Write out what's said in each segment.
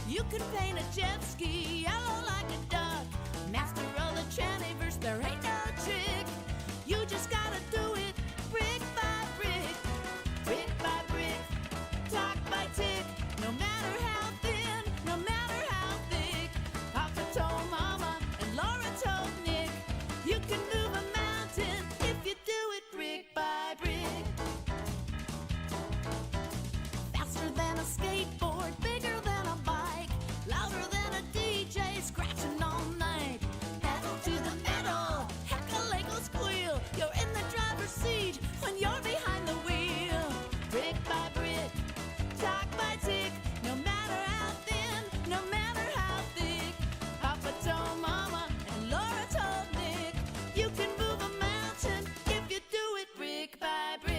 You can paint a jet ski yellow like a duck. Master of the Chaniverse, there ain't no trick. You just gotta do it brick by brick. Brick by brick, talk by tick. No matter how thin, no matter how thick. Papa told Mama and Laura told Nick. You can move a mountain if you do it brick by brick. Faster than a skateboard, bigger than a bike, louder than a DJ scratching all night. Pedal to the metal, heck a Lego squeal. You're in the driver's seat when you're behind the wheel. Brick by brick, talk by tick. No matter how thin, no matter how thick. Papa told Mama and Laura told Nick. You can move a mountain if you do it brick by brick.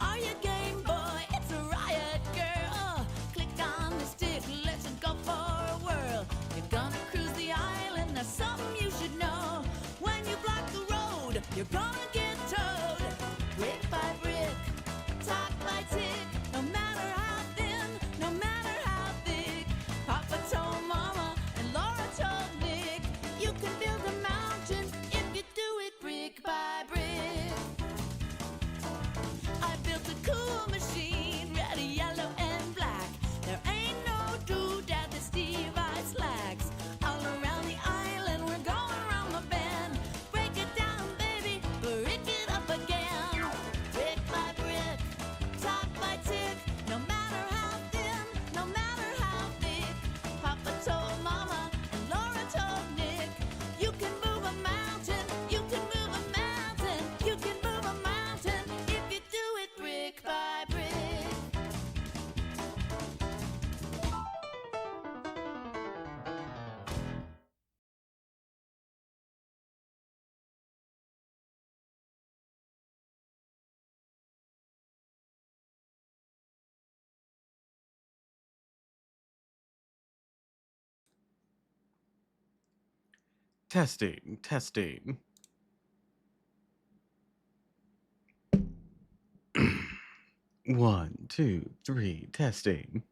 Are you game, boy? It's a riot, girl. Click on the stick, let's go for a whirl. You're gonna cruise the island, there's something you should know. When you block the road, you're gonna get towed. Brick by brick, talk by tick. No matter how thin, no matter how thick. Papa told Mama and Laura told Nick. You can build a mountain if you do it brick by brick. I built a cool machine, red, yellow, and black. There ain't no doodad that Steve I slacks. All around the island, we're going round the bend. Break it down, baby, break it up again. Brick by brick, talk by tick. No matter how thin, no matter how thick. Papa told Mama and Laura told Nick. You can move a mountain, you can move a mountain, you can move a mountain if you do it brick by brick. Testing, testing. One, two, three, testing.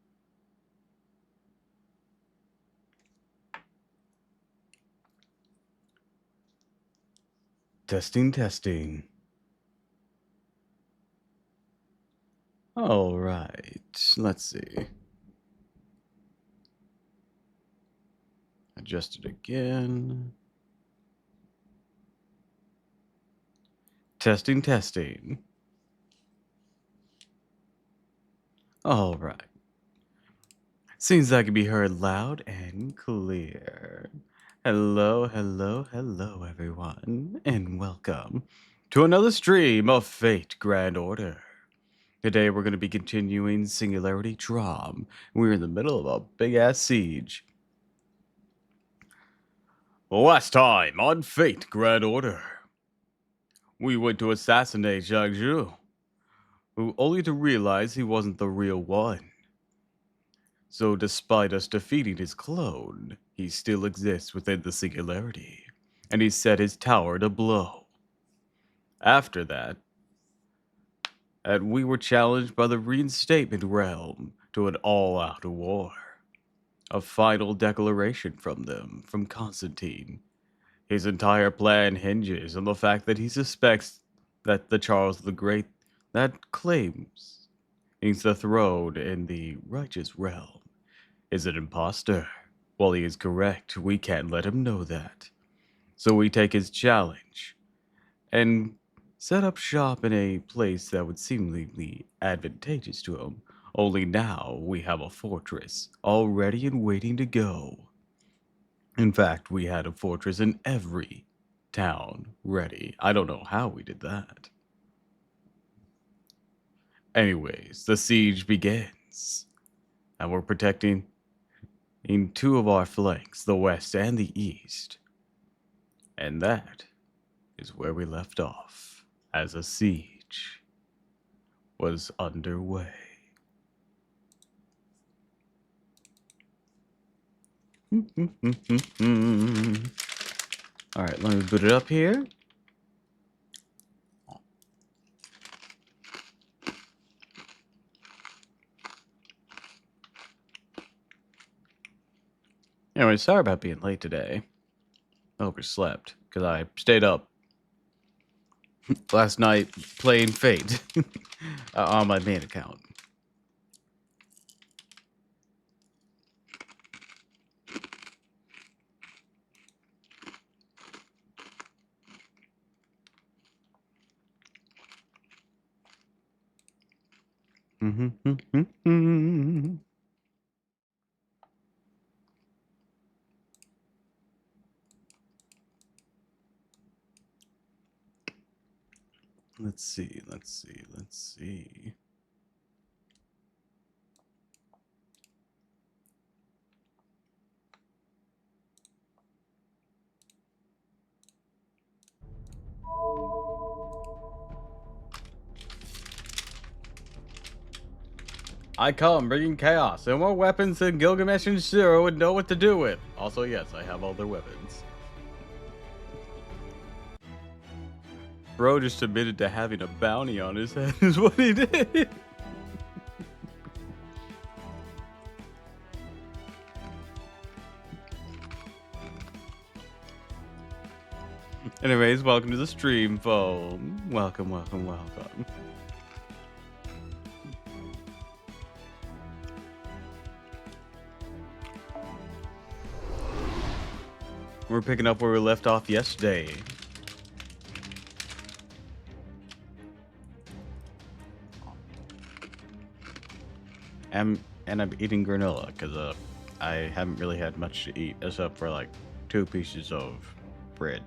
Testing, testing. All right, let's see. Adjust it again. Testing, testing. All right. Seems I can be heard loud and clear. Hello, hello, hello, everyone, and welcome to another stream of Fate Grand Order. Today we're going to be continuing Singularity Drum. We're in the middle of a big-ass siege. Last time on Fate Grand Order, we went to assassinate Zhang Zhu, who only to realize he wasn't the real one. So despite us defeating his clone, he still exists within the Singularity, and he set his tower to blow. After that, we were challenged by the Reinstatement Realm to an all-out war. A final declaration from them, from Constantine. His entire plan hinges on the fact that he suspects that the Charles the Great that claims he's the throne in the righteous realm is an imposter. While he is correct, we can't let him know that. So we take his challenge and set up shop in a place that would seemingly be advantageous to him. Only now we have a fortress all ready and waiting to go. In fact, we had a fortress in every town ready. I don't know how we did that. Anyways, the siege begins. And we're protecting in two of our flanks, the west and the east. And that is where we left off as a siege was underway. All right, let me boot it up here. Anyway, sorry about being late today. I overslept because I stayed up last night playing Fate on my main account. Let's see. I come bringing chaos and more weapons than Gilgamesh and Shiro would know what to do with. Also, yes, I have all their weapons. Bro just admitted to having a bounty on his head is what he did. Anyways, welcome to the stream, phone. Welcome. We're picking up where we left off yesterday. And I'm eating granola because I haven't really had much to eat except for like 2 pieces of bread.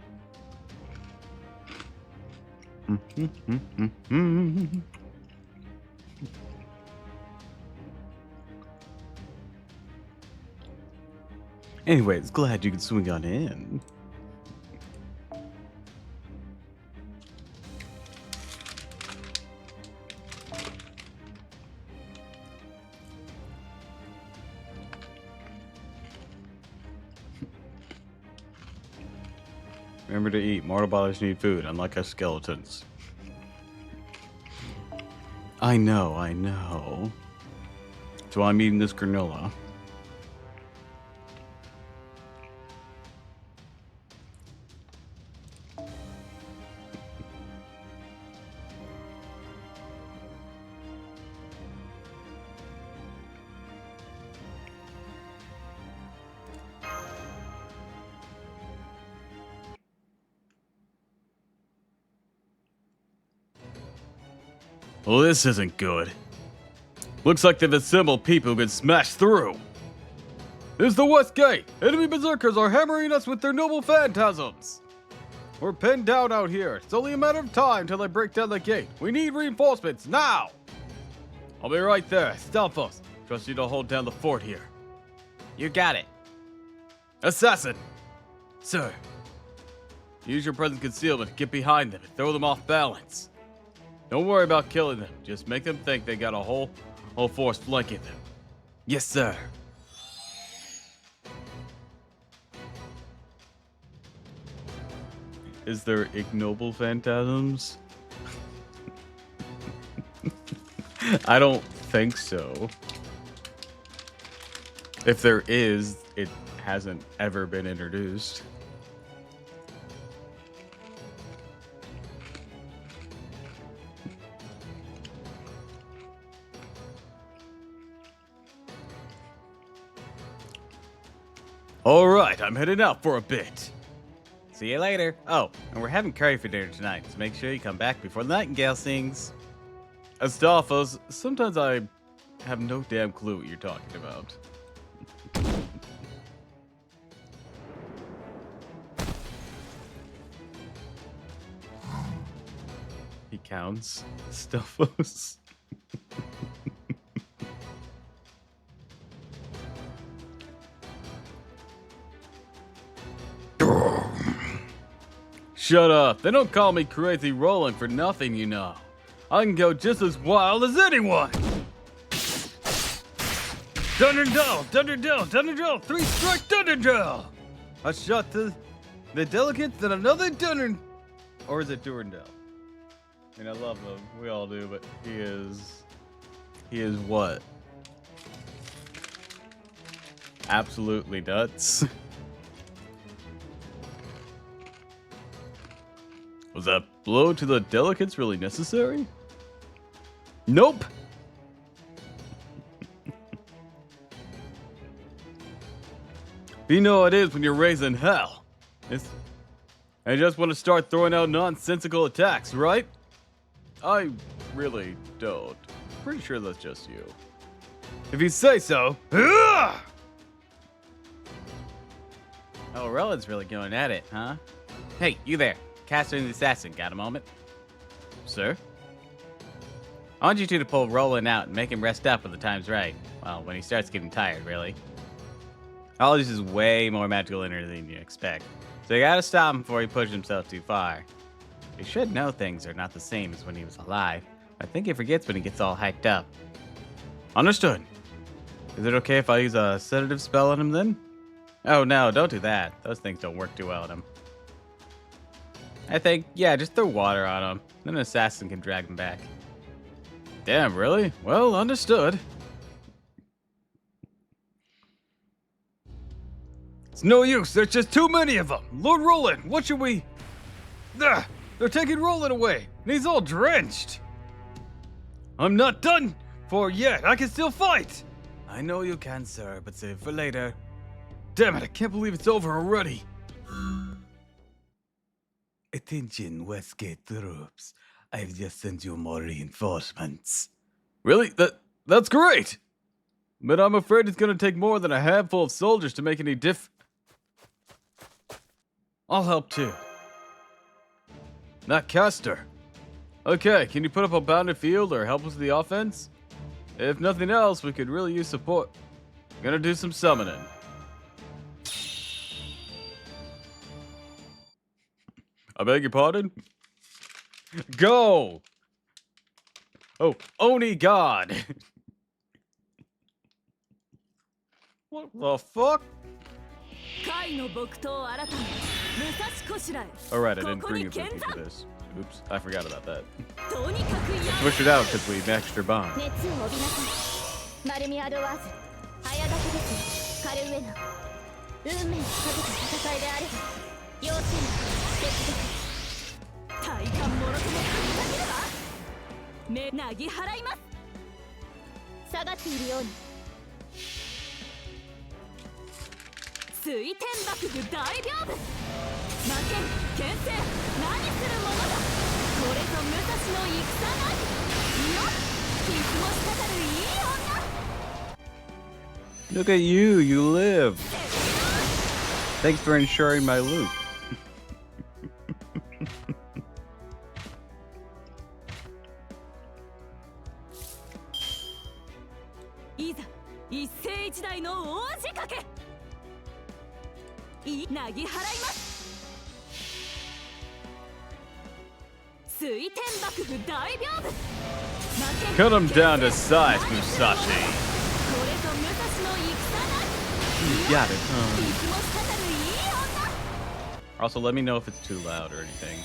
Anyways, glad you could swing on in. Remember to eat. Mortal bodies need food, unlike us skeletons. I know. So I'm eating this granola. Well, this isn't good. Looks like they've assembled people who can smash through. This is the West Gate. Enemy berserkers are hammering us with their noble phantasms. We're pinned down out here. It's only a matter of time till they break down the gate. We need reinforcements now. I'll be right there. Stelphos, trust you to hold down the fort here. You got it. Assassin. Sir. Use your present concealment to get behind them and throw them off balance. Don't worry about killing them. Just make them think they got a whole force flanking them. Yes, sir. Is there ignoble phantasms? I don't think so. If there is, it hasn't ever been introduced. Alright, I'm heading out for a bit. See you later. Oh, and we're having curry for dinner tonight, so make sure you come back before the nightingale sings. Astolfos, sometimes I have no damn clue what you're talking about. He counts. Astolfos. Shut up. They don't call me Crazy Roland for nothing, you know. I can go just as wild as anyone. Dunderdell, Dunderdell, Dunderdell, 3-strike Dunderdell. A shot to the delegates and another Dunder... Or is it Durandell? I mean, I love him. We all do, but he is... He is what? Absolutely nuts. Was that blow to the delegates really necessary? Nope. You know how it is when you're raising hell. I just want to start throwing out nonsensical attacks, right? I really don't. Pretty sure that's just you. If you say so. Oh, Roland's really going at it, huh? Hey, you there. Caster and the Assassin, got a moment? Sir? I want you two to pull Roland out and make him rest up when the time's right. Well, when he starts getting tired, really. All this is way more magical energy than you expect. So you gotta stop him before he pushes himself too far. He should know things are not the same as when he was alive. I think he forgets when he gets all hyped up. Understood. Is it okay if I use a sedative spell on him then? Oh no, don't do that. Those things don't work too well on him. I think, yeah, just throw water on him. Then an assassin can drag him back. Damn, really? Well, understood. It's no use, there's just too many of them. Lord Roland, what should we... They're taking Roland away, and he's all drenched. I'm not done for yet, I can still fight. I know you can, sir, but save for later. Damn it, I can't believe it's over already. Attention, Westgate troops. I've just sent you more reinforcements. Really? That's great! But I'm afraid it's gonna take more than a handful of soldiers to make any I'll help too. Not Caster. Okay, can you put up a bounded field or help us with the offense? If nothing else, we could really use support. Gonna do some summoning. I beg your pardon? Go! Oh, Oni God! What the fuck? Alright, I didn't bring a bookie for this. Oops, I forgot about that. I pushed it out because we maxed her bomb. Look at you, you live. Thanks for ensuring my loot. Cut him down to size, Musashi. You got it. Also, let me know if it's too loud or anything.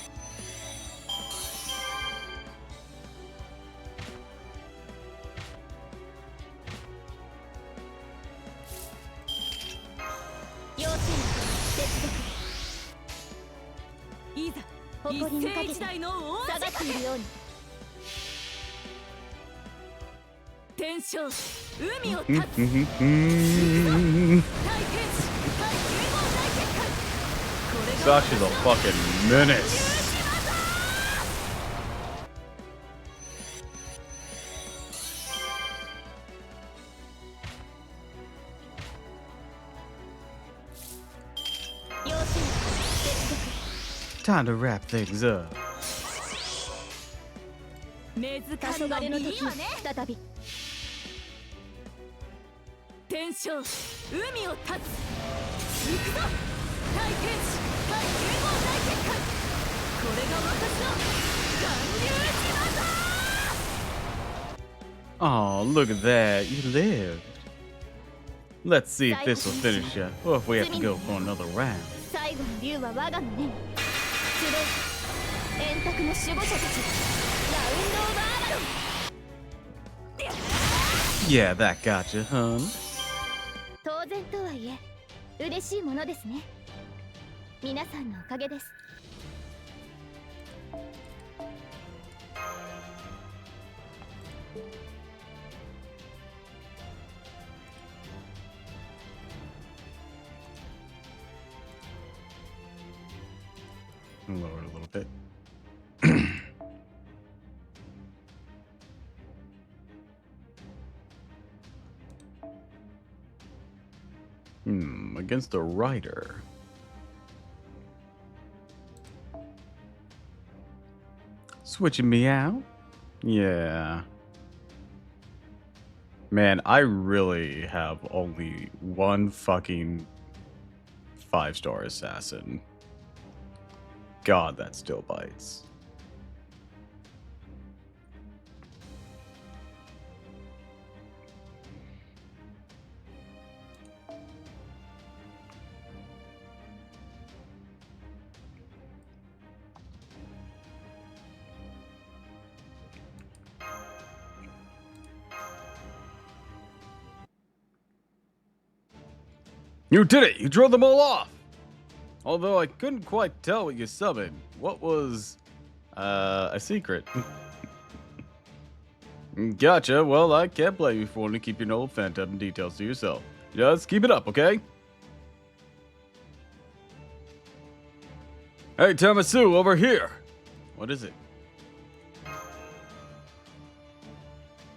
Sasha's a fucking menace. Time to wrap things up. Oh, look at that. You lived. Let's see if this will finish you, or if we have to go for another round. 最後の竜は我がのね。集え円卓の守護者たち、ラウンドオブアーバロン。 Yeah, that got you, hun. 当然とはいえ、嬉しいものですね。皆さんのおかげです。Lower it a little bit. Against a rider. Switching me out? Yeah. Man, I really have only one fucking 5-star assassin. God, that still bites. You did it! You drove them all off! Although I couldn't quite tell what you summoned. What was, a secret? Gotcha. Well, I can't blame you for wanting to keep your old phantom details to yourself. Just keep it up, okay? Hey, Tamasu, over here! What is it?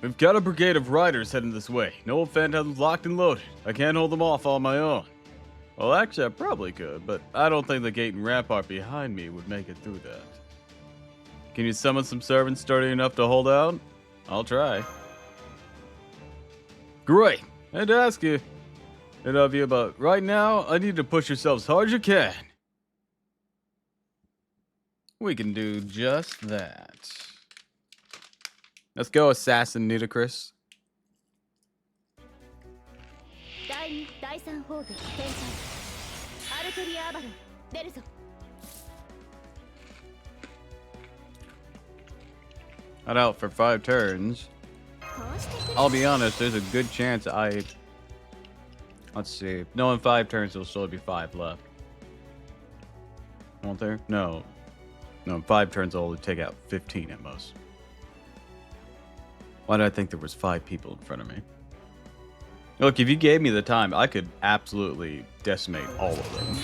We've got a brigade of riders heading this way. No phantoms locked and loaded. I can't hold them off on my own. Well, actually, I probably could, but I don't think the gate and rampart behind me would make it through that. Can you summon some servants sturdy enough to hold out? I'll try. Great. I had to ask you. It of you, but right now, I need to push yourselves hard as you can. We can do just that. Let's go, Assassin Nudicrous. 第2、第3ホール展開。アルテリア・アバロン、出るぞ。Not out for 5 turns. I'll be honest, there's a good chance let's see. No, in 5 turns, there'll still be 5 left. Won't there? No. No, in 5 turns, I'll only take out 15 at most. Why did I think there was 5 people in front of me? Look, if you gave me the time, I could absolutely decimate all of them.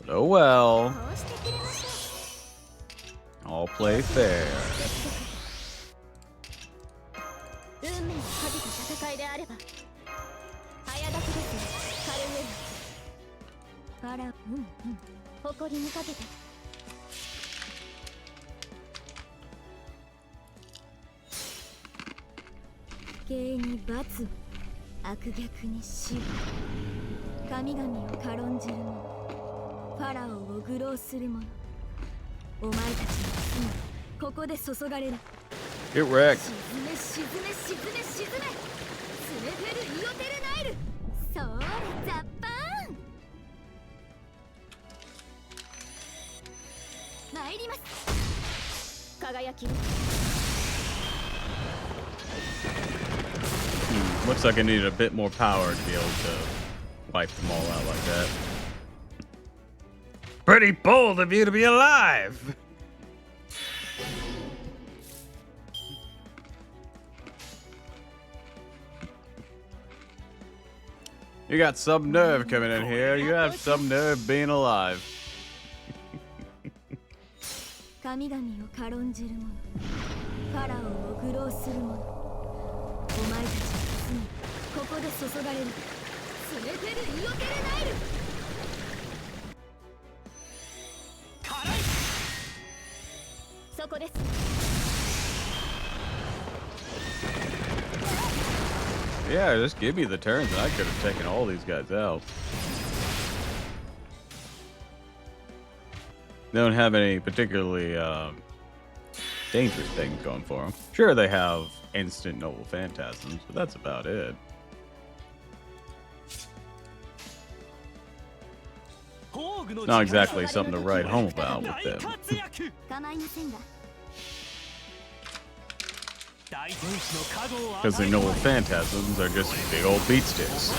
But oh well. I'll play fair. 運命をかけた戦いであれば、早立ちですよ、カルウェア。あら、誇りにかけて。刑に罰を、悪逆に死を、神々を軽んじる者、ファラオを愚弄する者、お前たちの罪はここで注がれる。 Get wrecked. 沈め沈め沈め沈め、スネフェルイオテルナイル、それザッパーン。参ります。輝き。 Looks like I needed a bit more power to be able to wipe them all out like that. Pretty bold of you to be alive! You got some nerve coming in here. You have some nerve being alive. 神々を軽んじる者、ファラオを愚弄する者、お前たちの罪、ここで注がれる。スネフェルイオテルナイル。そこです。 Yeah, just give me the turns and I could have taken all these guys out. They don't have any particularly dangerous things going for them. Sure, they have instant noble phantasms, but that's about it. It's not exactly something to write home about with them. Because their noble phantasms are just big old beat sticks.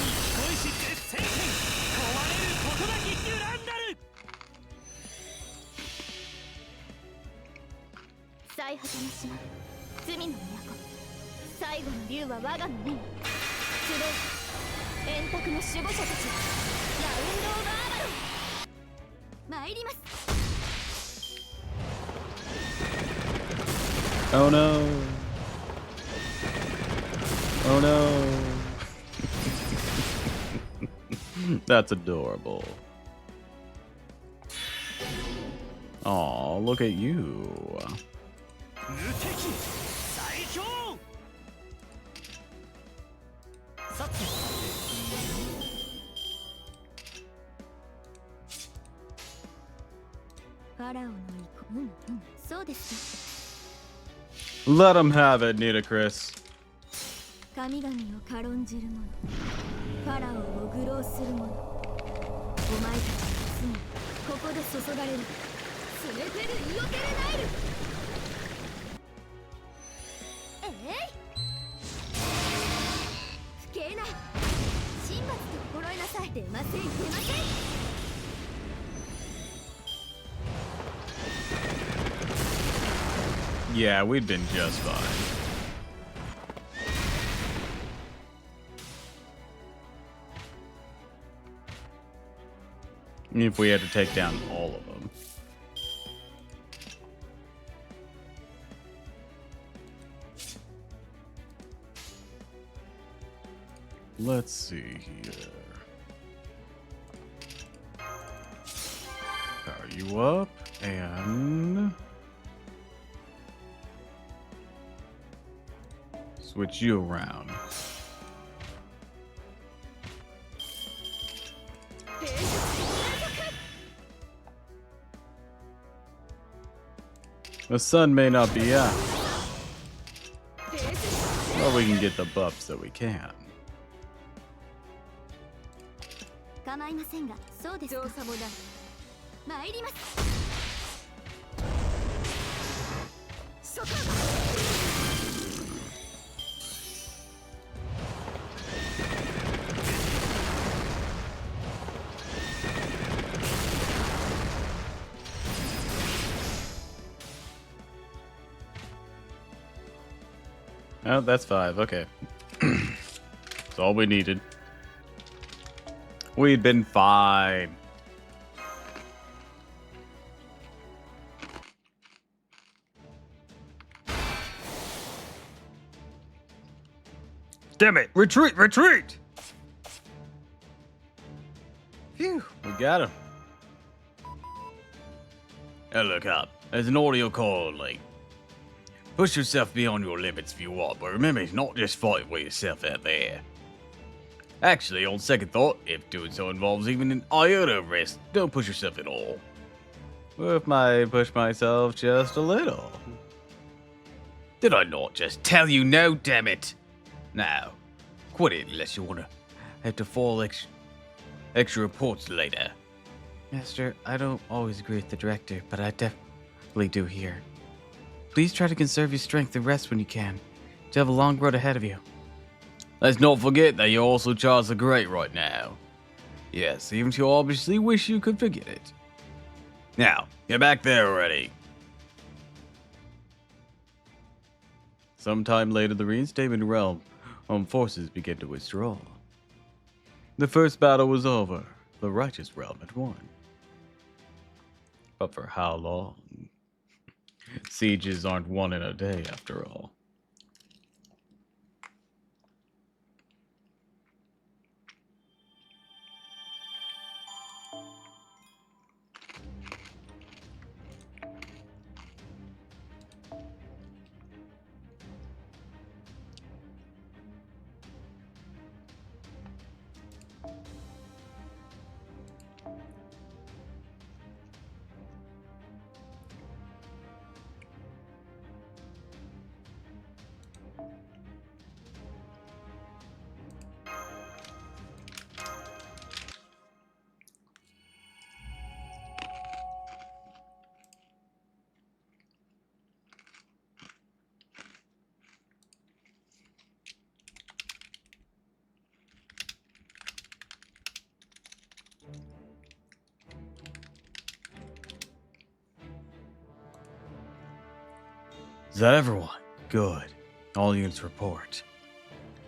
Oh no. Oh no. That's adorable. Aw, look at you. Let him have it, Nita Chris. 神々を軽んじる者、ファラオを愚弄する者、お前たちの罪、ここで注がれる。スネフェル・イオテレナイル。不敬な。神罰と心得なさい。出ません、出ません。Yeah, we'd been just fine. If we had to take down all of them. Let's see here. Power you up and switch you around. The sun may not be out, but we can get the buffs that we can. 構いませんが、そうですか。調査もだ。参ります。そこ。Oh, that's 5. Okay. That's all we needed. We'd been fine. Damn it! Retreat! Retreat! Phew, we got him. Hey, look up. There's an audio call link. Push yourself beyond your limits if you want, but remember, it's not just fighting with yourself out there. Actually, on second thought, if doing so involves even an iota of risk, don't push yourself at all. What if I push myself just a little? Did I not just tell you no, damn it? Now, quit it unless you wanna have to file extra reports later. Master, I don't always agree with the director, but I definitely do here. Please try to conserve your strength and rest when you can. You have a long road ahead of you. Let's not forget that you're also Charles the Great right now. Yes, even if you obviously wish you could forget it. Now, get back there already. Sometime later, the reinstatement realm forces began to withdraw. The first battle was over. The righteous realm had won. But for how long? Sieges aren't won in a day, after all. Is that everyone? Good. All units report.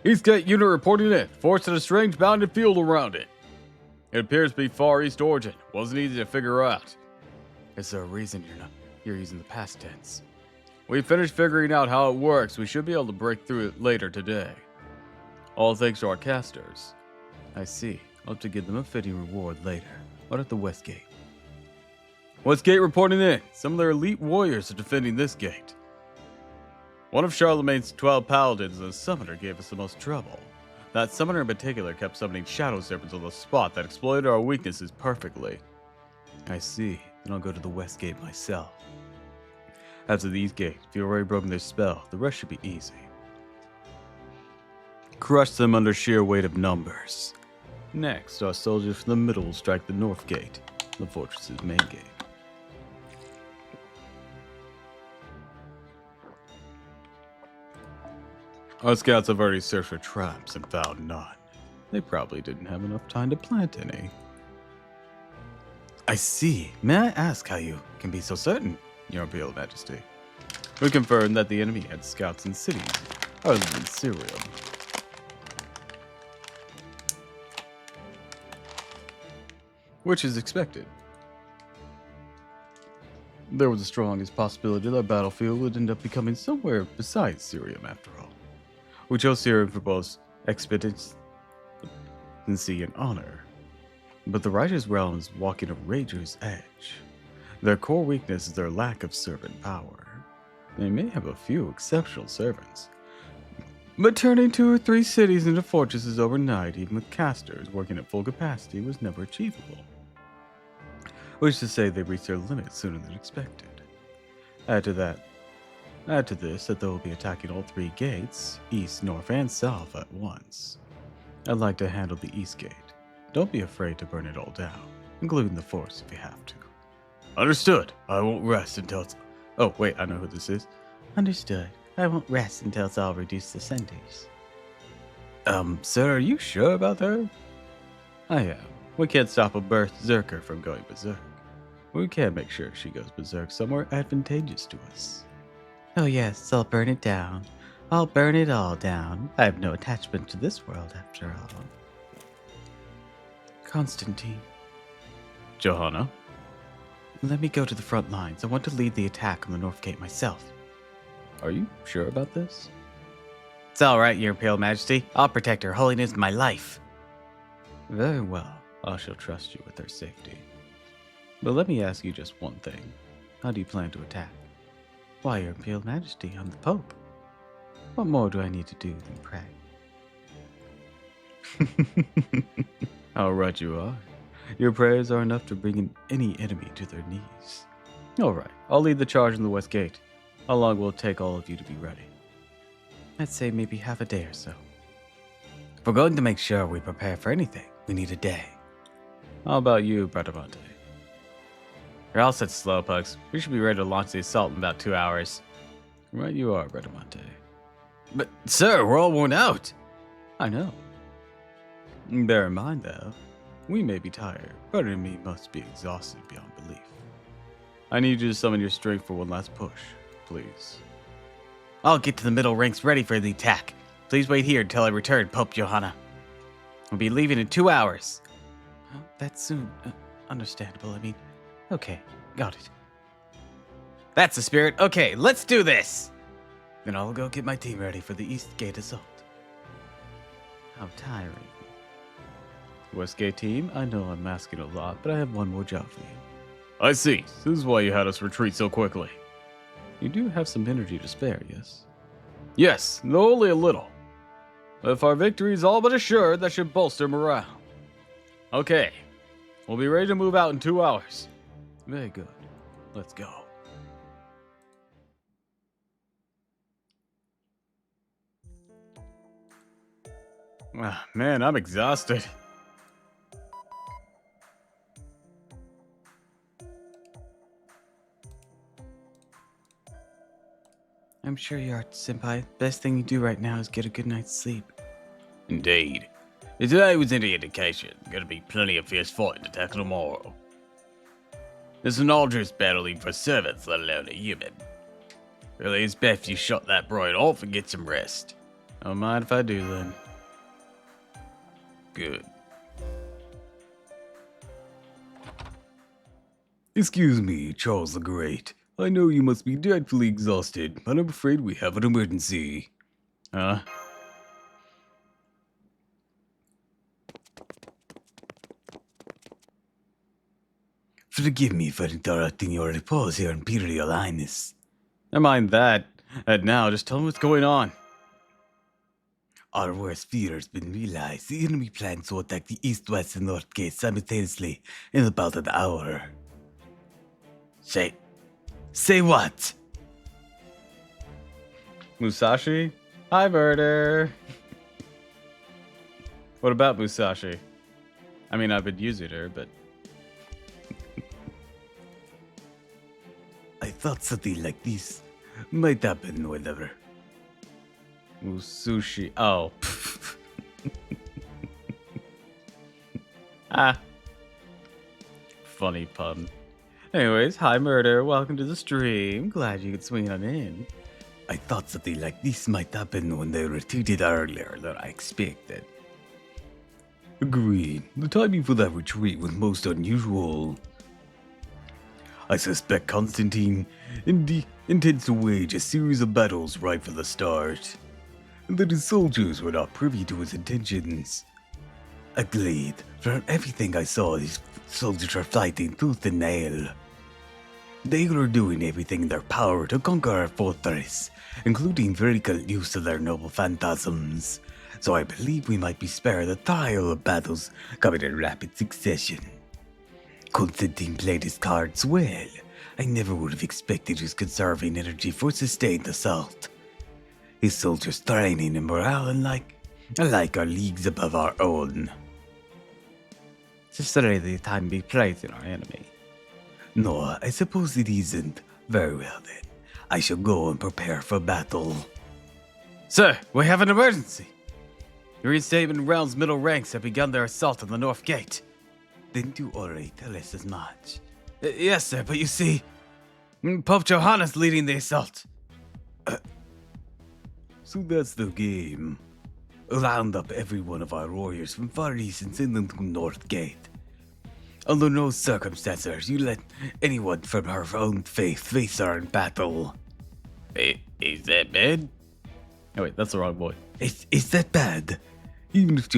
Eastgate unit reporting in. Force in a strange bounded field around it. It appears to be Far East origin. Wasn't easy to figure out. Is there a reason you're using the past tense? We finished figuring out how it works. We should be able to break through it later today. All thanks to our casters. I see. I'll have to give them a fitting reward later. What at the West Gate? West Gate reporting in. Some of their elite warriors are defending this gate. One of Charlemagne's 12 paladins and a summoner gave us the most trouble. That summoner in particular kept summoning shadow serpents on the spot that exploited our weaknesses perfectly. I see. Then I'll go to the West Gate myself. After the East Gate, if you've already broken their spell, the rest should be easy. Crush them under sheer weight of numbers. Next, our soldiers from the middle will strike the North Gate, the fortress's main gate. Our scouts have already searched for traps and found none. They probably didn't have enough time to plant any. I see. May I ask how you can be so certain, Your Imperial Majesty? We confirmed that the enemy had scouts in cities other than Syrium. Which is expected. There was the strongest possibility that battlefield would end up becoming somewhere besides Syrium after all. We chose Syrium for both expediency and honor. But the righteous realm is walking a Rager's edge. Their core weakness is their lack of servant power. They may have a few exceptional servants, but turning 2 or 3 cities into fortresses overnight, even with casters working at full capacity, was never achievable. Which is to say, they reached their limit sooner than expected. Add to this that they will be attacking all 3 gates, east, north, and south at once. I'd like to handle the east gate. Don't be afraid to burn it all down, including the force if you have to. Understood. I won't rest until it's... Oh, wait, I know who this is. Understood. I won't rest until it's all reduced to cinders. Sir, are you sure about her? I am. We can't stop a berserker from going berserk. We can make sure she goes berserk somewhere advantageous to us. Oh yes, I'll burn it down. I'll burn it all down. I have no attachment to this world after all. Constantine. Johanna? Let me go to the front lines. I want to lead the attack on the North Gate myself. Are you sure about this? It's all right, Your Imperial Majesty. I'll protect Her Holiness with my life. Very well. I shall trust you with their safety. But let me ask you just one thing. How do you plan to attack? Why, Your Imperial Majesty, I'm the Pope. What more do I need to do than pray? How right you are. Your prayers are enough to bring in any enemy to their knees. Alright, I'll lead the charge in the West Gate. How long will it take all of you to be ready? I'd say maybe half a day or so. If we're going to make sure we prepare for anything, we need a day. How about you, Bradamante? You're all such slowpokes. We should be ready to launch the assault in about 2 hours. Right you are, Bradamante. But, sir, we're all worn out. I know. Bear in mind, though, we may be tired, but me must be exhausted beyond belief. I need you to summon your strength for one last push, please. I'll get to the middle ranks ready for the attack. Please wait here until I return, Pope Johanna. I'll be leaving in 2 hours. That's soon. Understandable. I mean, okay, got it. That's the spirit. Okay, let's do this. Then I'll go get my team ready for the East Gate assault. How tiring. Westgate team, I know I'm asking a lot, but I have one more job for you. I see. This is why you had us retreat so quickly. You do have some energy to spare, yes? Yes, though only a little. If our victory is all but assured, that should bolster morale. Okay, we'll be ready to move out in 2 hours. Very good. Let's go. Ah, man, I'm exhausted. I'm sure you are, Senpai. Best thing you do right now is get a good night's sleep. Indeed. If today was any indication, gonna be plenty of fierce fighting to tackle tomorrow. This is an Aldrich battling for servants, let alone a human. Really, it's best you shut that broad off and get some rest. Don't mind if I do then. Good. Excuse me, Charles the Great. I know you must be dreadfully exhausted, but I'm afraid we have an emergency. Huh? Forgive me for interrupting your repose, Your Imperial Highness. Never mind that. And now, just tell me what's going on. Our worst fear has been realized. The enemy plans to attack the east, west, and north gates simultaneously in about an hour. Say what? Musashi? Hi, murder. What about Musashi? I mean, I've been using her, but... I thought something like this might happen whenever. Musushi. Oh. Ah. Funny pun. Anyways, hi Murder, welcome to the stream. Glad you could swing on in. I thought something like this might happen when they retreated earlier than I expected. Agreed. The timing for that retreat was most unusual. I suspect Constantine intends to wage a series of battles right from the start, and that his soldiers were not privy to his intentions. Agreed. From everything I saw, his soldiers are fighting tooth and nail. They are doing everything in their power to conquer our fortress, including frequent use of their noble phantasms, so I believe we might be spared the trial of battles coming in rapid succession. Constantine played his cards well. I never would have expected his conserving energy for sustained assault. His soldiers' training and morale alike are leagues above our own. Just the time be praising our enemy. No, I suppose it isn't. Very well then. I shall go and prepare for battle. Sir, we have an emergency. The reinstatement realm's middle ranks have begun their assault on the north gate. Didn't you already tell us as much? Yes, sir, but you see, Pope Johanna's leading the assault. So that's the game. Round up every one of our warriors from Far East and send them to North Gate. Under no circumstances you let anyone from her own faith face her in battle. Is that bad? Oh wait, that's the wrong boy. Is that bad? Even if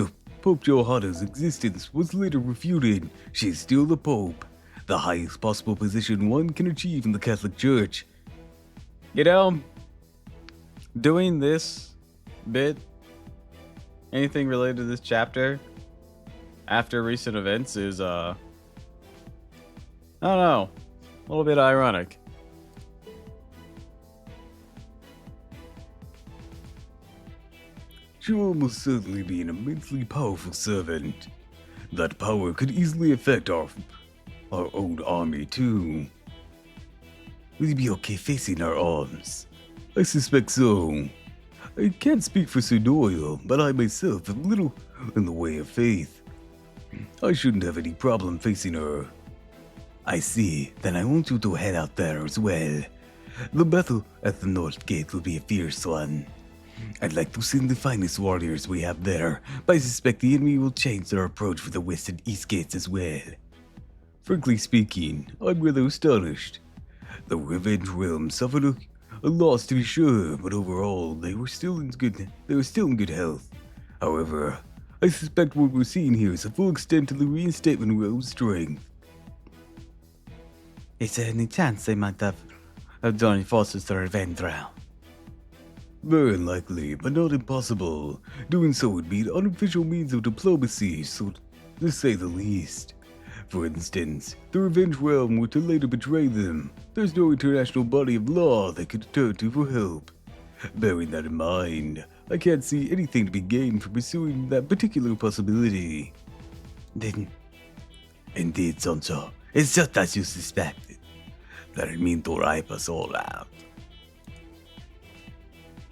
Pope Johanna's existence was later refuted, she's still the Pope, the highest possible position one can achieve in the Catholic Church. You know, doing this bit, anything related to this chapter, after recent events is, I don't know, a little bit ironic. She will most certainly be an immensely powerful servant. That power could easily affect our own army too. Will you be okay facing our arms? I suspect so. I can't speak for Sir Doyle, but I myself have little in the way of faith. I shouldn't have any problem facing her. I see, then I want you to head out there as well. The battle at the North Gate will be a fierce one. I'd like to send the finest warriors we have there, but I suspect the enemy will change their approach for the west and east gates as well. Frankly speaking, I'm rather astonished. The Revenge Realm suffered a loss to be sure, but overall they were still in good health. However, I suspect what we're seeing here is a full extent of the Reinstatement Realm's strength. Is there any chance they might have joined forces to Revenge Realm? Very unlikely, but not impossible. Doing so would be an unofficial means of diplomacy, so to say the least. For instance, the Revenge Realm were to later betray them. There's no international body of law they could turn to for help. Bearing that in mind, I can't see anything to be gained from pursuing that particular possibility. Indeed, Sancho. It's just as you suspected. That I mean to wipe us all out.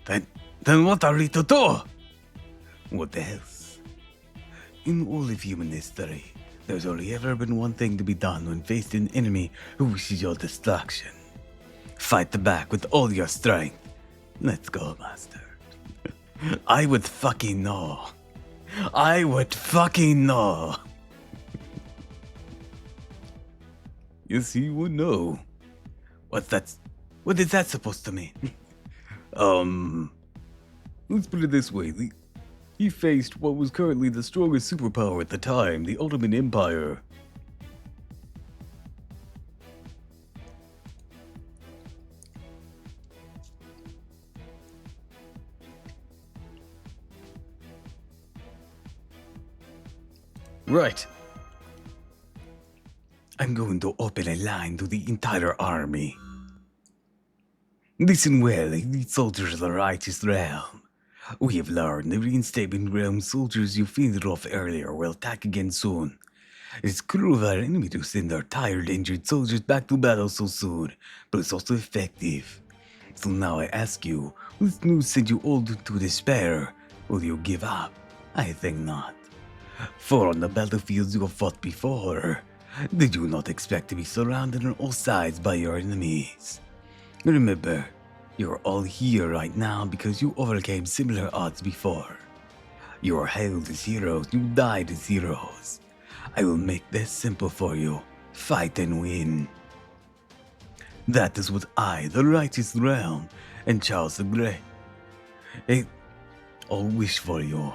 Then what are we to do? What else? In all of human history, there's only ever been one thing to be done when faced an enemy who wishes your destruction. Fight the back with all your strength. Let's go, master. I would fucking know. I would fucking know. Yes, he would know. What's that? What is that supposed to mean? Let's put it this way. He faced what was currently the strongest superpower at the time, the Ottoman Empire. Right. I'm going to open a line to the entire army. Listen well, elite soldiers of the righteous realm. We have learned the reinstatement realm soldiers you fended off earlier will attack again soon. It's cruel of our enemy to send their tired, injured soldiers back to battle so soon, but it's also effective. So now I ask you, will this news send you all to despair? Will you give up? I think not. For on the battlefields you have fought before, did you not expect to be surrounded on all sides by your enemies? Remember, you're all here right now because you overcame similar odds before. You are hailed as heroes, you died as heroes. I will make this simple for you. Fight and win. That is what I, the righteous realm, and Charles the Great, all wish for you.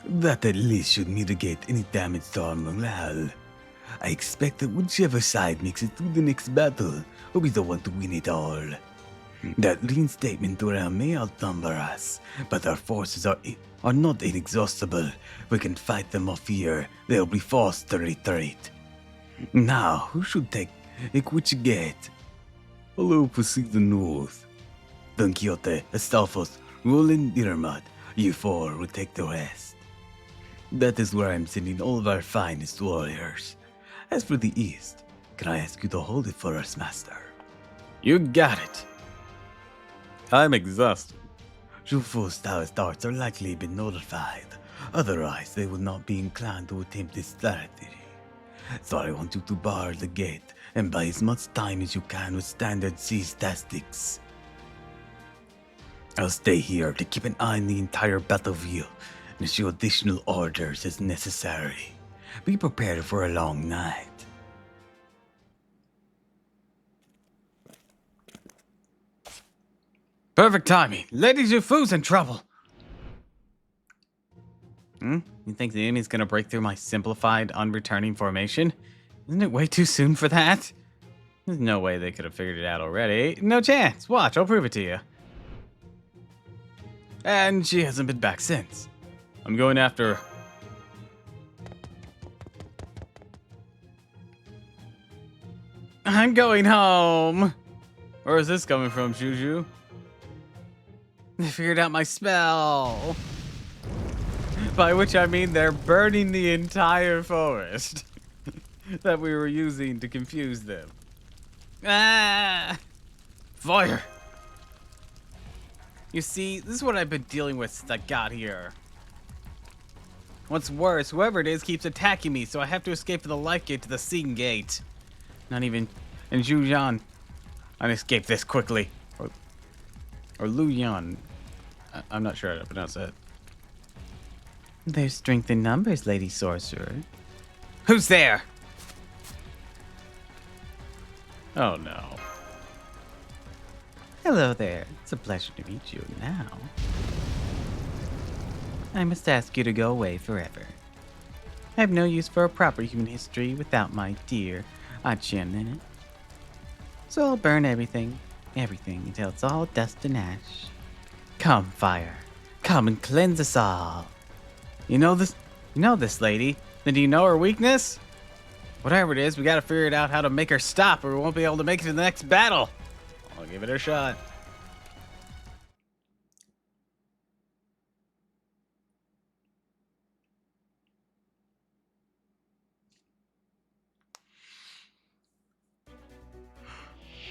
That at least should mitigate any damage to our morale. I expect that whichever side makes it through the next battle will be the one to win it all. That reinstatement realm may outnumber us, but our forces are not inexhaustible. We can fight them off here. They'll be forced to retreat. Now, who should take which gate? Hello, proceed the north. Don Quixote, Astolfos, Roland, Irmad, you four will take the rest. That is where I'm sending all of our finest warriors. As for the east, can I ask you to hold it for us, master? You got it. I'm exhausted. Jufo's Taoist arts are likely been notified. Otherwise, they would not be inclined to attempt this strategy. So I want you to bar the gate and buy as much time as you can with standard siege tactics. I'll stay here to keep an eye on the entire battlefield and issue additional orders as necessary. Be prepared for a long night. Perfect timing. Lady Jufu's in trouble. You think the enemy's gonna break through my simplified, unreturning formation? Isn't it way too soon for that? There's no way they could have figured it out already. No chance. Watch, I'll prove it to you. And she hasn't been back since. I'm going after... I'm going home. Where is this coming from, Juju? They figured out my spell. By which I mean they're burning the entire forest that we were using to confuse them. Ah! Fire! You see, this is what I've been dealing with since I got here. What's worse, whoever it is keeps attacking me, so I have to escape to the life gate to the Seeing Gate. Not even... And Zhu Yan. I'd escape this quickly. Or Lu Yan. I'm not sure how to pronounce that. There's strength in numbers, Lady Sorcerer. Who's there? Oh no. Hello there. It's a pleasure to meet you now. I must ask you to go away forever. I have no use for a proper human history without my dear Achin in it. So I'll burn everything until it's all dust and ash. Come, fire. Come and cleanse us all. You know this lady. Then do you know her weakness? Whatever it is, we gotta figure out how to make her stop or we won't be able to make it to the next battle. I'll give it a shot.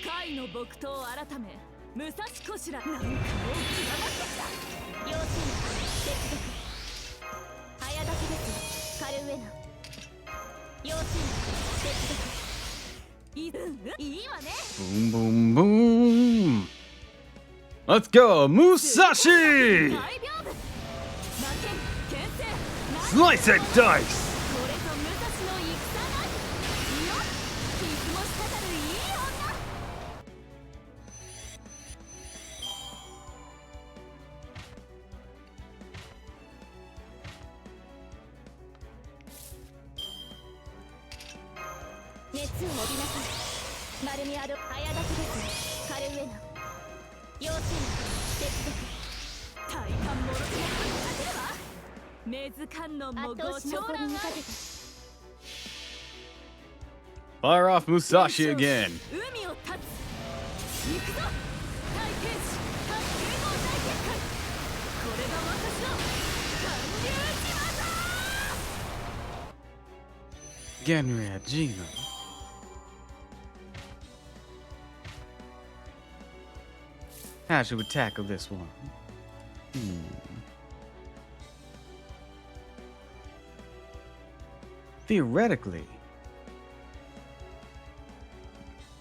Kai no Bokutoを改め、武蔵小白なんかもう気が待ってきた。要請接続。早炊きです。カルウェナ。要請接続。Boom, boom, boom. Let's go, Musashi! Slice and dice! これぞ武蔵の戦だ。いいよ、いつも滴るいい女。熱を帯びなさい。丸みある早炊きですカルウェナ。要請接続。大胆者と勝てるわ。メズ観音もご承諾。 Fire off Musashi again. 海を立つ。行くぞ。大天使大帝王大結界。これが私の還流島だ。 Genria Gina. How should we tackle this one? Theoretically,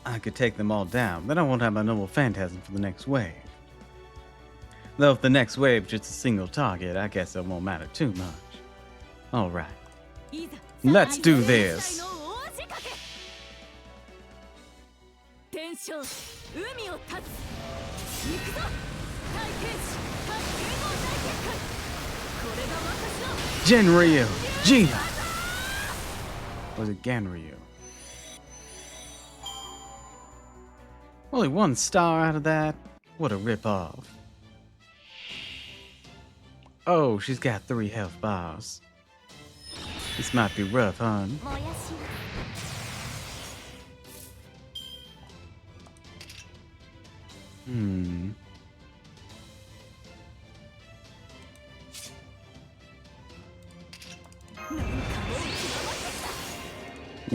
I could take them all down. Then I won't have my noble phantasm for the next wave. Though if the next wave is just a single target, I guess it won't matter too much. Alright. Let's do this. 天将海を立つ。行くぞ。大天使大帝王大結界。これが私の Genryu Gina. Was it Genryu? Only 1 star out of that? What a ripoff. Oh, she's got 3 health bars. This might be rough, hun. 燃やし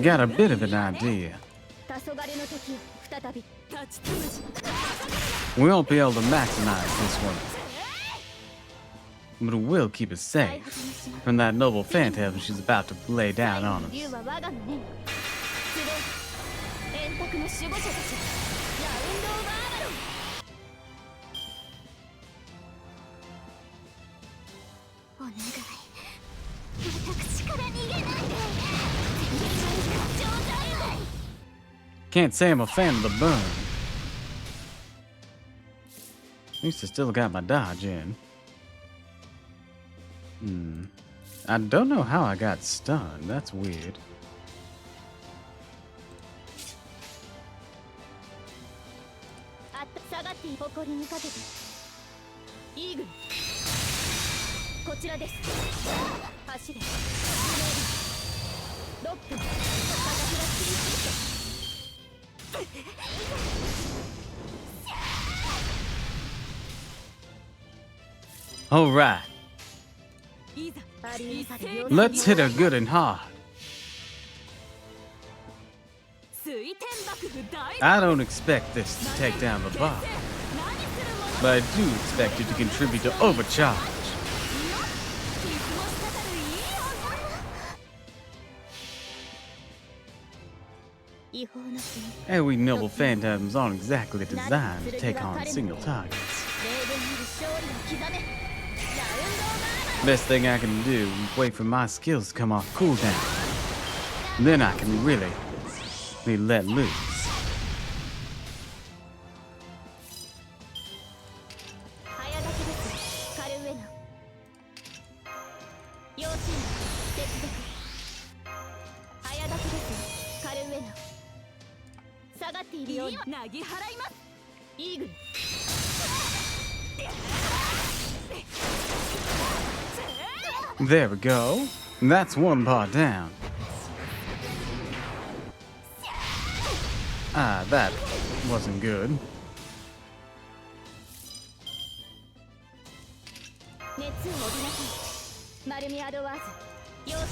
Got a bit of an idea. 黄昏の時再び立ちつむじ。 We won't be able to maximize this one, but it will keep us safe from that noble phantasm she's about to lay down on 竜 us. は我がの目に。集え。円卓の守護者たち。ラウンドオブアーバロン。お願い。私から逃げないで。冗談。 Can't say I'm a fan of the burn. At least I still got my dodge in. I don't know how I got stunned. That's weird. 下がって誇りにかけて。イーグル。こちらです。走れ。ドップル。私が切りつけて。 All right, いざ。 let's hit her good and hard. 水天幕府大。 I don't expect this to take down the bar, but I do expect it to contribute to overcharge. And we noble phantasms aren't exactly designed to take on single targets. Best thing I can do is wait for my skills to come off cooldown. Then I can really be let loose. There we go. That's 1 bar down. Ah, that wasn't good. 熱を帯びなさい。丸みアドワーズ。要請接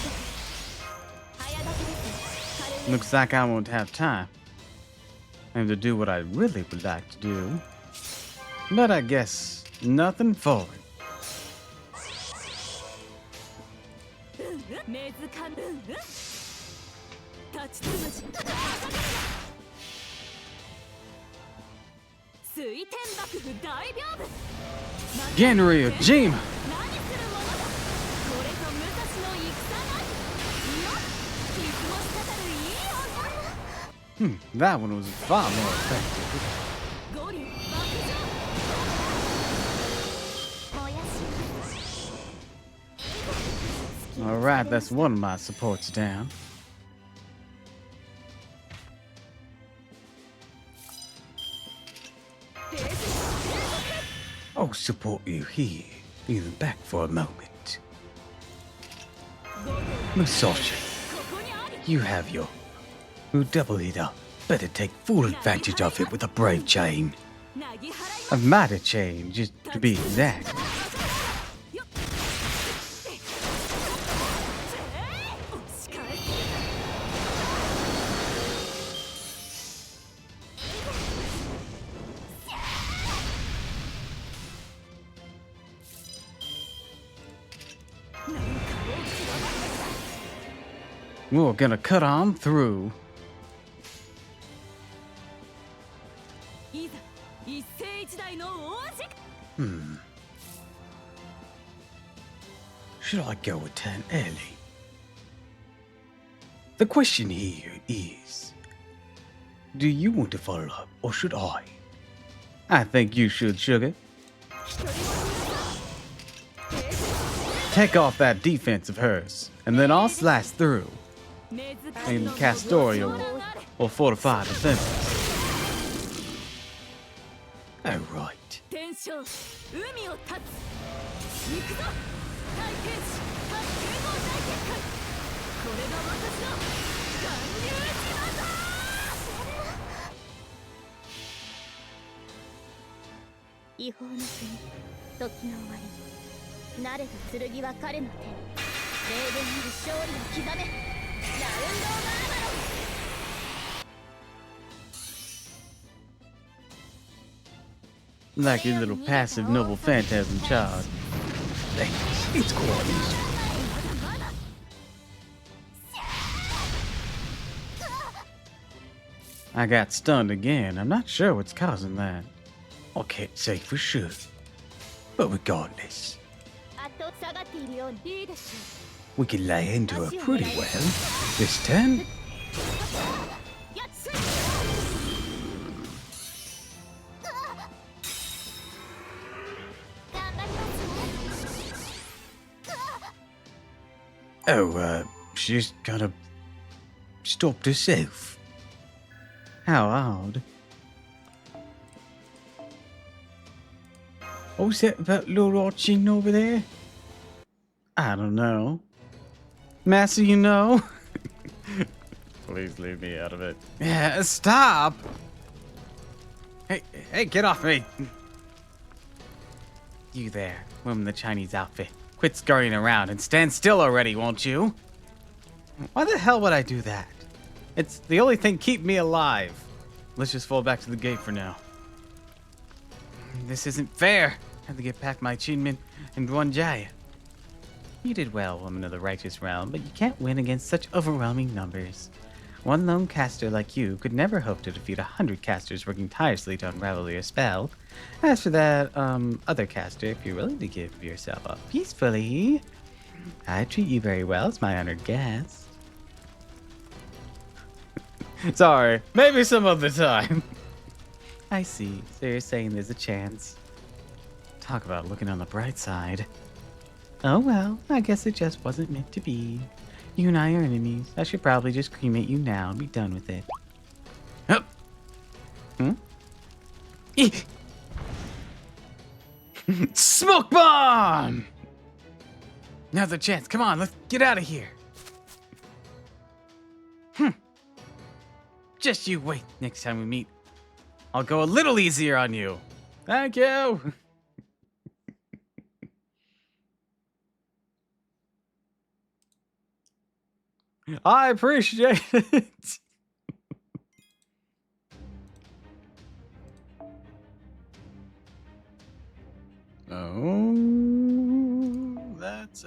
続。早炊きです。カルウェナ。 Looks like I won't have time. I have to do what I really would like to do. But I guess nothing for it. メズカン。立ちつむじ。Genry Ojima! That one was far more effective. Alright, that's one of my supports down. I'll support you here. Even back for a moment. Musashi, you have your... Who double it up. Better take full advantage of it with a brave chain. A mighty chain, just to be exact. We're gonna cut on through. Should I go with 10 early? The question here is, do you want to follow up or should I? I think you should, Sugar. Take off that defense of hers, and then I'll slice through. And Castoria will fortify the defenses. Oh, right. Like your little passive noble phantasm child. Thanks, it's quite easy. I got stunned again. I'm not sure what's causing that. I can't say for sure. But regardless, we can lay into her pretty well this turn. Oh, she's kind of stopped herself. How odd. What was that about little Archin over there? I don't know. Master, you know? Please leave me out of it. Yeah, stop! Hey, get off me! You there, woman in the Chinese outfit. Quit scurrying around and stand still already, won't you? Why the hell would I do that? It's the only thing keep me alive. Let's just fall back to the gate for now. This isn't fair. I have to get back my Chinmin and Guanjaya. You did well, woman of the righteous realm, but you can't win against such overwhelming numbers. One lone caster like you could never hope to defeat 100 casters working tirelessly to unravel your spell. As for that, other caster, if you're willing to give yourself up peacefully, I treat you very well as my honored guest. Sorry, maybe some other time. I see, so you're saying there's a chance. Talk about looking on the bright side. Oh well, I guess it just wasn't meant to be. You and I are enemies. I should probably just cremate you now and be done with it. Oh. Smoke bomb! Now's the chance. Come on, let's get out of here. Just you wait. Next time we meet, I'll go a little easier on you. Thank you. I appreciate it. Oh, that's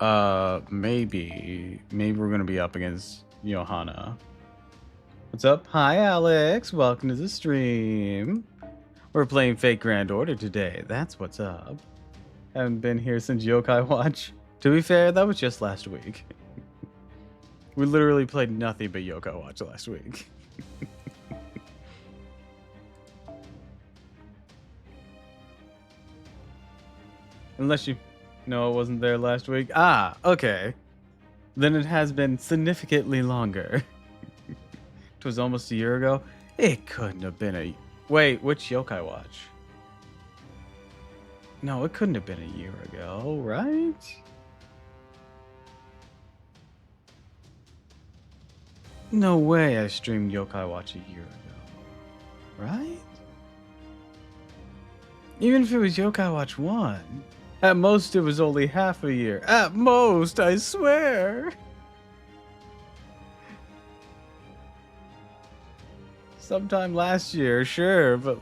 Oh, maybe we're gonna be up against Johanna. What's up? Hi, Alex. Welcome to the stream. We're playing Fate Grand Order today. That's what's up. Haven't been here since Yokai Watch. To be fair, that was just last week. We literally played nothing but Yokai Watch last week. Unless you know it wasn't there last week. Ah, okay. Then it has been significantly longer. It was almost a year ago. It couldn't have been a... Wait, which Yokai Watch? No, it couldn't have been a year ago, right? No way I streamed Yokai Watch a year ago. Right? Even if it was Yokai Watch 1. At most, it was only half a year. At most, I swear. Sometime last year, sure, but...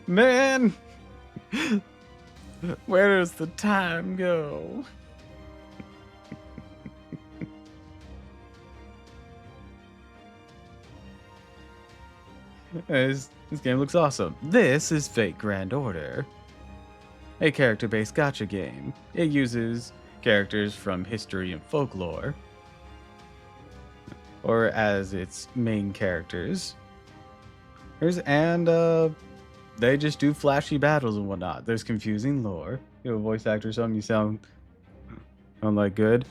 Man! Where does the time go? This game looks awesome. This is Fate Grand Order, a character-based gacha game. It uses characters from history and folklore, or as its main characters. And they just do flashy battles and whatnot. There's confusing lore. You're a voice actor or something, you sound like good.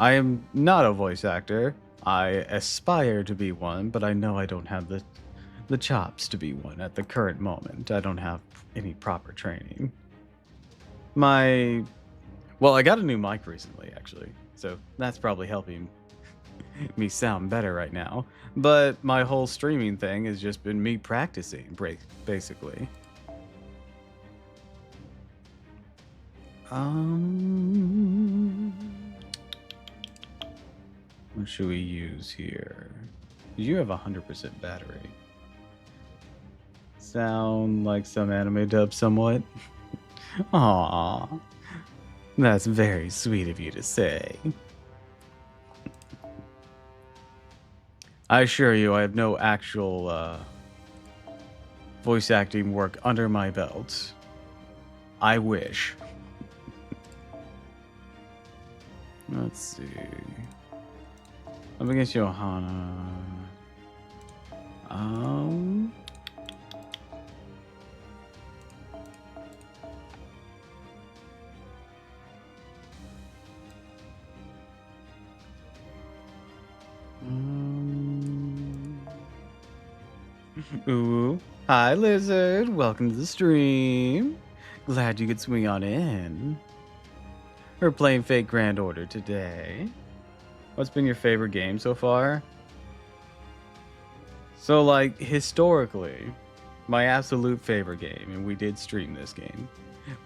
I am not a voice actor. I aspire to be one, but I know I don't have the chops to be one at the current moment. I don't have any proper training. Well, I got a new mic recently, actually, so that's probably helping me sound better right now. But my whole streaming thing has just been me practicing, basically. What should we use here? You have 100% battery. Sound like some anime dub somewhat? Aww. That's very sweet of you to say. I assure you, I have no actual voice acting work under my belt. I wish. Let's see. I'm against Johanna. Ooh. Hi, Lizard. Welcome to the stream. Glad you could swing on in. We're playing Fate Grand Order today. What's been your favorite game so far? So, like, historically, my absolute favorite game, and we did stream this game,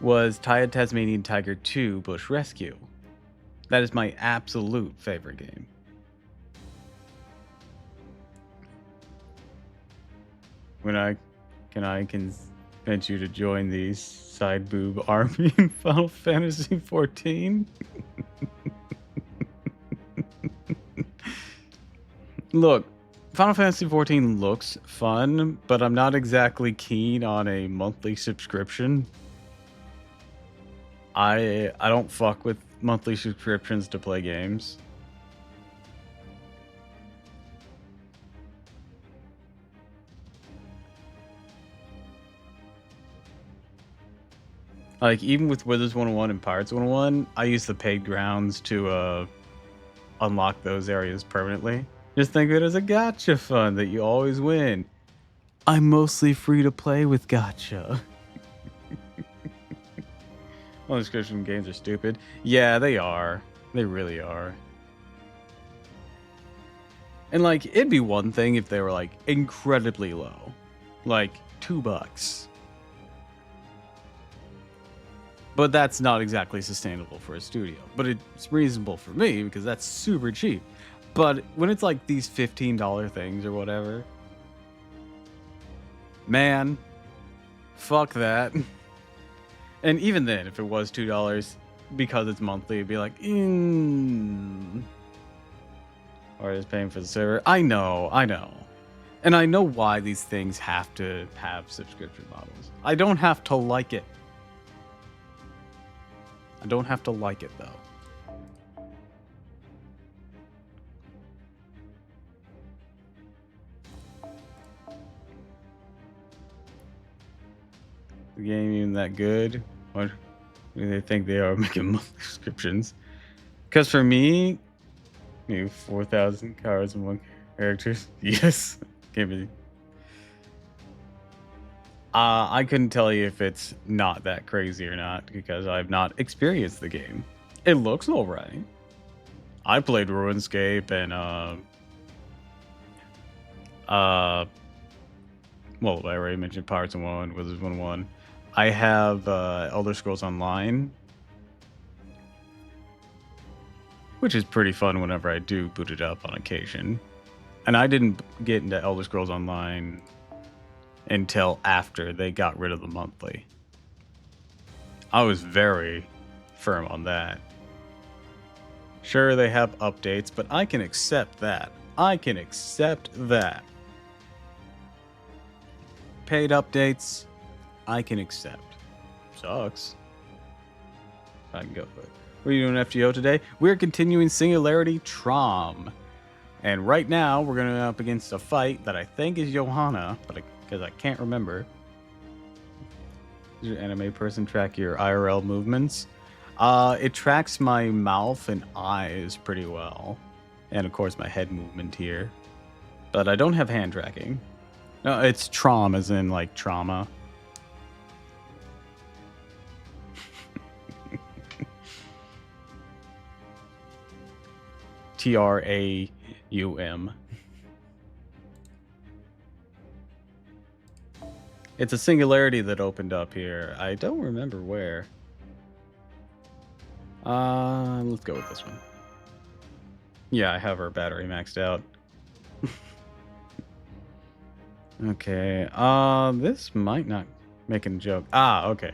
was Tasmanian Tiger 2 Bush Rescue. That is my absolute favorite game. Can I convince you to join the side boob army in Final Fantasy 14? Look, Final Fantasy 14 looks fun, but I'm not exactly keen on a monthly subscription. I don't fuck with monthly subscriptions to play games. Like, even with Wizards 101 and Pirates 101, I use the paid grounds to unlock those areas permanently. Just think of it as a gacha fun that you always win. I'm mostly free to play with gacha. All subscription games are stupid. Yeah, they are. They really are. And, like, it'd be one thing if they were, like, incredibly low. Like, $2. But that's not exactly sustainable for a studio. But it's reasonable for me because that's super cheap. But when it's like these $15 things or whatever, man, fuck that. And even then, if it was $2 because it's monthly, it'd be like, or is paying for the server. I know. And I know why these things have to have subscription models. I don't have to like it. I don't have to like it, though. The game even that good? What do they think they are making monthly subscriptions? Because for me, 4,000 cards and 1 characters. Yes. Give me. I couldn't tell you if it's not that crazy or not because I've not experienced the game. It looks alright. I played RuneScape and well, I already mentioned Pirates and 1, Wizards 1-1. I have Elder Scrolls Online, which is pretty fun whenever I do boot it up on occasion. And I didn't get into Elder Scrolls Online until after they got rid of the monthly. I was very firm on that. Sure, they have updates, but I can accept that. I can accept that. Paid updates, I can accept. Sucks. I can go for it. What are you doing FGO today? We're continuing Singularity Trom. And right now, we're going up against a fight that I think is Johanna, but because I can't remember. Does your anime person track your IRL movements? It tracks my mouth and eyes pretty well. And of course, my head movement here. But I don't have hand tracking. No, it's Trom, as in like trauma. TRAUM. It's a singularity that opened up here. I don't remember where. Let's go with this one. Yeah, I have our battery maxed out. Okay. This might not make a joke. Okay.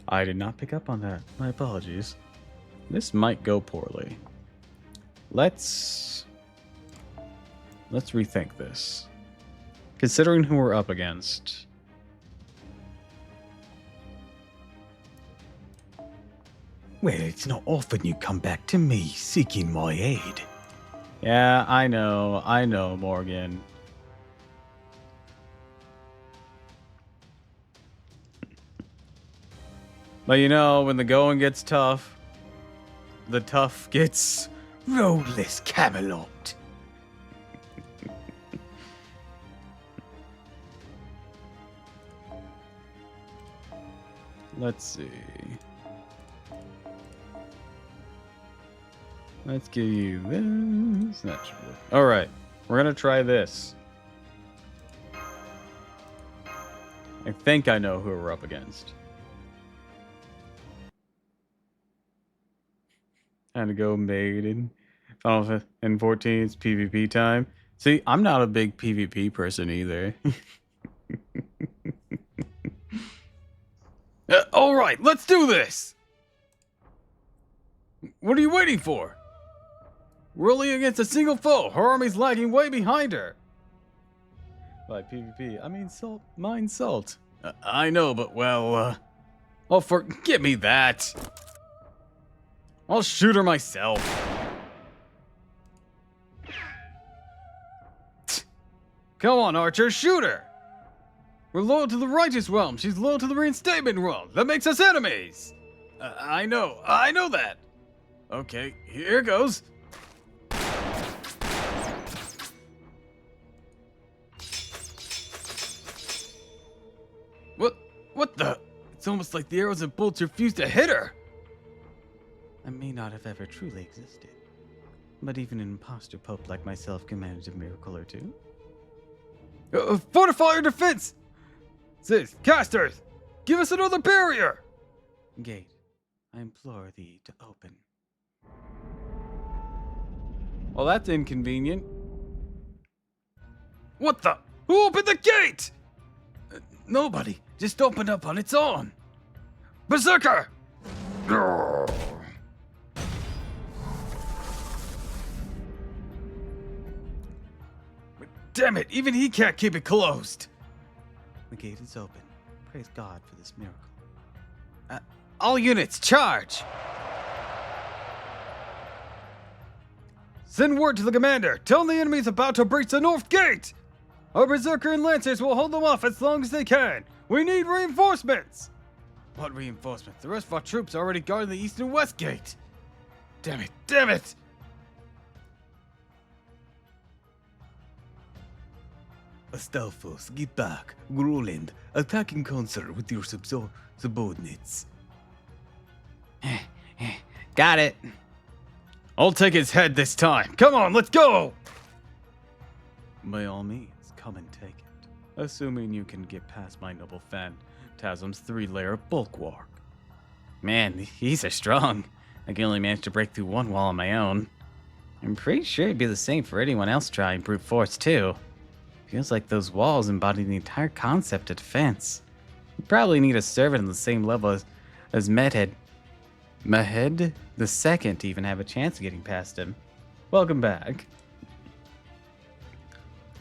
I did not pick up on that. My apologies. This might go poorly. Let's rethink this. Considering who we're up against. Well, it's not often you come back to me seeking my aid. Yeah, I know, Morgan. But you know, when the going gets tough, the tough gets Roadless Camelot. Let's see. Let's give you this. That should work. All right, we're gonna try this. I think I know who we're up against. Time to go maiden. Final and 14's PvP time. See, I'm not a big PvP person either. All right, let's do this. What are you waiting for? We're only against a single foe. Her army's lagging way behind her. By PvP, I mean salt. Mine salt. I know, but well, oh, forgive me that. I'll shoot her myself. Come on, Archer, shoot her. We're loyal to the righteous realm. She's loyal to the reinstatement realm. That makes us enemies. I know that. Okay, here goes. What the? It's almost like the arrows and bolts refuse to hit her. I may not have ever truly existed, but even an imposter pope like myself can manage a miracle or two. Fortify your defense! Sis, casters, give us another barrier! Gate, I implore thee to open. Well, that's inconvenient. What the? Who opened the gate? Nobody. Just opened up on its own. Berserker! Damn it, even he can't keep it closed. The gate is open. Praise God for this miracle. All units, charge! Send word to the commander. Tell him the enemy's about to breach the north gate. Our berserker and lancers will hold them off as long as they can. We need reinforcements. What reinforcements? The rest of our troops are already guarding the east and west gate. Damn it, damn it! Astolfos, get back. Roland, attack in concert with your subordinates. Got it. I'll take his head this time. Come on, let's go! By all means, come and take it. Assuming you can get past my noble Phantasm's 3-layer bulwark. Man, these are strong. I can only manage to break through one wall on my own. I'm pretty sure it'd be the same for anyone else trying brute force too. Feels like those walls embody the entire concept of defense. You probably need a servant on the same level as Medhead the second to even have a chance of getting past him. Welcome back.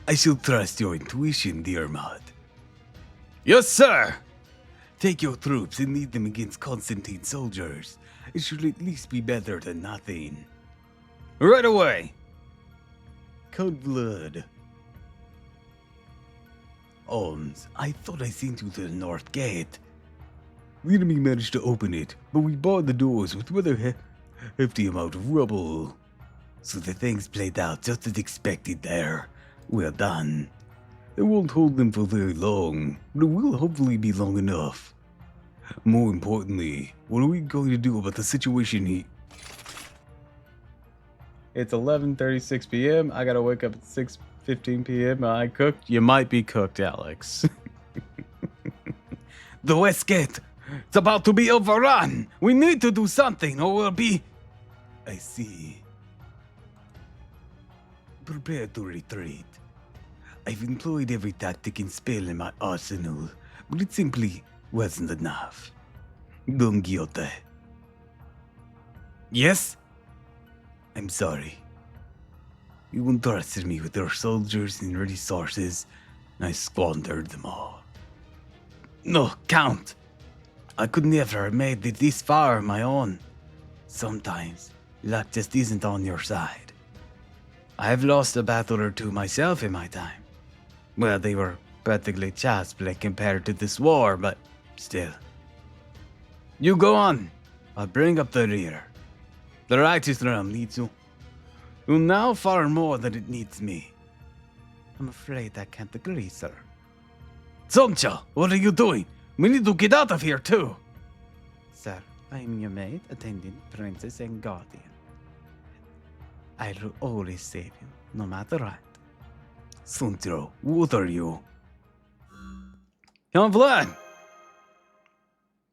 I shall trust your intuition, dear Mod. Yes, sir! Take your troops and lead them against Constantine's soldiers. It should at least be better than nothing. Right away! Cold Blood. Holmes, I thought I sent you to the north gate. The enemy managed to open it, but we barred the doors with rather hefty amount of rubble. So the things played out just as expected there. Well done. It won't hold them for very long, but it will hopefully be long enough. More importantly, what are we going to do about the situation It's 11:36 p.m. I gotta wake up at 6:15 p.m. I cooked? You might be cooked, Alex. The West Gate! It's about to be overrun! We need to do something or we'll be... I see. Prepare to retreat. I've employed every tactic and spell in my arsenal, but it simply wasn't enough. Don Quixote. Yes? I'm sorry. You entrusted me with your soldiers and resources, and I squandered them all. No, Count! I could never have made it this far on my own. Sometimes, luck just isn't on your side. I've lost a battle or two myself in my time. Well, they were practically child's play compared to this war, but still. You go on. I'll bring up the rear. The righteous realm needs you. You now far more than it needs me. I'm afraid I can't agree, sir. Soncha, what are you doing? We need to get out of here, too. Sir, I am your maid, attendant, princess, and guardian. I'll always save you, no matter what. Suntro, what are you? Young Vlad!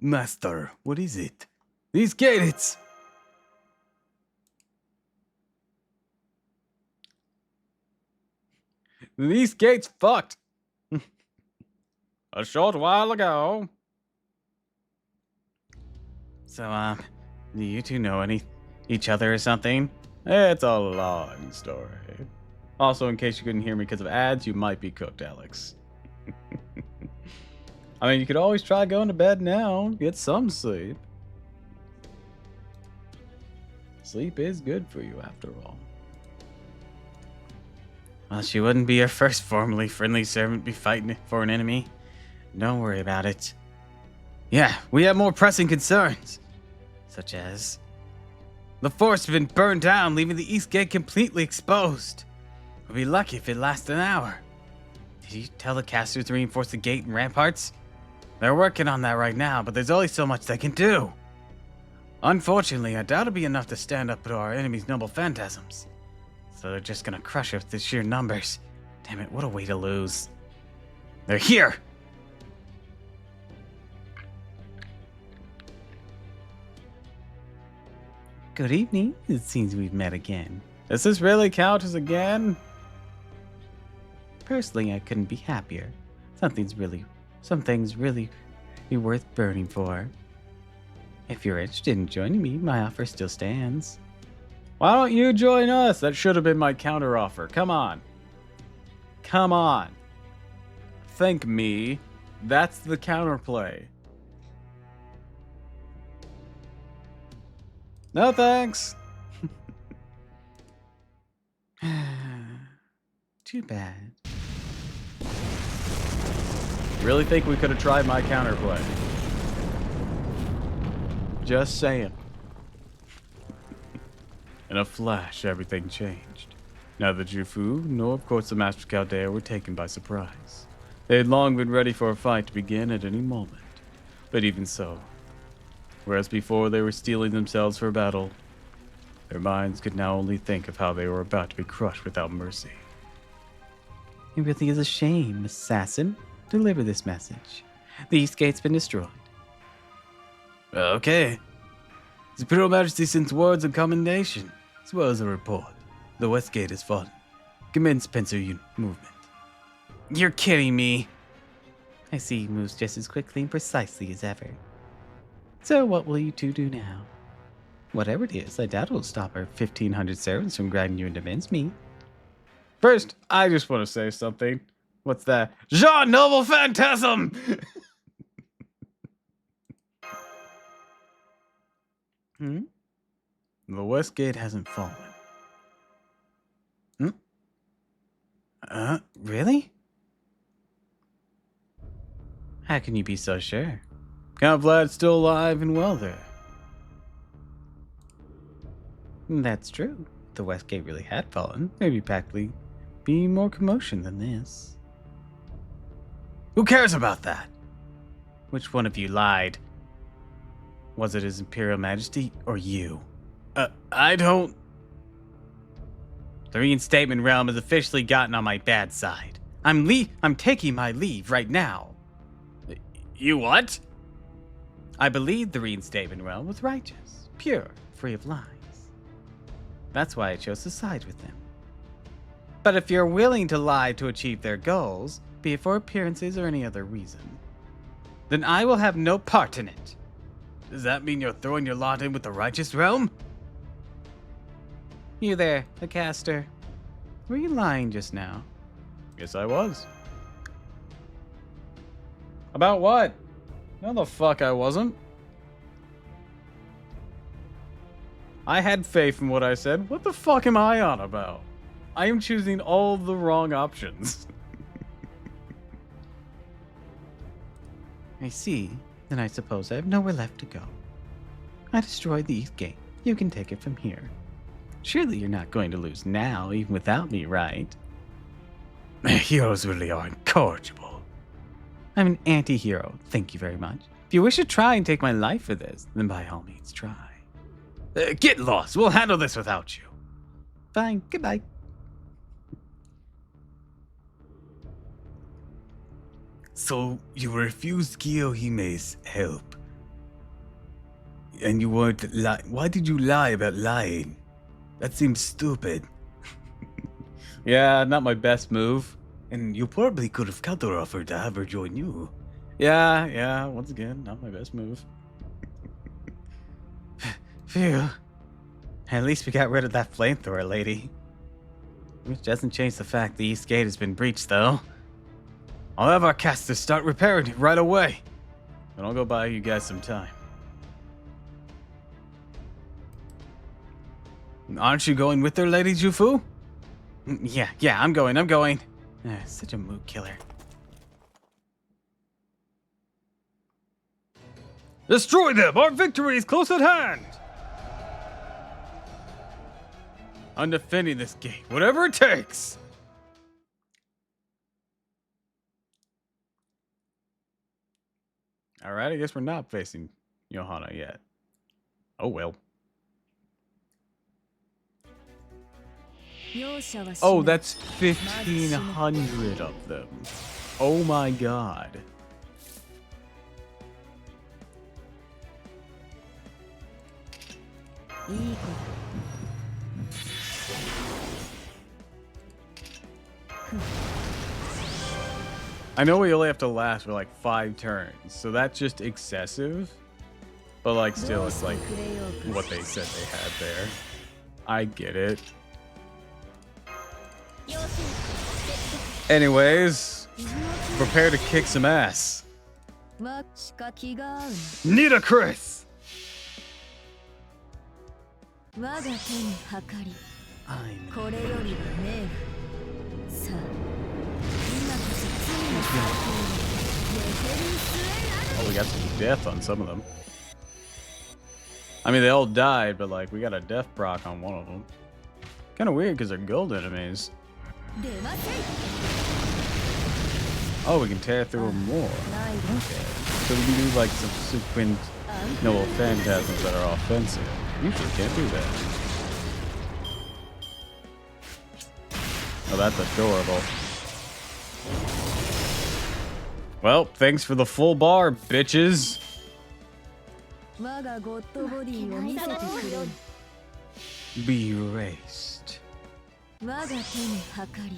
Master, what is it? These gates! These gates fucked! A short while ago. So, do you two know each other or something? It's a long story. Also, in case you couldn't hear me because of ads, you might be cooked, Alex. I mean, you could always try going to bed now. Get some sleep. Sleep is good for you, after all. Well, she wouldn't be your first formerly friendly servant be fighting for an enemy. Don't worry about it. Yeah, we have more pressing concerns. Such as... the forts have been burned down, leaving the east gate completely exposed. We'll be lucky if it lasts an hour. Did you tell the casters to reinforce the gate and ramparts? They're working on that right now, but there's only so much they can do. Unfortunately, I doubt it'll be enough to stand up to our enemy's noble phantasms. So they're just gonna crush us with the sheer numbers. Damn it, what a way to lose. They're here! Good evening. It seems we've met again. Does this really count as again? Personally, I couldn't be happier. Some things really be worth burning for. If you're interested in joining me, my offer still stands. Why don't you join us? That should have been my counter offer. Come on. come on. Thank me. That's the counterplay. No thanks. Too bad. Really think we could have tried my counterplay? Just saying. In a flash, everything changed. Neither Jufu nor, of course, the Master Chaldea were taken by surprise. They had long been ready for a fight to begin at any moment. But even so, whereas before they were steeling themselves for battle, their minds could now only think of how they were about to be crushed without mercy. It really is a shame, assassin. Deliver this message. The East Gate's been destroyed. Okay. His Imperial Majesty sends words of commendation, as well as a report. The West Gate has fallen. Commence pincer movement. You're kidding me. I see he moves just as quickly and precisely as ever. So what will you two do now? Whatever it is, I doubt it will stop our 1,500 servants from grinding you into mincemeat. First, I just want to say something. What's that? Jean Noble Phantasm! The West Gate hasn't fallen. Really? How can you be so sure? Count Vlad's still alive and well there. That's true. If the West Gate really had fallen, maybe practically be more commotion than this. Who cares about that? Which one of you lied? Was it His Imperial Majesty or you? I don't... The reinstatement realm has officially gotten on my bad side. I'm taking my leave right now. You what? I believe the reinstatement realm was righteous, pure, free of lies. That's why I chose to side with them. But if you're willing to lie to achieve their goals, be it for appearances or any other reason, then I will have no part in it. Does that mean you're throwing your lot in with the righteous realm? You there, the caster. Were you lying just now? Yes, I was. About what? No, the fuck I wasn't. I had faith in what I said. What the fuck am I on about? I am choosing all the wrong options. I see. Then I suppose I have nowhere left to go. I destroyed the East Gate. You can take it from here. Surely you're not going to lose now, even without me, right? Heroes really are incorrigible. I'm an anti-hero, thank you very much. If you wish to try and take my life for this, then by all means try. Get lost. We'll handle this without you. Fine, goodbye. So you refused Kiyohime's help. And you weren't why did you lie about lying? That seems stupid. Yeah, not my best move. And you probably could have counter-offered to have her join you. Yeah, once again, not my best move. Phew. At least we got rid of that flamethrower lady. Which doesn't change the fact the East Gate has been breached, though. I'll have our casters start repairing it right away. And I'll go buy you guys some time. Aren't you going with her, Lady Jufu? Yeah, I'm going. Such a mood killer. Destroy them! Our victory is close at hand! I'm defending this gate, whatever it takes! Alright, I guess we're not facing Johanna yet. Oh well. Oh, that's 1,500 of them. Oh my god. I know we only have to last for like 5 turns, so that's just excessive. But like still, it's like what they said they had there. I get it. Anyways, prepare to kick some ass. Need a Chris. Oh, we got some death on some of them. I mean, they all died, but like we got a death proc on one of them. Kind of weird because they're gold enemies. Oh, we can tear through them more. Okay. So we can do like subsequent noble phantasms that are offensive. Usually can't do that. Oh, that's adorable. Well, thanks for the full bar, bitches. Be erased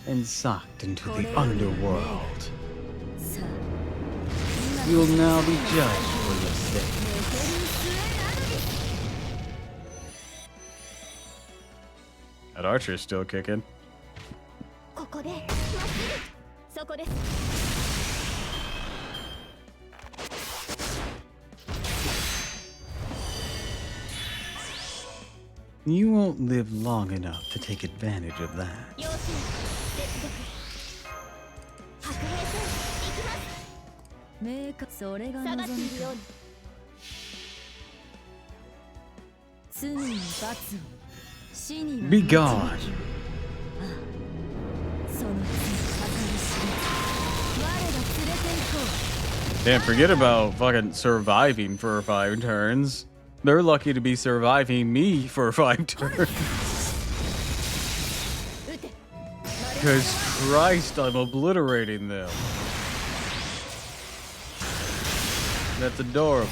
and sucked into the underworld. You will now be judged for your sins. That archer's still kicking. You won't live long enough to take advantage of that. Be gone. Damn, forget about fucking surviving for 5 turns. They're lucky to be surviving me for 5 turns. Because Christ, I'm obliterating them. That's adorable.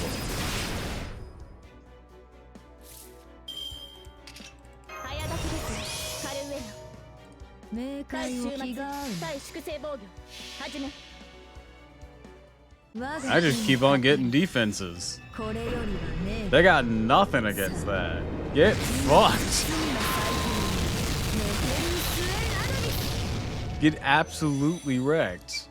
I just keep on getting defenses. They got nothing against that. Get fucked. Get absolutely wrecked.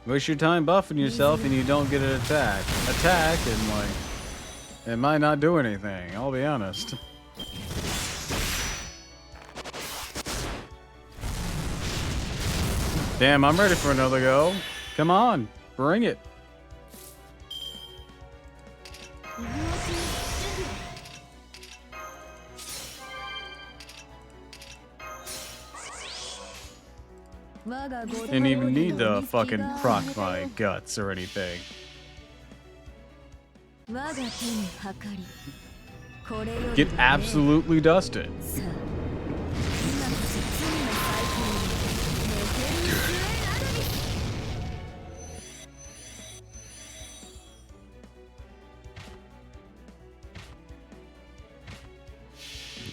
Waste your time buffing yourself and you don't get an attack. Attack and like, it might not do anything, I'll be honest. Damn, I'm ready for another go. Come on, bring it. Didn't even need to fucking proc my guts or anything. Get absolutely dusted.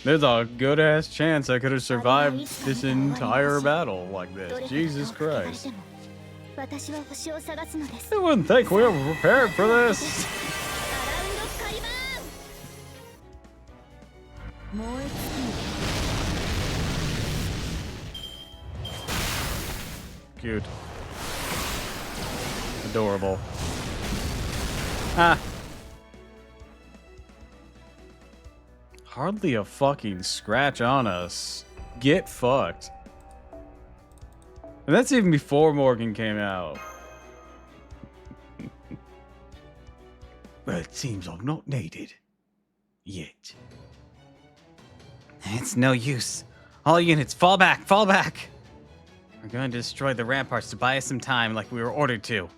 There's a good ass chance I could have survived this entire battle like this. Jesus Christ. I wouldn't think we were prepared for this. Cute. Adorable. Ah. Hardly a fucking scratch on us. Get fucked. And that's even before Morgan came out. Well, it seems I'm not needed. Yet. It's no use. All units, fall back, fall back! We're going to destroy the ramparts to buy us some time like we were ordered to.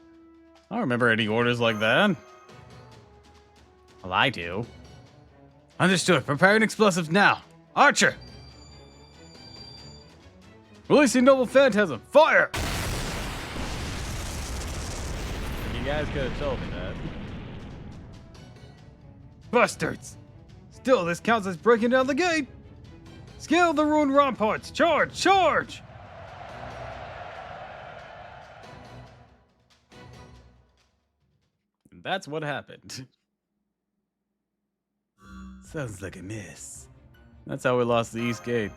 I don't remember any orders like that. Well, I do. Understood. Preparing explosives now. Archer! Releasing Noble Phantasm. Fire! You guys could have told me that. Bastards! Still, this counts as breaking down the gate! Scale the ruined ramparts! Charge! Charge! That's what happened. Sounds like a mess. That's how we lost the East Gate.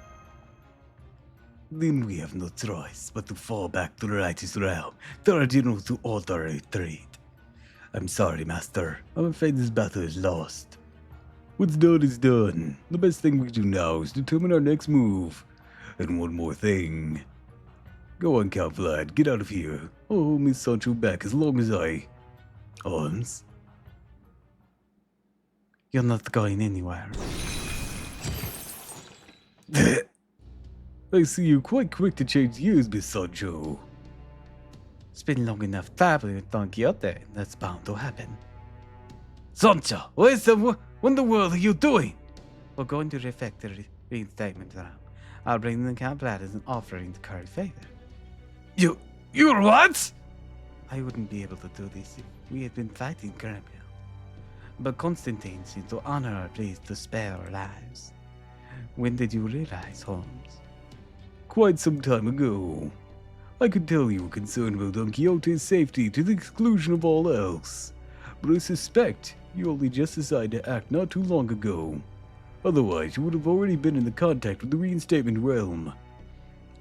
Then we have no choice but to fall back to the righteous realm, tell our general to alter our retreat. I'm sorry, Master. I'm afraid this battle is lost. What's done is done. The best thing we do now is determine our next move. And one more thing. Go on, Count Vlad, get out of here. I'll hold Miss Sancho back as long as I... Arms? You're not going anywhere. I see you're quite quick to change gears, Miss Sancho. It's been long enough traveling with Don Quixote. That's bound to happen. Sancho, what in the world are you doing? We're going to effect the reinstatement round. I'll bring the Count Vlad as an offering to curry favor. You're what? I wouldn't be able to do this if we had been fighting Gremio. But Constantine seemed to honor our pleas to spare our lives. When did you realize, Holmes? Quite some time ago. I could tell you were concerned about Don Quixote's safety to the exclusion of all else. But I suspect you only just decided to act not too long ago. Otherwise, you would have already been in the contact with the reinstatement realm.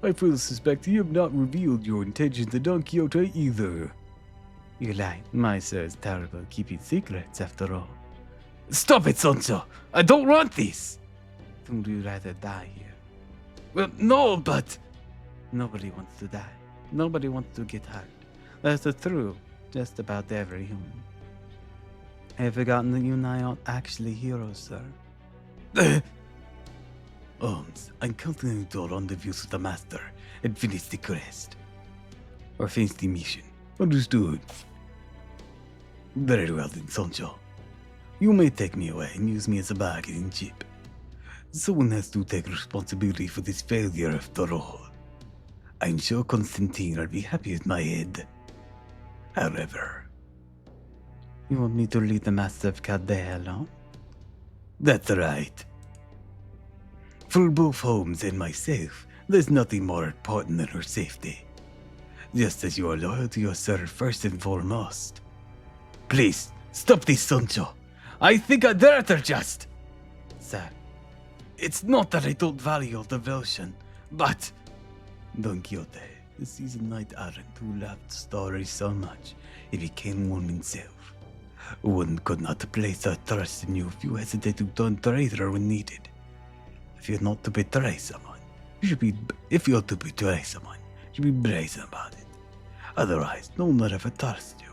I further suspect you have not revealed your intentions to Don Quixote either. You lied. My sir is terrible at keeping secrets, after all. Stop it, Sancho! I don't want this! Would you rather die here? Well, no, but... Nobody wants to die. Nobody wants to get hurt. That's the truth. Just about every human. Have you forgotten that you and I aren't actually heroes, sir? Holmes, I'm counting on you to rendezvous with the Master and finish the quest. Or finish the mission. Understood. Very well then, Sancho. You may take me away and use me as a bargaining chip. Someone has to take responsibility for this failure after all. I'm sure Constantine will be happy with my head. However... You want me to lead the Master of Caldea alone? That's right. For both Holmes and myself, there's nothing more important than her safety. Just as you are loyal to your sir first and foremost. Please, stop this, Sancho. I think I dare to just... Sir, It's not that I don't value your devotion, but... Don Quixote, the seasoned knight-errant who loved stories so much, he became one himself. One could not place their trust in you if you hesitate to turn traitor when needed. If you're not to betray someone, if you're to betray someone, you should be brazen about it. Otherwise, no one will ever trust you.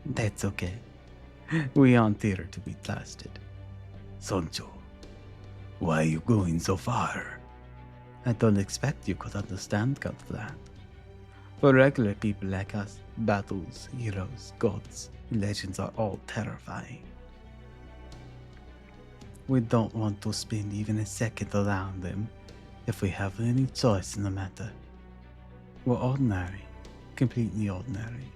that's okay. We aren't here to be trusted. Sancho, why are you going so far? I don't expect you could understand God for that. For regular people like us, battles, heroes, gods, legends are all terrifying. We don't want to spend even a second around them if we have any choice in the matter. We're ordinary, completely ordinary.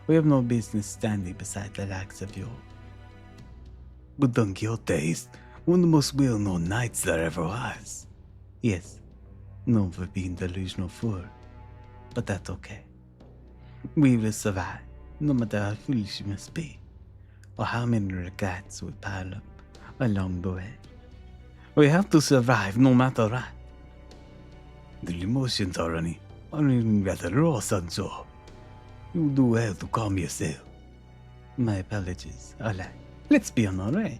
We have no business standing beside the likes of you. But Don Quixote is one of the most well-known knights there ever was. Yes, known for being delusional fool, but that's okay. We will survive, no matter how foolish you must be, or how many regrets we pile up along the way. We have to survive no matter what. The emotions are running rather raw, Sancho. You do well to calm yourself. My apologies. Alright, let's be on our way.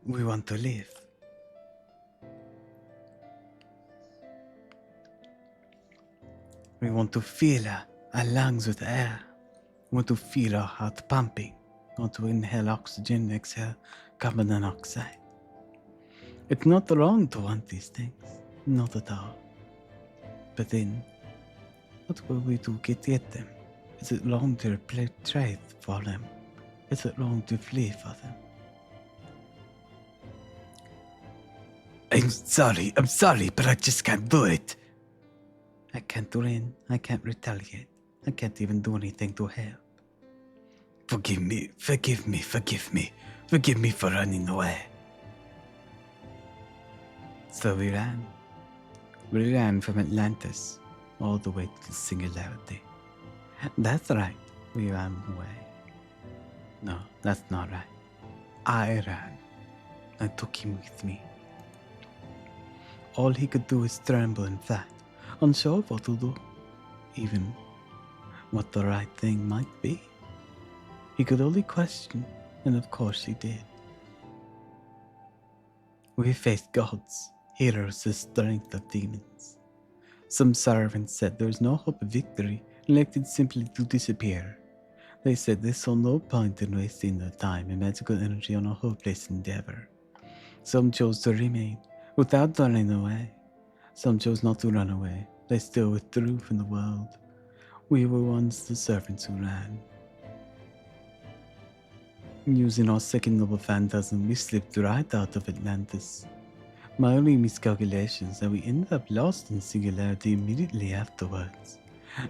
We want to live. We want to fill our lungs with air. We want to feel our heart pumping. We want to inhale oxygen, exhale carbon dioxide. It's not wrong to want these things. Not at all. But then, what will we do to get them? Is it wrong to trade for them? Is it wrong to flee for them? I'm sorry, but I just can't do it. I can't run. I can't retaliate. I can't even do anything to help. Forgive me for running away. So we ran. We ran from Atlantis all the way to Singularity. That's right. We ran away. No, that's not right. I ran. I took him with me. All he could do is tremble, in fact, unsure of what to do, even what the right thing might be. He could only question, and of course he did. We faced gods, heroes, the strength of demons. Some servants said there was no hope of victory, elected simply to disappear. They said they saw no point in wasting their time and magical energy on a hopeless endeavor. Some chose to remain, without running away. Some chose not to run away. They still withdrew from the world. We were once the servants who ran. Using our second noble phantasm, we slipped right out of Atlantis. My only miscalculation is that we ended up lost in Singularity immediately afterwards.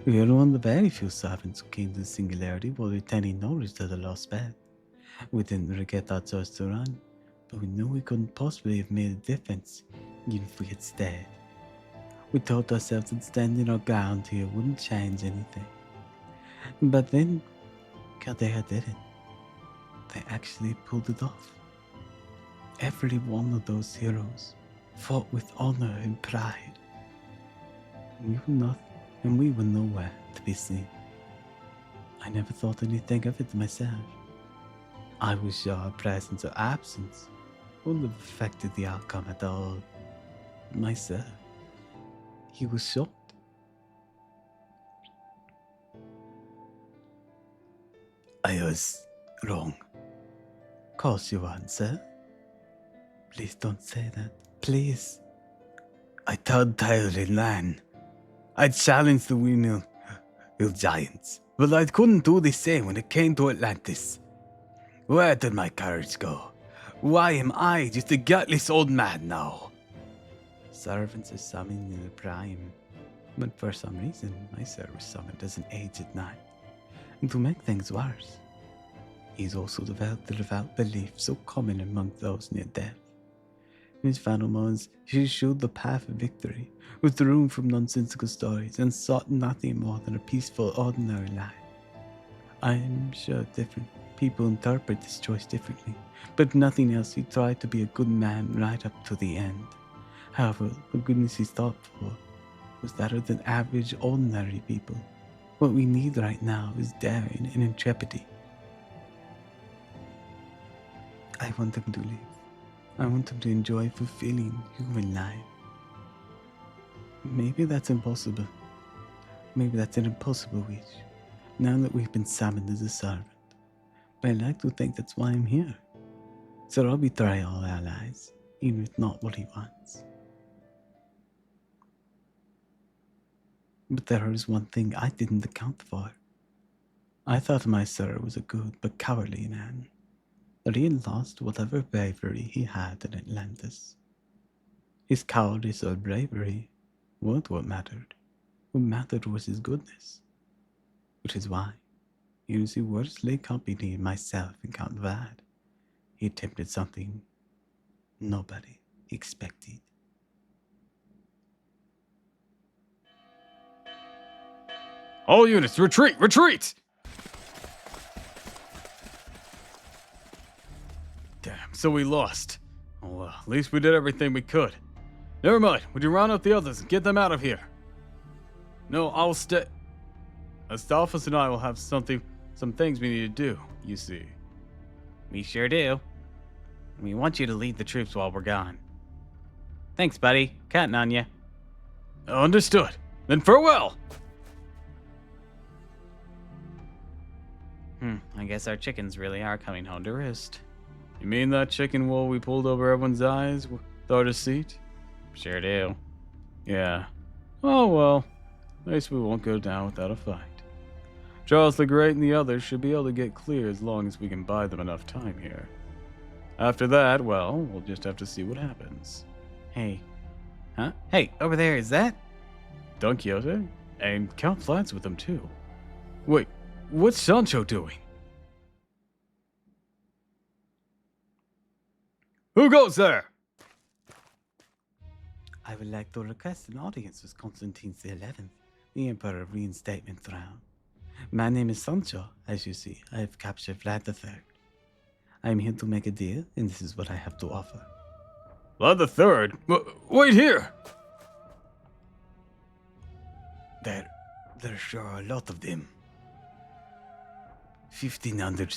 We were one of the very few servants who came to Singularity while retaining knowledge of the lost path. We didn't regret our choice to run, but we knew we couldn't possibly have made a difference, even if we had stayed. We told ourselves that standing our ground here wouldn't change anything. But then, Caldea did it. They actually pulled it off. Every one of those heroes fought with honor and pride. We were nowhere to be seen. I never thought anything of it myself. I was sure our presence or absence wouldn't have affected the outcome at all. Myself, he was shocked. I was wrong. Of course you weren't, sir. Please don't say that. Please. I told Tyler in Lan. I challenged the windmill giants, but I couldn't do the same when it came to Atlantis. Where did my courage go? Why am I just a gutless old man now? Servants are summoned in the prime, but for some reason my sir was summoned as an aged knight. And to make things worse, he's also developed the devout belief so common among those near death. In his final moments, he showed the path of victory, withdrew from nonsensical stories, and sought nothing more than a peaceful, ordinary life. I am sure different people interpret this choice differently, but nothing else, he tried to be a good man right up to the end. However, the goodness he thought for was that of the average, ordinary people. What we need right now is daring and intrepidity. I want him to live. I want him to enjoy fulfilling human life. Maybe that's impossible. Maybe that's an impossible wish, now that we've been summoned as a servant. But I like to think that's why I'm here. So I'll betray all allies, even if not what he wants. But there is one thing I didn't account for. I thought my sir was a good but cowardly man, that he had lost whatever bravery he had in Atlantis. His cowardice or bravery weren't what mattered. What mattered was his goodness. Which is why, even as he worsley accompanied myself and Count Vad, he attempted something nobody expected. All units, retreat! Retreat! Damn, so we lost. Oh, well, at least we did everything we could. Never mind, would you round up the others and get them out of here? No, I'll stay. Astolphus and I will have some things we need to do, you see. We sure do. We want you to lead the troops while we're gone. Thanks, buddy. Counting on you. Understood. Then farewell! I guess our chickens really are coming home to roost. You mean that chicken wool we pulled over everyone's eyes Start a seat? Sure do. Yeah. Oh well. At least we won't go down without a fight. Charles the Great and the others should be able to get clear as long as we can buy them enough time here. After that, well, we'll just have to see what happens. Hey. Huh? Hey, over there, is that? Don Quixote? And Count Flat's with them too. Wait, what's Sancho doing? Who goes there? I would like to request an audience with Constantine the 11th, the Emperor of Reinstatement Throne. My name is Sancho. As you see, I have captured Vlad III. I am here to make a deal, and this is what I have to offer. Vlad the Third? Wait here! There sure are a lot of them. 1,500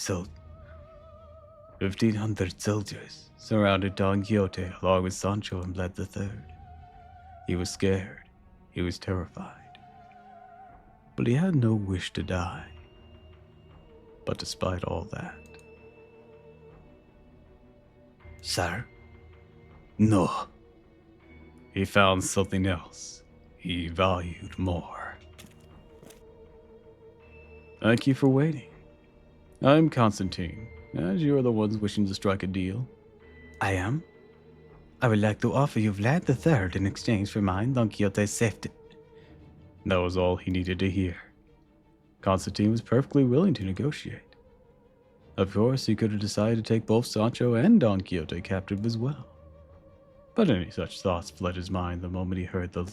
soldiers surrounded Don Quixote along with Sancho and Vlad III. He was scared. He was terrified. But he had no wish to die. But despite all that... Sir? No. He found something else he valued more. Thank you for waiting. I'm Constantine, as you are the ones wishing to strike a deal. I am? I would like to offer you Vlad III in exchange for mine, Don Quixote's safety. That was all he needed to hear. Constantine was perfectly willing to negotiate. Of course, he could have decided to take both Sancho and Don Quixote captive as well. But any such thoughts fled his mind the moment he heard the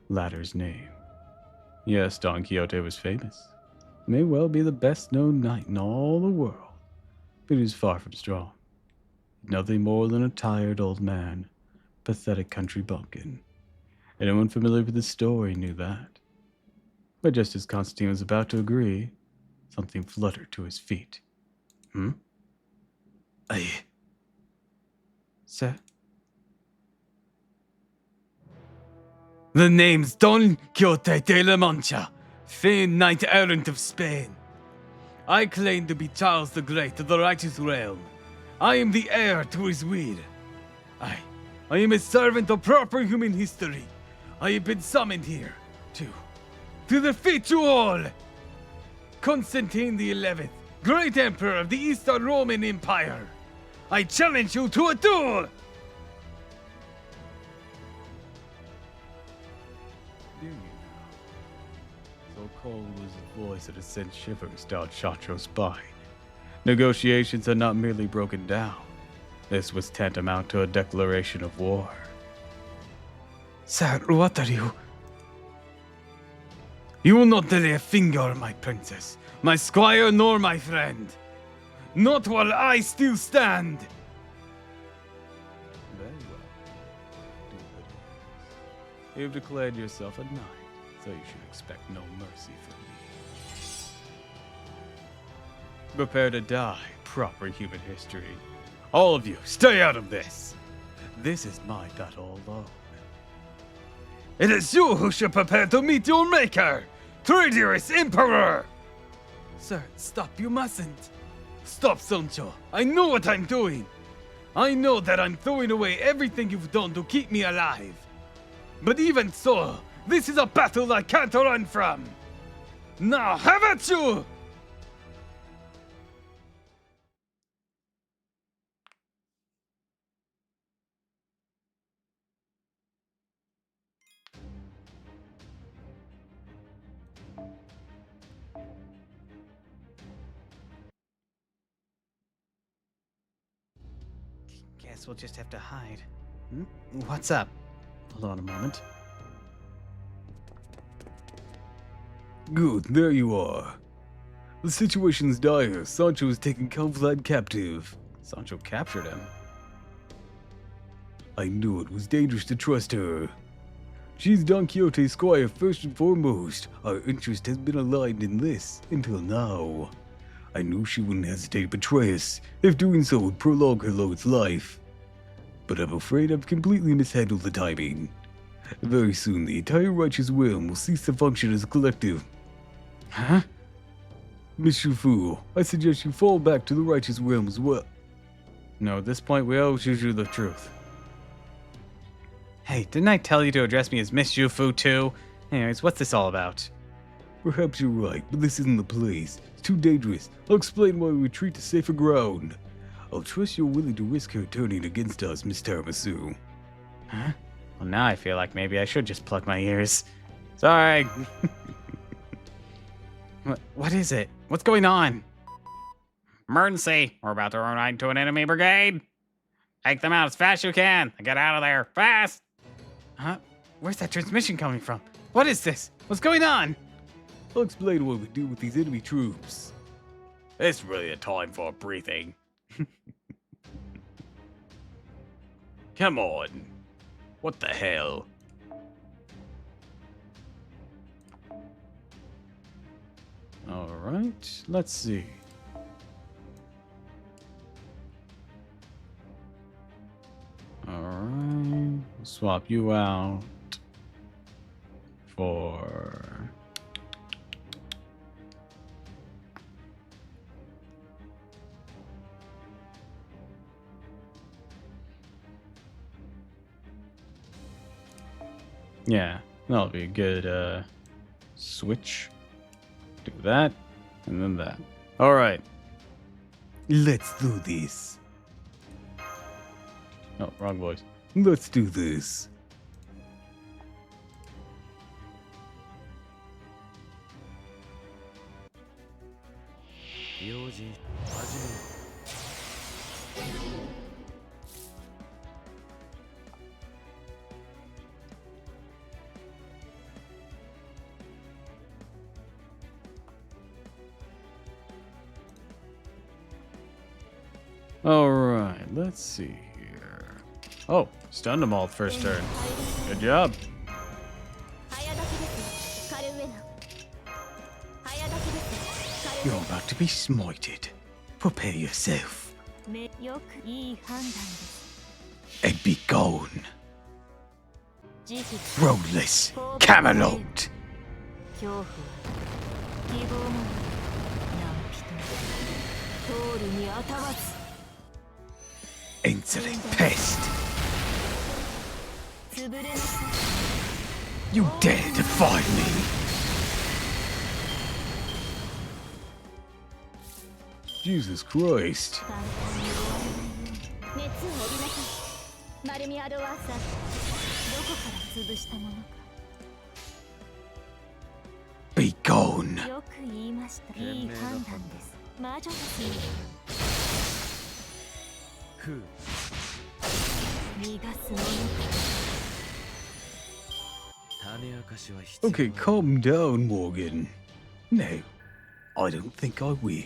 latter's name. Yes, Don Quixote was famous. May well be the best-known knight in all the world, but he was far from strong. Nothing more than a tired old man, pathetic country bumpkin. Anyone familiar with the story knew that. But just as Constantine was about to agree, something fluttered to his feet. Sir? The name's Don Quixote de la Mancha, famed knight errant of Spain. I claim to be Charles the Great of the righteous realm. I am the heir to his will. I am a servant of proper human history. I have been summoned here to defeat you all. Constantine the 11th, great emperor of the Eastern Roman Empire. I challenge you to a duel. Do you now? So cold was his voice that it sent shivers down Sancho's spine. Negotiations had not merely broken down. This was tantamount to a declaration of war. Sir, what are you? You will not lay a finger on my princess, my squire, nor my friend. Not while I still stand. Very well. Do what it is. You've declared yourself a knight, so you should expect no mercy from me. Prepare to die, proper human history. All of you, stay out of this! This is my battle alone. It is you who should prepare to meet your maker, traitorous emperor! Sir, stop, you mustn't. Stop, Sancho. I know what I'm doing. I know that I'm throwing away everything you've done to keep me alive. But even so, this is a battle I can't run from. Now, have at you! Guess we'll just have to hide. What's up? Hold on a moment. Good, there you are. The situation's dire. Sancho is taking Count Vlad captive. Sancho captured him. I knew it was dangerous to trust her. She's Don Quixote's squire first and foremost. Our interest has been aligned in this until now. I knew she wouldn't hesitate to betray us, if doing so would prolong her lord's life. But I'm afraid I've completely mishandled the timing. Very soon the entire righteous realm will cease to function as a collective. Huh? Monsieur Fool, I suggest you fall back to the righteous realm as well. No, at this point we owe Juju the truth. Hey, didn't I tell you to address me as Miss Jufu too? Anyways, what's this all about? Perhaps you're right, but this isn't the place. It's too dangerous. I'll explain why we retreat to safer ground. I'll trust you're willing to risk her turning against us, Miss Tiramisu. Huh? Well, now I feel like maybe I should just plug my ears. Sorry. What is it? What's going on? Emergency! We're about to run into an enemy brigade. Take them out as fast as you can and get out of there fast. Huh? Where's that transmission coming from? What is this? What's going on? I'll explain what we do with these enemy troops. It's really a time for a briefing. Come on. What the hell? Alright, let's see. Alright, swap you out for... Yeah, that'll be a good switch. Do that, and then that. Alright. Let's do this. Oh, wrong voice. Let's do this. Alright, let's see here. Oh, stunned them all first turn. Good job. You're about to be smited. Prepare yourself. よくいい判断です And be gone. 慈悲 Roadless Camelot. 恐怖は希望もない直人通るにあたわず Insolent pest. 潰れなさ You dare defy me. Jesus Christ. 簡単に終わらないように熱を帯びなさいマルミアドワーサーどこから潰したものか Be gone. よく言いましたいい判断です魔女たちに逃がすものか Okay, calm down, Morgan. No, I don't think I will.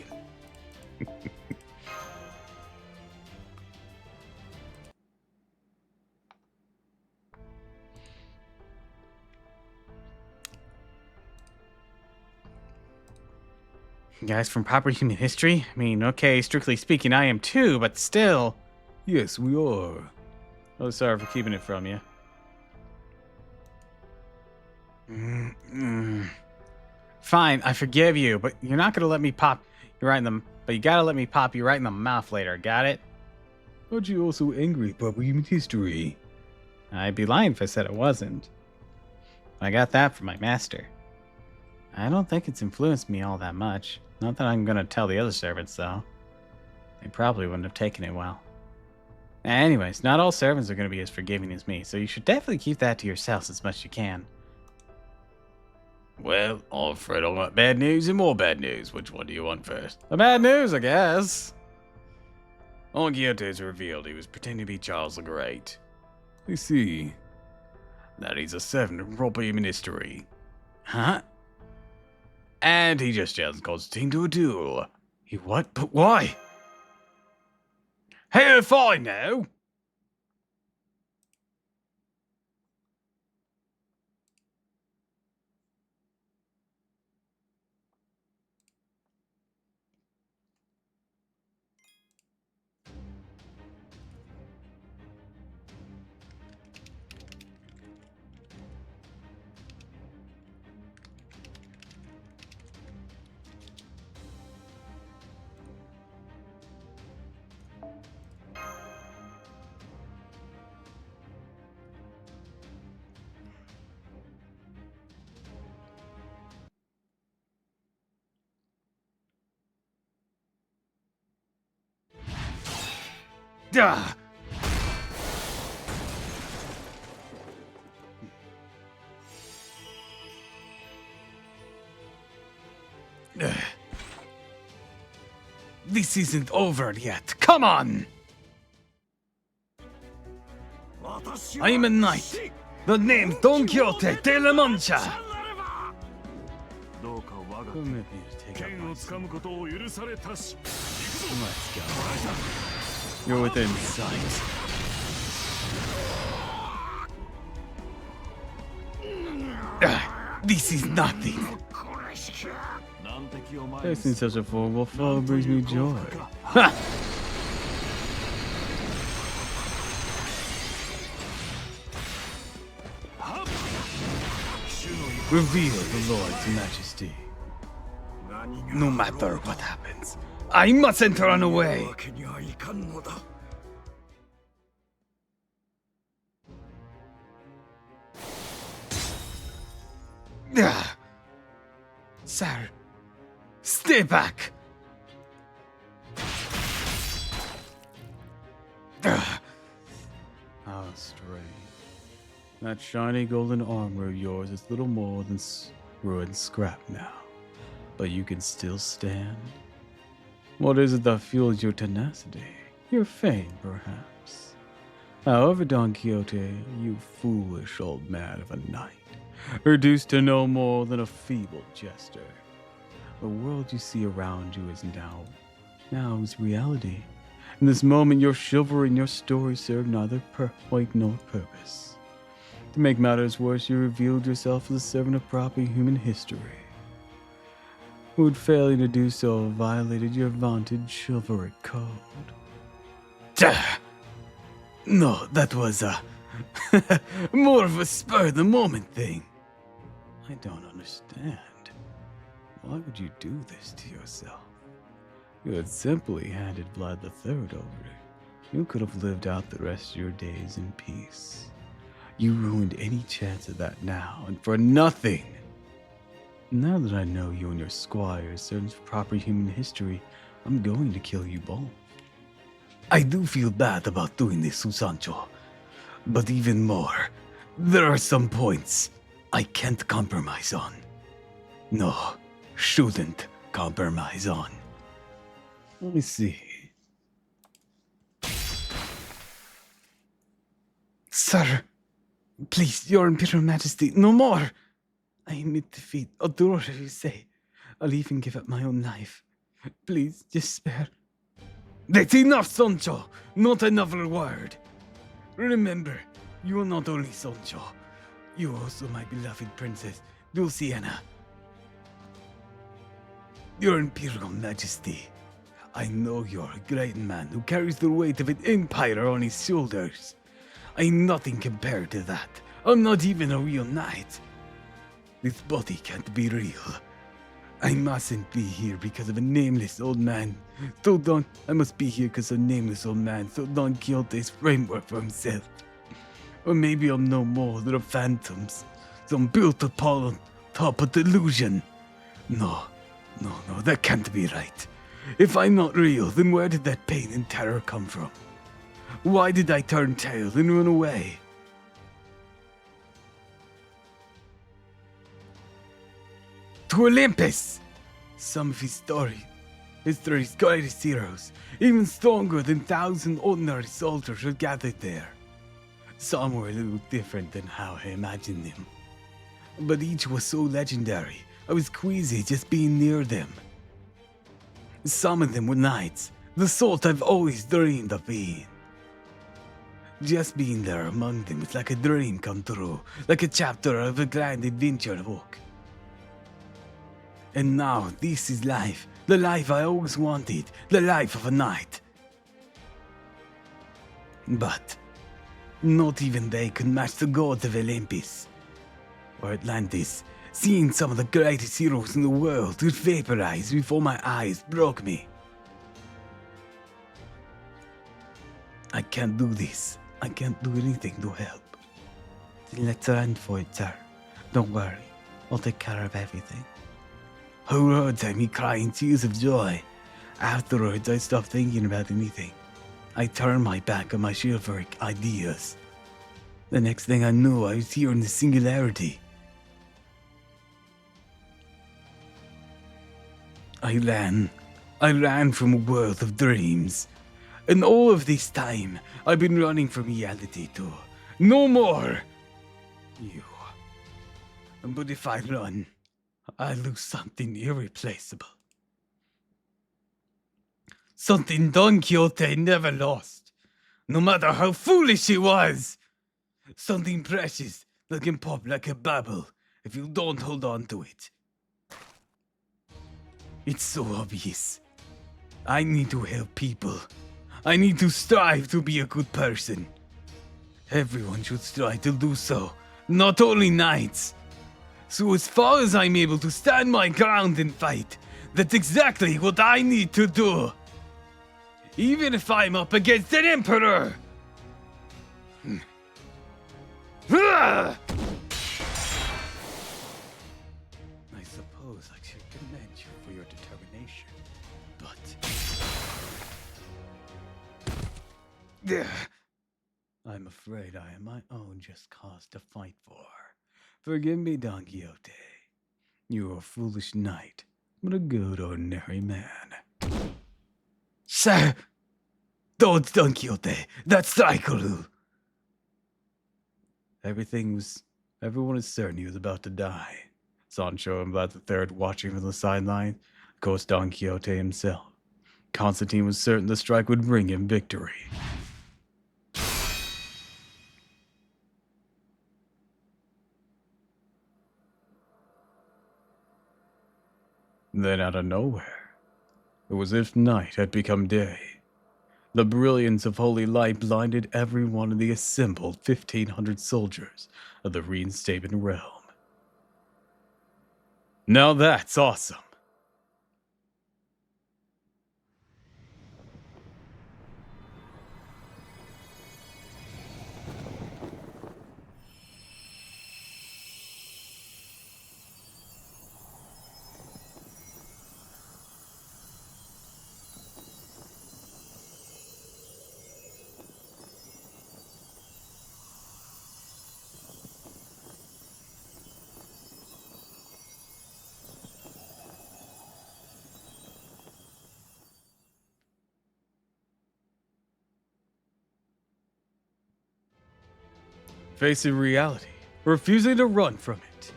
Guys from proper human history? I mean, okay, strictly speaking, I am too, but still. Yes, we are. Oh, sorry for keeping it from you. Fine, I forgive you, but you're not gonna let me pop you right in the. But you gotta let me pop you right in the mouth later. Got it? Aren't you also angry at proper human history? I'd be lying if I said it wasn't. I got that from my master. I don't think it's influenced me all that much. Not that I'm gonna tell the other servants, though. They probably wouldn't have taken it well. Anyways, not all servants are gonna be as forgiving as me, so you should definitely keep that to yourselves as much as you can. Well, I'm afraid I got bad news and more bad news. Which one do you want first? The bad news, I guess. On Gyoto's revealed he was pretending to be Charles the Great. I see. That he's a servant of proper human history. Huh? And he just challenged Constantine to a duel. You what? But why? Hey, fine now! Ah! This isn't over yet. Come on! I am a knight. The name Don Quixote de la Mancha. Permit me to take up my sword. Let's go. You're within sight. This is nothing. Facing such a formidable foe brings me joy. Ha! Reveal the Lord's majesty. No matter what happens, I mustn't run away. Ah. Sir, stay back. Ah. How strange. That shiny golden armor of yours is little more than ruined scrap now. But you can still stand. What is it that fuels your tenacity? Your fame, perhaps. However, Don Quixote, you foolish old man of a knight, reduced to no more than a feeble jester. The world you see around you is now is reality. In this moment, your chivalry and your story serve neither point nor purpose. To make matters worse, you revealed yourself as a servant of proper human history. Who would failing to do so violated your vaunted chivalric code. No, that was more of a spur of the moment thing. I don't understand. Why would you do this to yourself? You had simply handed Vlad III over. You could have lived out the rest of your days in peace. You ruined any chance of that now, and for nothing. Now that I know you and your squire serve proper human history, I'm going to kill you both. I do feel bad about doing this, Sancho. But even more, there are some points I can't compromise on. No, shouldn't compromise on. Let me see. Sir, please, your Imperial Majesty, no more. I admit defeat. I'll do whatever you say. I'll even give up my own life. Please, just spare. That's enough, Sancho. Not another word. Remember, you are not only Sancho. You are also my beloved princess, Dulciana. Your Imperial Majesty, I know you're a great man who carries the weight of an empire on his shoulders. I'm nothing compared to that. I'm not even a real knight. This body can't be real. I mustn't be here because of a nameless old man. I must be here because a nameless old man stole Don Quixote's framework for himself. Or maybe I'm no more than a phantom, some built upon top of delusion. No, that can't be right. If I'm not real, then where did that pain and terror come from? Why did I turn tail and run away? To Olympus! Some of history's greatest heroes, even stronger than 1,000 ordinary soldiers, are gathered there. Some were a little different than how I imagined them. But each was so legendary, I was queasy just being near them. Some of them were knights, the sort I've always dreamed of being. Just being there among them was like a dream come true, like a chapter of a grand adventure book. And now this is life, the life I always wanted, the life of a knight. But not even they could match the gods of Olympus or Atlantis. Seeing some of the greatest heroes in the world would vaporize before my eyes broke me. I can't do this. I can't do anything to help. Then let's run for it, sir. Don't worry. I'll take care of everything. Whole roads had me crying tears of joy. Afterwards, I stopped thinking about anything. I turned my back on my chivalric ideas. The next thing I knew, I was here in the singularity. I ran from a world of dreams. And all of this time, I've been running from reality too. No more! You. But if I run, I lose something irreplaceable. Something Don Quixote never lost, no matter how foolish it was. Something precious that can pop like a bubble if you don't hold on to it. It's so obvious. I need to help people. I need to strive to be a good person. Everyone should strive to do so, not only knights. So as far as I'm able to stand my ground and fight, that's exactly what I need to do. Even if I'm up against an emperor! I suppose I should commend you for your determination, but... I'm afraid I am my own just cause to fight for. Forgive me, Don Quixote. You're a foolish knight, but a good ordinary man. Sir! Don't, Don Quixote! That's Saikuru! Everyone is certain he was about to die. Sancho and Vlad III watching from the sideline, of course Don Quixote himself. Constantine was certain the strike would bring him victory. Then out of nowhere, it was as if night had become day. The brilliance of holy light blinded every one of the assembled 1,500 soldiers of the reinstatement realm. Now that's awesome. Facing reality, refusing to run from it.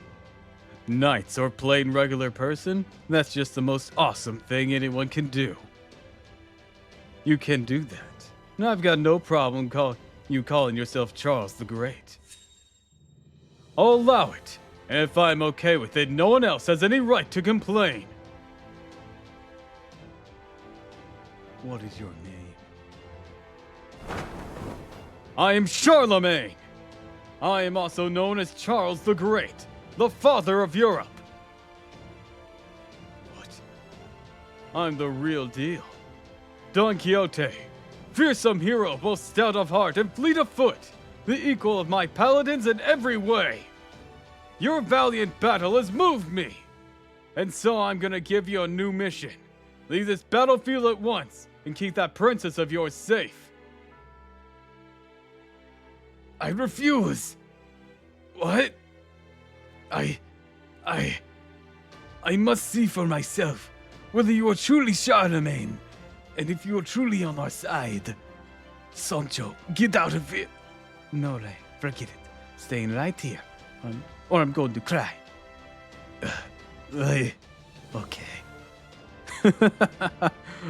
Knights or plain regular person, that's just the most awesome thing anyone can do. You can do that, and I've got no problem calling yourself Charles the Great. I'll allow it, and if I'm okay with it, no one else has any right to complain. What is your name? I am Charlemagne! I am also known as Charles the Great, the father of Europe. What? I'm the real deal. Don Quixote, fearsome hero, both stout of heart and fleet of foot, the equal of my paladins in every way. Your valiant battle has moved me, and so I'm gonna give you a new mission. Leave this battlefield at once and keep that princess of yours safe. I refuse. What? I must see for myself whether you are truly Charlemagne, and if you are truly on our side. Sancho, get out of here. No, Ray, forget it. Staying right here, or I'm going to cry. Okay.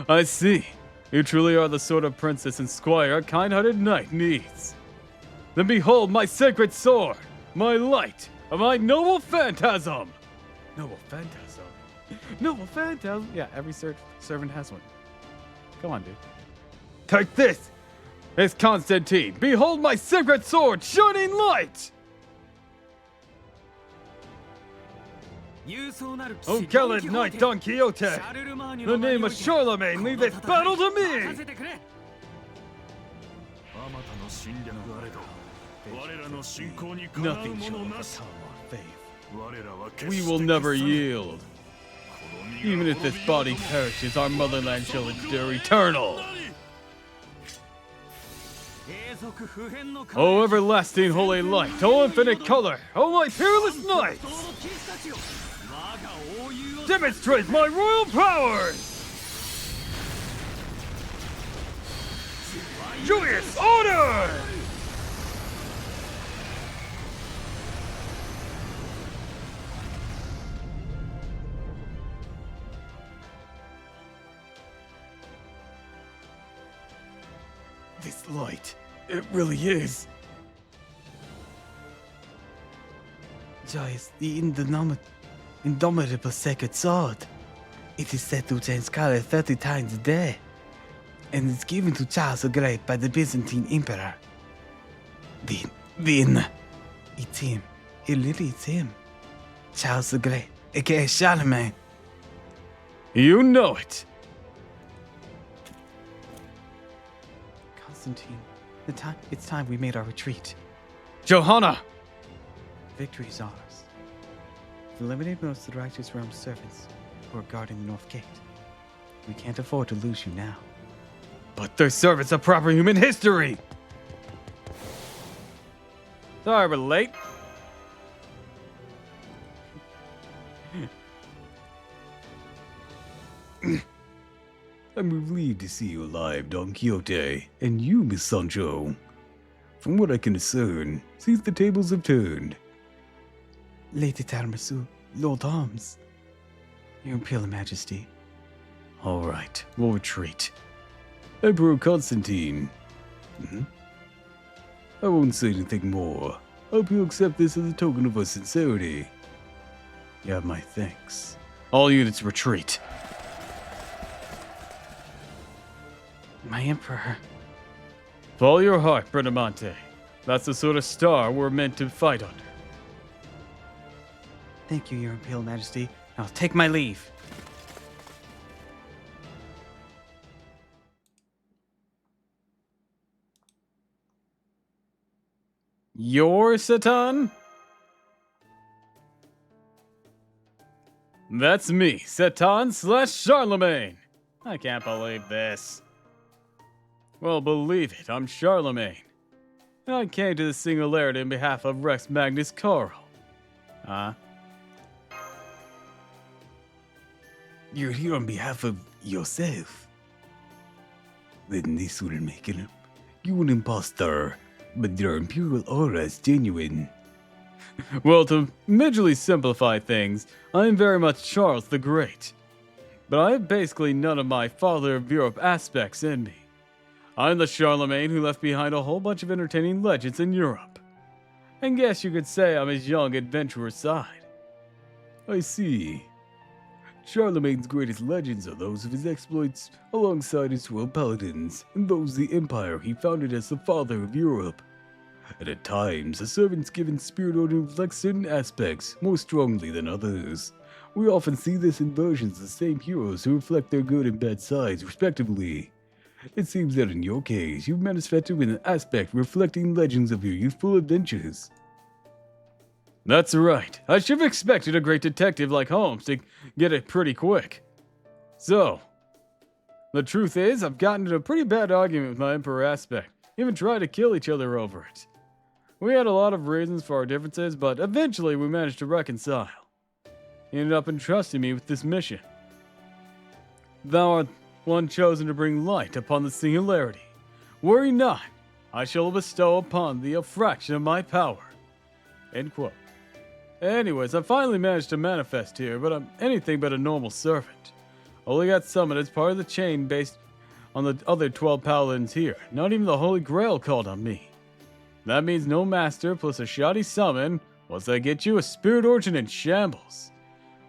I see. You truly are the sort of princess and squire a kind-hearted knight needs. Then behold my sacred sword, my light, and my noble phantasm. Noble phantasm? Noble phantasm? Yeah, every servant has one. Come on, dude. Take this! It's Constantine. Behold my sacred sword, shining light! O gallant knight Don Quixote, the name of Charlemagne, leave this battle to me! Nothing shall overcome our faith. We will never yield. Even if this body perishes, our motherland shall endure eternal. O everlasting holy light, O infinite color, O my peerless knights! Demonstrate my royal powers! Joyous order! This light, it really is. Joyous, the indomitable sacred sword. It is said to change color 30 times a day, and is given to Charles the Great by the Byzantine Emperor. Then, it's him. It's him. Charles the Great, aka Charlemagne. You know it! Constantine, it's time we made our retreat. Johanna! Victory is ours. Eliminate most of the righteous realm servants who are guarding the North Gate. We can't afford to lose you now. But their servants of proper human history! Sorry we're late. I'm relieved to see you alive, Don Quixote, and you, Miss Sancho. From what I can discern, seems the tables have turned. Lady Tiramisu, Lord Holmes. Your Imperial Majesty. All right, we'll retreat. Emperor Constantine. I won't say anything more. Hope you accept this as a token of our sincerity. You have my thanks. All units retreat. My Emperor. Follow your heart, Bradamante. That's the sort of star we're meant to fight under. Thank you, Your Imperial Majesty. I'll take my leave. You're Satan? That's me, Satan / Charlemagne. I can't believe this. Well, believe it, I'm Charlemagne. And I came to the Singularity on behalf of Rex Magnus Carl. Huh? You're here on behalf of yourself. Then this will make it. You an imposter, but your imperial aura is genuine. Well, to majorly simplify things, I'm very much Charles the Great. But I have basically none of my Father of Europe aspects in me. I'm the Charlemagne who left behind a whole bunch of entertaining legends in Europe. And guess you could say I'm his young adventurer side. I see. Charlemagne's greatest legends are those of his exploits alongside his 12 paladins, and those of the empire he founded as the father of Europe. And at times, a servant's given spirit order reflects certain aspects more strongly than others. We often see this in versions of the same heroes who reflect their good and bad sides, respectively. It seems that in your case, you've manifested with an aspect reflecting legends of your youthful adventures. That's right. I should have expected a great detective like Holmes to get it pretty quick. So, the truth is, I've gotten into a pretty bad argument with my Emperor aspect. Even tried to kill each other over it. We had a lot of reasons for our differences, but eventually we managed to reconcile. He ended up entrusting me with this mission. Thou art one chosen to bring light upon the Singularity. Worry not, I shall bestow upon thee a fraction of my power. End quote. Anyways, I finally managed to manifest here, but I'm anything but a normal servant. Only got summoned as part of the chain based on the other 12 paladins here. Not even the Holy Grail called on me. That means no master plus a shoddy summon. Once I get you, a spirit origin in shambles.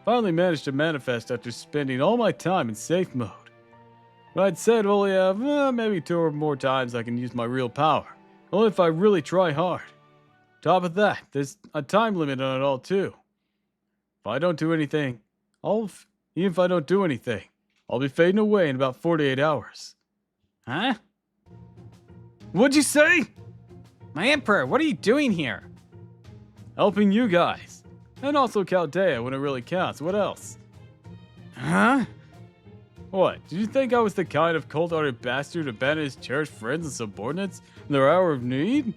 Finally managed to manifest after spending all my time in safe mode. But I'd said only have maybe 2 or more times I can use my real power. Only if I really try hard. Top of that, there's a time limit on it all too. If I don't do anything, even if I don't do anything, I'll be fading away in about 48 hours. Huh? What'd you say? My Emperor, what are you doing here? Helping you guys. And also Chaldea when it really counts. What else? Huh? What? Did you think I was the kind of cold-hearted bastard to abandon his cherished friends and subordinates in their hour of need?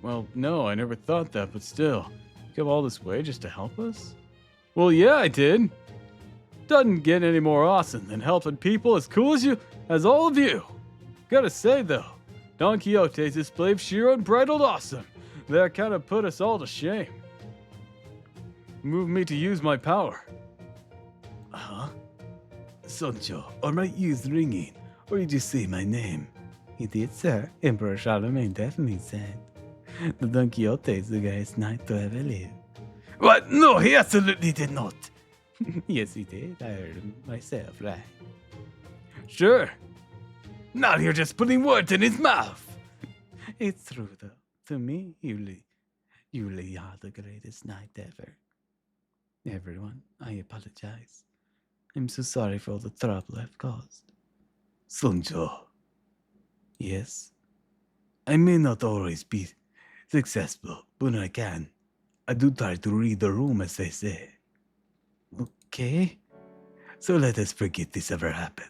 Well, no, I never thought that, but still. You come all this way just to help us? Well, yeah, I did. Doesn't get any more awesome than helping people as cool as you, as all of you. Gotta say, though, Don Quixote's display of sheer unbridled awesome that kind of put us all to shame. Moved me to use my power. Huh? Sancho, are my ears ringing? Or did you say my name? He did, sir. Emperor Charlemagne definitely said. The Don Quixote is the greatest knight to ever live. What? No, he absolutely did not. Yes, he did. I heard him myself, right? Sure. Now you're just putting words in his mouth. It's true, though. To me, you really are the greatest knight ever. Everyone, I apologize. I'm so sorry for all the trouble I've caused. Sancho, Yes? I may not always be successful, but when I can, I do try to read the room, as they say. Okay. So let us forget this ever happened.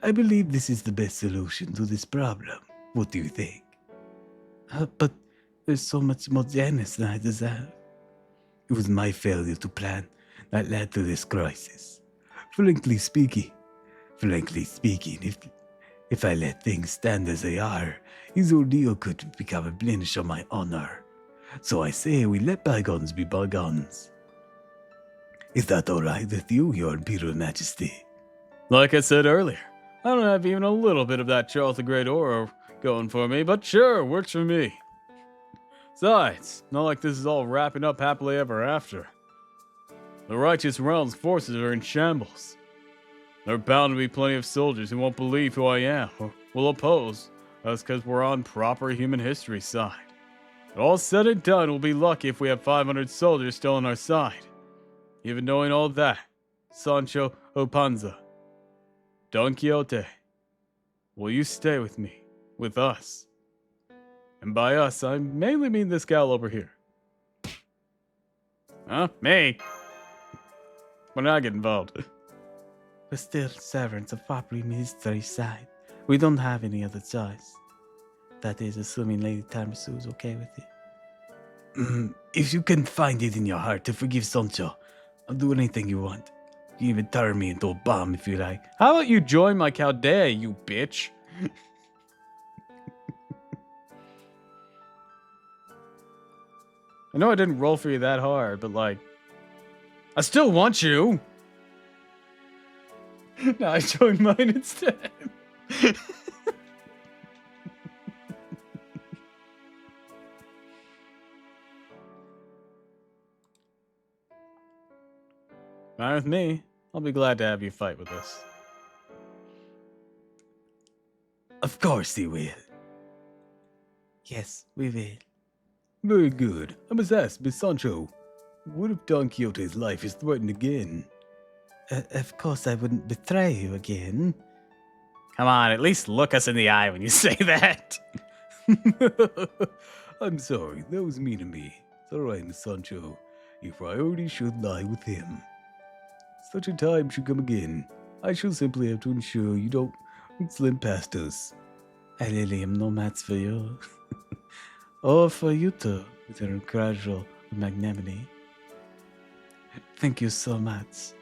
I believe this is the best solution to this problem. What do you think? But there's so much more Janus than I deserve. It was my failure to plan that led to this crisis. Frankly speaking, if I let things stand as they are, his ordeal could become a blemish on my honor. So I say we let bygones be bygones. Is that all right with you, Your Imperial Majesty? Like I said earlier, I don't have even a little bit of that Charles the Great aura going for me, but sure, works for me. Besides, not like this is all wrapping up happily ever after. The righteous realm's forces are in shambles. There are bound to be plenty of soldiers who won't believe who I am or will oppose us because we're on proper human history side. But all said and done, we'll be lucky if we have 500 soldiers still on our side. Even knowing all that, Sancho Panza, Don Quixote, will you stay with me, with us? And by us, I mainly mean this gal over here. Huh? Me? When I get involved. We're still servants of proper history side. We don't have any other choice. That is, assuming Lady Tamasu's okay with it. If you can find it in your heart to forgive Sancho, I'll do anything you want. You can even turn me into a bomb if you like. How about you join my Chaldea, you bitch? I know I didn't roll for you that hard, but like, I still want you. No, I joined mine instead. Fine with me. I'll be glad to have you fight with us. Of course he will. Yes, we will. Very good. I must ask, Miss Sancho, what if Don Quixote's life is threatened again? Of course, I wouldn't betray you again. Come on, at least look us in the eye when you say that. I'm sorry, that was mean of me. It's alright, Miss Sancho. Your priority should lie with him. Such a time should come again. I shall simply have to ensure you don't slip past us. I really am no match for you. Or for you two, with your gradual magnanimity. Thank you so much.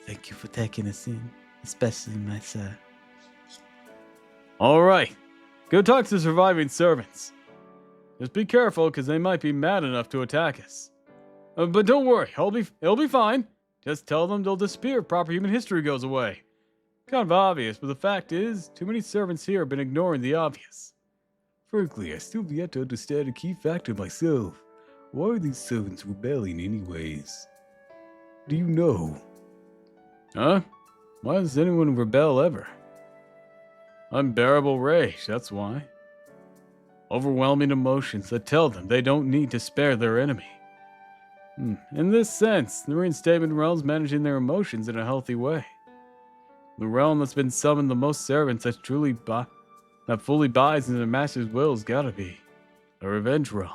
Thank you for taking us in, especially my sir. All right, go talk to the surviving servants. Just be careful, because they might be mad enough to attack us. But don't worry, it'll be fine. Just tell them they'll disappear if proper human history goes away. Kind of obvious, but the fact is, too many servants here have been ignoring the obvious. Frankly, I still have yet to understand a key factor myself. Why are these servants rebelling anyways? Do you know? Huh? Why does anyone rebel ever? Unbearable rage, that's why. Overwhelming emotions that tell them they don't need to spare their enemy. In this sense, the reinstatement realm's managing their emotions in a healthy way. The realm that's been summoned the most servants that fully buys into the master's will's gotta be a revenge realm.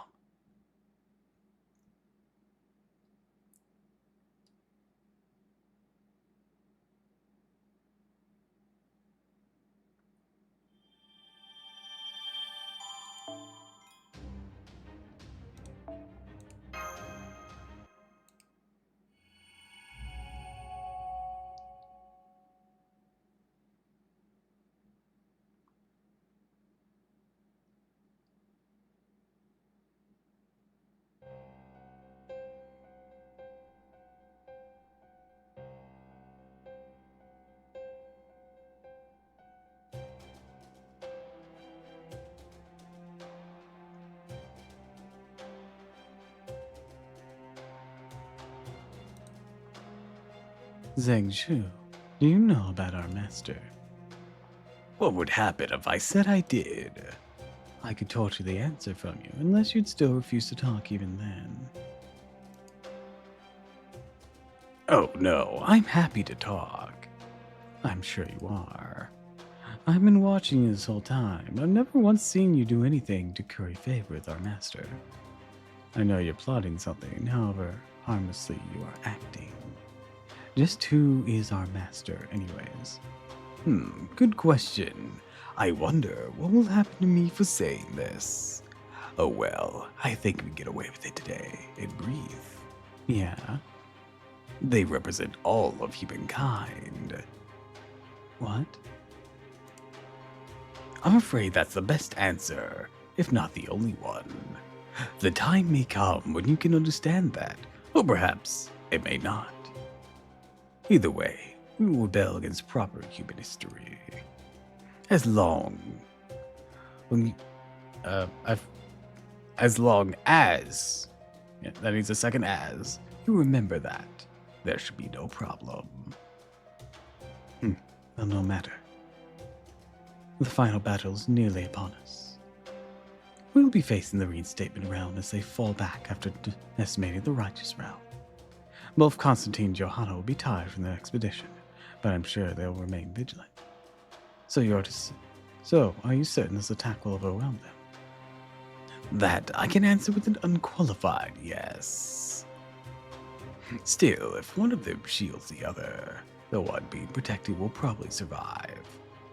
Zheng Zhu, do you know about our master? What would happen if I said I did? I could torture the answer from you, unless you'd still refuse to talk even then. Oh no, I'm happy to talk. I'm sure you are. I've been watching you this whole time. I've never once seen you do anything to curry favor with our master. I know you're plotting something, however, harmlessly you are acting. Just who is our master, anyways? Good question. I wonder what will happen to me for saying this. Oh well, I think we get away with it today and breathe. Yeah? They represent all of humankind. What? I'm afraid that's the best answer, if not the only one. The time may come when you can understand that, or perhaps it may not. Either way, we will rebel against proper human history. As long as yeah, that needs a second as you remember that, there should be no problem. Well, no matter. The final battle is nearly upon us. We'll be facing the reinstatement realm as they fall back after estimating the righteous realm. Both Constantine and Johanna will be tired from their expedition, but I'm sure they'll remain vigilant. So are you certain this attack will overwhelm them? That I can answer with an unqualified yes. Still, if one of them shields the other, the one being protected will probably survive.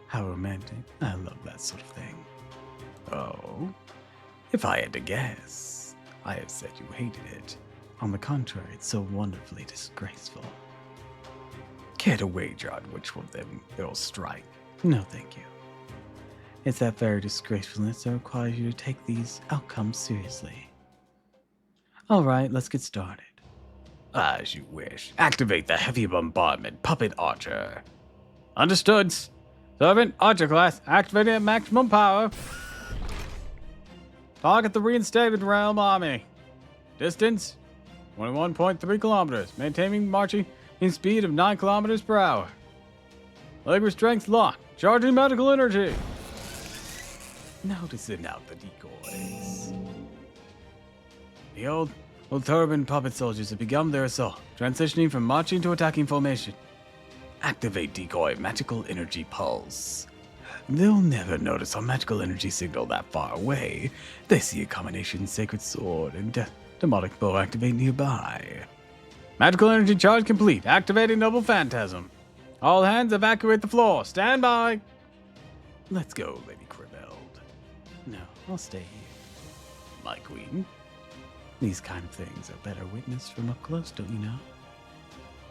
How romantic. I love that sort of thing. Oh? If I had to guess, I have said you hated it. On the contrary, it's so wonderfully disgraceful. Care to wager on which one of them it'll strike? No, thank you. It's that very disgracefulness that requires you to take these outcomes seriously. All right, let's get started. As you wish. Activate the heavy bombardment puppet archer. Understood. Servant, Archer class, activating at maximum power. Target the reinstated realm army. Distance, 21.3 kilometers. Maintaining marching in speed of 9 kilometers per hour. Leg strength locked. Charging medical energy. Now to send out the decoys. The old turban puppet soldiers have begun their assault, transitioning from marching to attacking formation. Activate decoy magical energy pulse. They'll never notice our magical energy signal that far away. They see a combination sacred sword and demonic bow activate nearby. Magical energy charge complete. Activating noble phantasm. All hands evacuate the floor. Stand by. Let's go, Lady Cribeld. No, I'll stay here. My queen. These kind of things are better witnessed from up close, don't you know?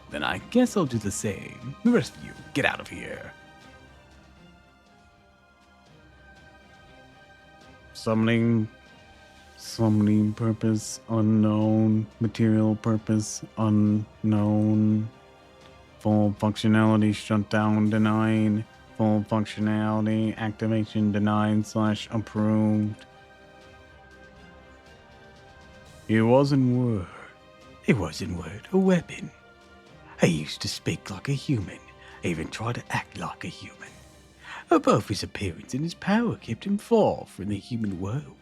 Then I guess I'll do the same. The rest of you, get out of here. Summoning purpose unknown, material purpose unknown, full functionality shutdown denied, full functionality activation denied / approved. It wasn't word. It wasn't word, a weapon. I used to speak like a human, even try to act like a human. Both his appearance and his power kept him far from the human world.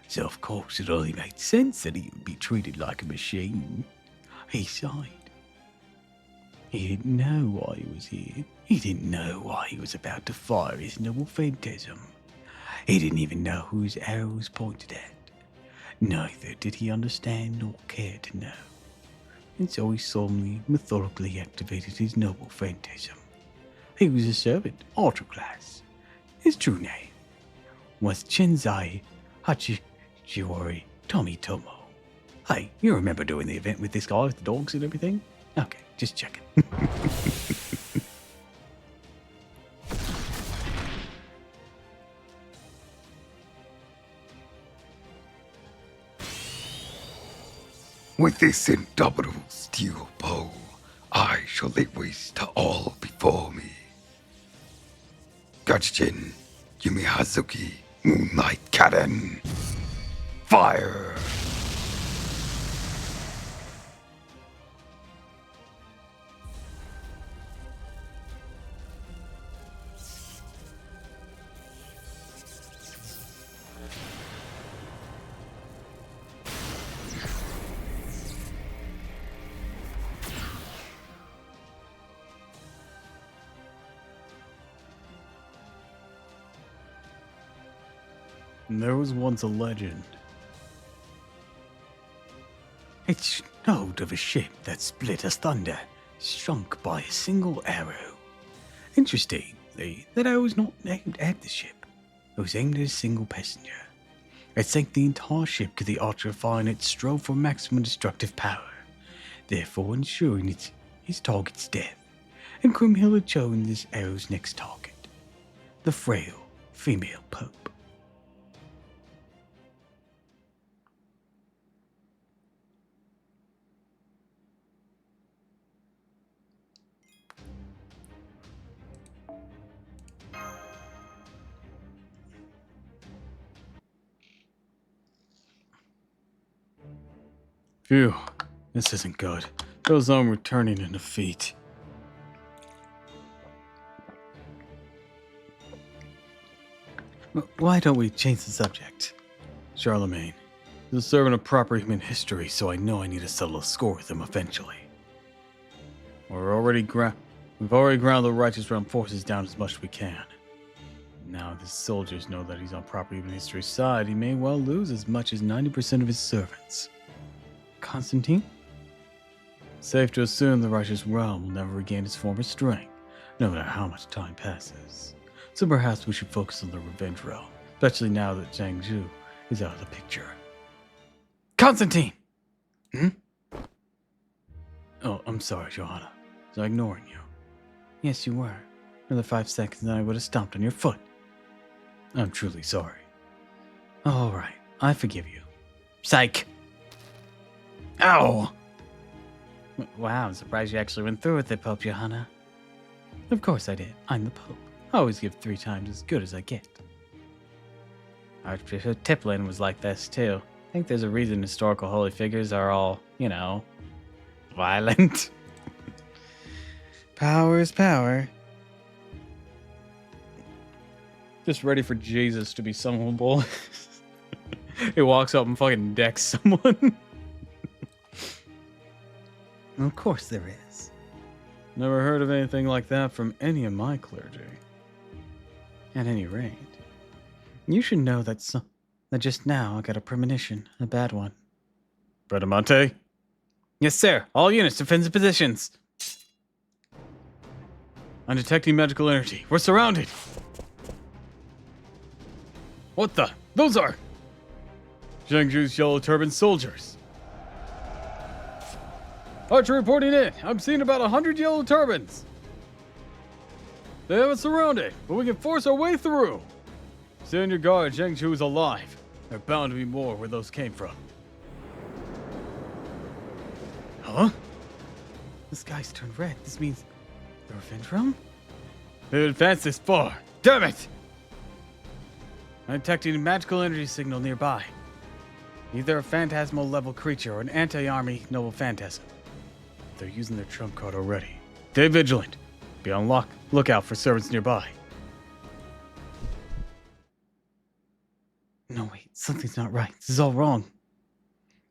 So of course it only made sense that he would be treated like a machine. He sighed. He didn't know why he was here. He didn't know why he was about to fire his noble phantasm. He didn't even know who his arrow was pointed at. Neither did he understand nor care to know. And so he solemnly, methodically activated his noble phantasm. He was a servant, ultra class. His true name was Chenzai Hachijiori Tomitomo. Hey, you remember doing the event with this guy with the dogs and everything? Okay, just checking. With this indomitable steel bow, I shall lay waste to all before me. Gachijin, Yumi Hazuki, Moonlight Cannon. Fire! There was once a legend. It snowed of a ship that split as thunder, sunk by a single arrow. Interestingly, that arrow was not aimed at the ship. It was aimed at a single passenger. It sank the entire ship could the archer find it strove for maximum destructive power, therefore ensuring his target's death. And Grimhild had chosen this arrow's next target, the frail female pope. Phew, this isn't good. Feels like I'm returning in defeat. Why don't we change the subject? Charlemagne is a servant of proper human history, so I know I need to settle a score with him eventually. We've already ground the righteous realm forces down as much as we can. Now the soldiers know that he's on proper human history's side, he may well lose as much as 90% of his servants. Constantine? Safe to assume the righteous realm will never regain its former strength, no matter how much time passes. So perhaps we should focus on the revenge realm, especially now that Zhang Zhu is out of the picture. Constantine! Oh, I'm sorry, Johanna. Was I ignoring you? Yes, you were. Another 5 seconds and I would have stomped on your foot. I'm truly sorry. All right, I forgive you. Psych! Ow! Wow, I'm surprised you actually went through with it, Pope Johanna. Of course I did. I'm the Pope. I always give 3 times as good as I get. Archbishop Tiplin was like this, too. I think there's a reason historical holy figures are all, violent. Power is power. Just ready for Jesus to be summonable. He walks up and fucking decks someone. Of course there is. Never heard of anything like that from any of my clergy. At any rate, you should know that just now I got a premonition, a bad one. Bradamante? Yes, sir. All units, defensive positions. I'm detecting magical energy. We're surrounded. What the? Those are Zhang Zhu's yellow turban soldiers. Archer reporting in. I'm seeing about 100 yellow turbans. They have us surrounded, but we can force our way through. Stay on your guard. Zhang Zhu is alive. There are bound to be more where those came from. Huh? The sky's turned red. This means the revenge realm? They've advanced this far. Damn it! I'm detecting a magical energy signal nearby. Either a phantasmal level creature or an anti-army noble phantasm. They're using their trump card already. Stay vigilant. Be on lookout for servants nearby. No, wait. Something's not right. This is all wrong.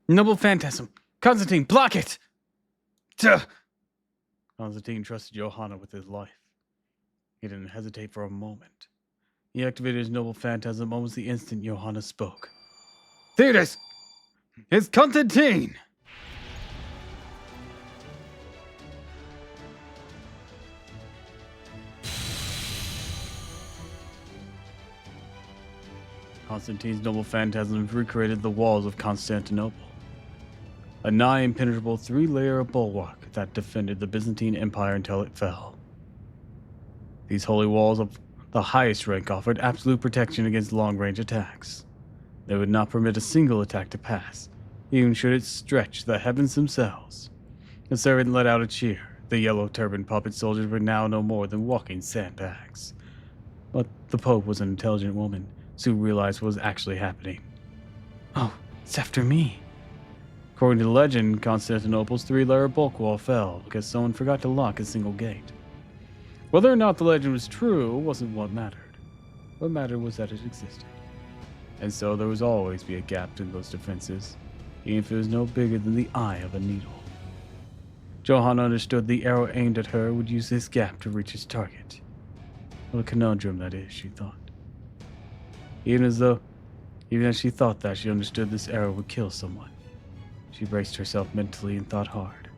Noble phantasm. Constantine, block it! Duh. Constantine trusted Johanna with his life. He didn't hesitate for a moment. He activated his noble phantasm almost the instant Johanna spoke. Thetis! It's Constantine! Constantine's noble phantasm recreated the walls of Constantinople, a nigh impenetrable 3-layer bulwark that defended the Byzantine Empire until it fell. These holy walls of the highest rank offered absolute protection against long-range attacks. They would not permit a single attack to pass, even should it stretch the heavens themselves. The servant let out a cheer. The yellow turban puppet soldiers were now no more than walking sandbags. But the Pope was an intelligent woman, soon realized what was actually happening. Oh, it's after me. According to legend, Constantinople's 3-layer bulk wall fell because someone forgot to lock a single gate. Whether or not the legend was true wasn't what mattered. What mattered was that it existed. And so there was always be a gap in those defenses, even if it was no bigger than the eye of a needle. Johanna understood the arrow aimed at her would use this gap to reach its target. What a conundrum that is, she thought. Even Even as she thought that, she understood this arrow would kill someone. She braced herself mentally and thought hard.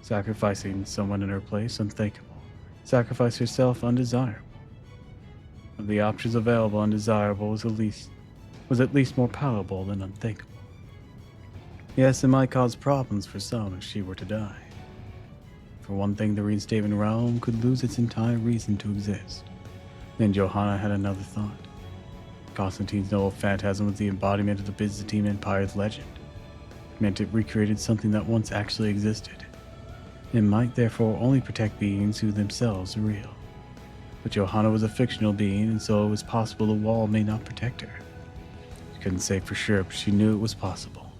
Sacrificing someone in her place, unthinkable. Sacrifice herself, undesirable. Of the options available, undesirable was at least more palatable than unthinkable. Yes, it might cause problems for some if she were to die. For one thing, the reinstatement realm could lose its entire reason to exist. Then Johanna had another thought. Constantine's noble phantasm was the embodiment of the Byzantine Empire's legend. It meant it recreated something that once actually existed. It might therefore only protect beings who themselves are real. But Johanna was a fictional being, and so it was possible the wall may not protect her. She couldn't say for sure, but she knew it was possible.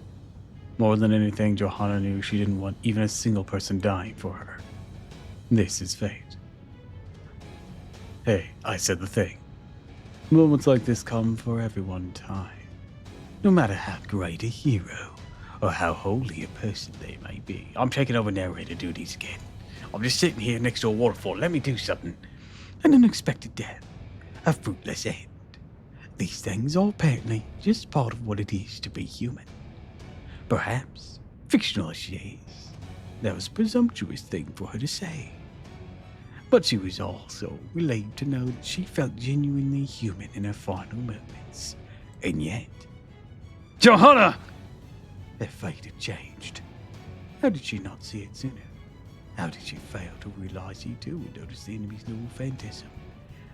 More than anything, Johanna knew she didn't want even a single person dying for her. This is fate. Hey, I said the thing. Moments like this come for everyone in time. No matter how great a hero or how holy a person they may be. I'm taking over narrator duties again. I'm just sitting here next to a waterfall. Let me do something. An unexpected death. A fruitless end. These things are apparently just part of what it is to be human. Perhaps, fictional as she is, that was a presumptuous thing for her to say. But she was also relieved to know that she felt genuinely human in her final moments. And yet... Johanna! Their fate had changed. How did she not see it sooner? How did she fail to realize he too would notice the enemy's noble phantasm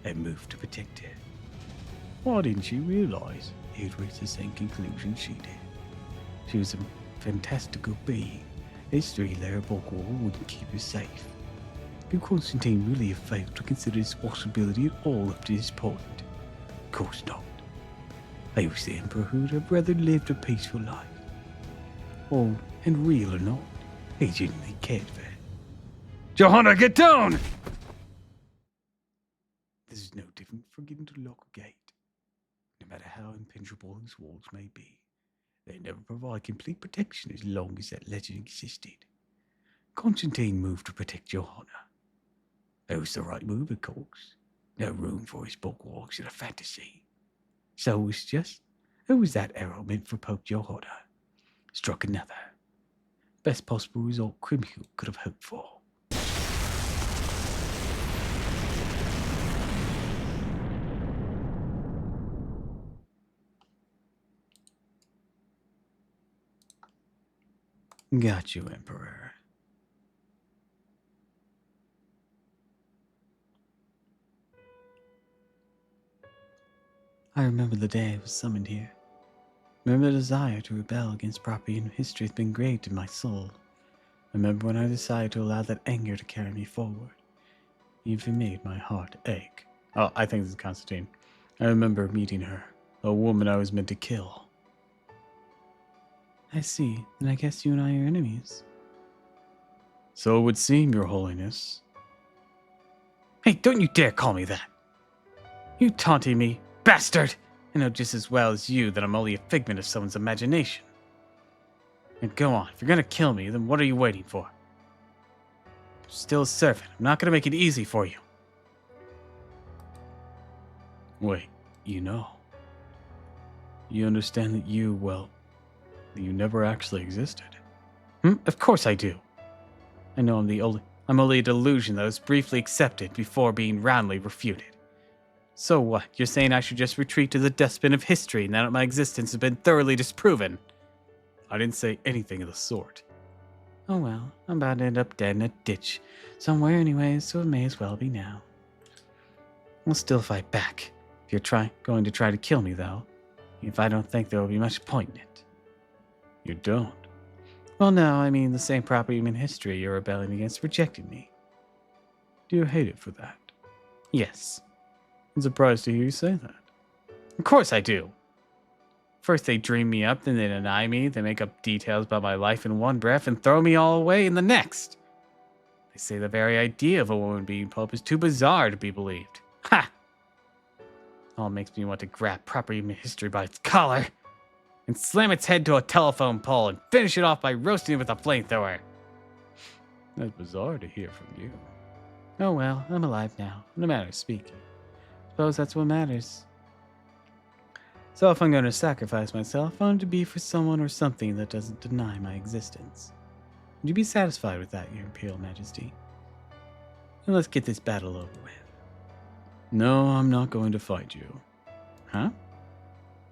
and move to protect her? Why didn't she realize he had reached the same conclusion she did? She was a fantastical being. History there at Borgwall wouldn't keep her safe. Could Constantine really have failed to consider this possibility at all up to this point? Of course not. He was the Emperor who would have rather lived a peaceful life. Oh, and real or not, he genuinely cared for her. Johanna, get down! This is no different from getting to lock a gate. No matter how impenetrable these walls may be, they never provide complete protection as long as that legend existed. Constantine moved to protect Johanna. It was the right move, of course. No room for his bulwarks in a fantasy. So it was that arrow meant for poke Johanna. Struck another. Best possible result Crimhill could have hoped for. Got you, Emperor. I remember the day I was summoned here. Remember the desire to rebel against property and history has been engraved in my soul. Remember when I decided to allow that anger to carry me forward. Even made my heart ache. Oh, I think this is Constantine. I remember meeting her, a woman I was meant to kill. I see. Then I guess you and I are enemies. So it would seem, Your Holiness. Hey, don't you dare call me that! You taunting me, bastard! I know just as well as you that I'm only a figment of someone's imagination. And go on, if you're gonna kill me, then what are you waiting for? I'm still a servant. I'm not gonna make it easy for you. Wait, you know. You understand that you never actually existed. Of course I do. I know I'm only a delusion that was briefly accepted before being roundly refuted. So what? You're saying I should just retreat to the dustbin of history now that my existence has been thoroughly disproven? I didn't say anything of the sort. Oh well, I'm about to end up dead in a ditch somewhere anyways, so it may as well be now. I'll still fight back if you're going to try to kill me, though. If I don't think there will be much point in it. You don't? Well, no, I mean the same proper human history you're rebelling against rejected me. Do you hate it for that? Yes. I'm surprised to hear you say that. Of course I do. First they dream me up, then they deny me, they make up details about my life in one breath and throw me all away in the next. They say the very idea of a woman being Pope is too bizarre to be believed. Ha! All makes me want to grab proper human history by its collar and slam its head to a telephone pole and finish it off by roasting it with a flamethrower. That's bizarre to hear from you. Oh well, I'm alive now, no matter speaking. Suppose that's what matters. So if I'm going to sacrifice myself, I want it to be for someone or something that doesn't deny my existence. Would you be satisfied with that, Your Imperial Majesty? And let's get this battle over with. No, I'm not going to fight you. Huh?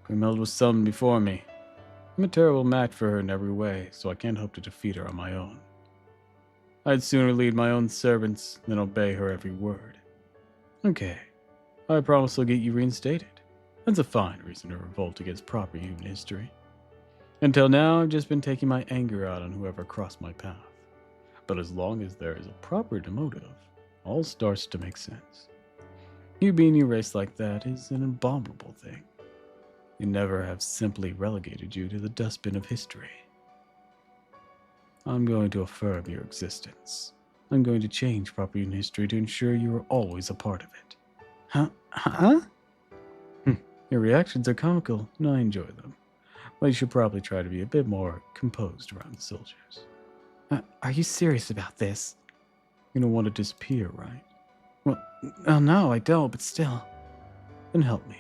Grimhild was summoned before me. I'm a terrible match for her in every way, so I can't hope to defeat her on my own. I'd sooner lead my own servants than obey her every word. Okay, I promise I'll get you reinstated. That's a fine reason to revolt against proper human history. Until now, I've just been taking my anger out on whoever crossed my path. But as long as there is a proper motive, all starts to make sense. You being erased like that is an abominable thing. You never have simply relegated you to the dustbin of history. I'm going to affirm your existence. I'm going to change proper human history to ensure you are always a part of it. Huh? Your reactions are comical, and I enjoy them. But you should probably try to be a bit more composed around the soldiers. Are you serious about this? You don't want to disappear, right? Well, no, I don't, but still. Then help me.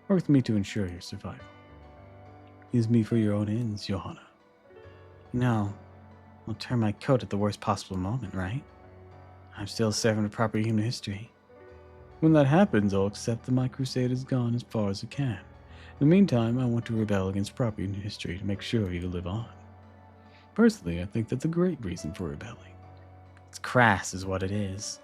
Work with me to ensure your survival. Use me for your own ends, Johanna. No. I'll turn my coat at the worst possible moment, right? I'm still serving a proper human history. When that happens, I'll accept that my crusade has gone as far as it can. In the meantime, I want to rebel against proper human history to make sure you live on. Personally, I think that's a great reason for rebelling. It's crass is what it is.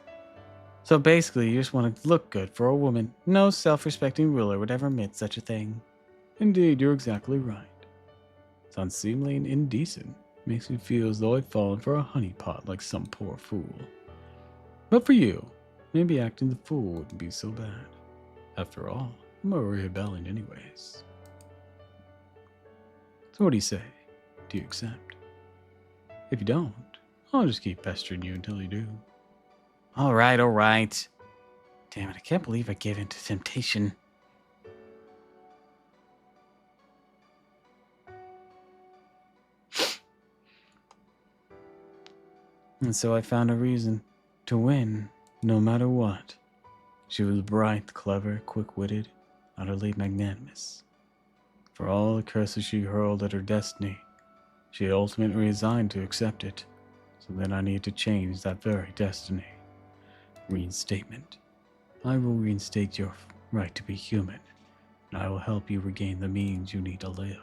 So basically, you just want to look good for a woman. No self-respecting ruler would ever admit such a thing. Indeed, you're exactly right. It's unseemly and indecent. Makes me feel as though I've fallen for a honeypot like some poor fool. But for you, maybe acting the fool wouldn't be so bad. After all, I'm already rebelling anyways. So what do you say? Do you accept? If you don't, I'll just keep pestering you until you do. All right. Damn it, I can't believe I gave in to temptation. And so I found a reason to win, no matter what. She was bright, clever, quick-witted, utterly magnanimous. For all the curses she hurled at her destiny, she ultimately resigned to accept it. So then I need to change that very destiny. Reinstatement. I will reinstate your right to be human, and I will help you regain the means you need to live.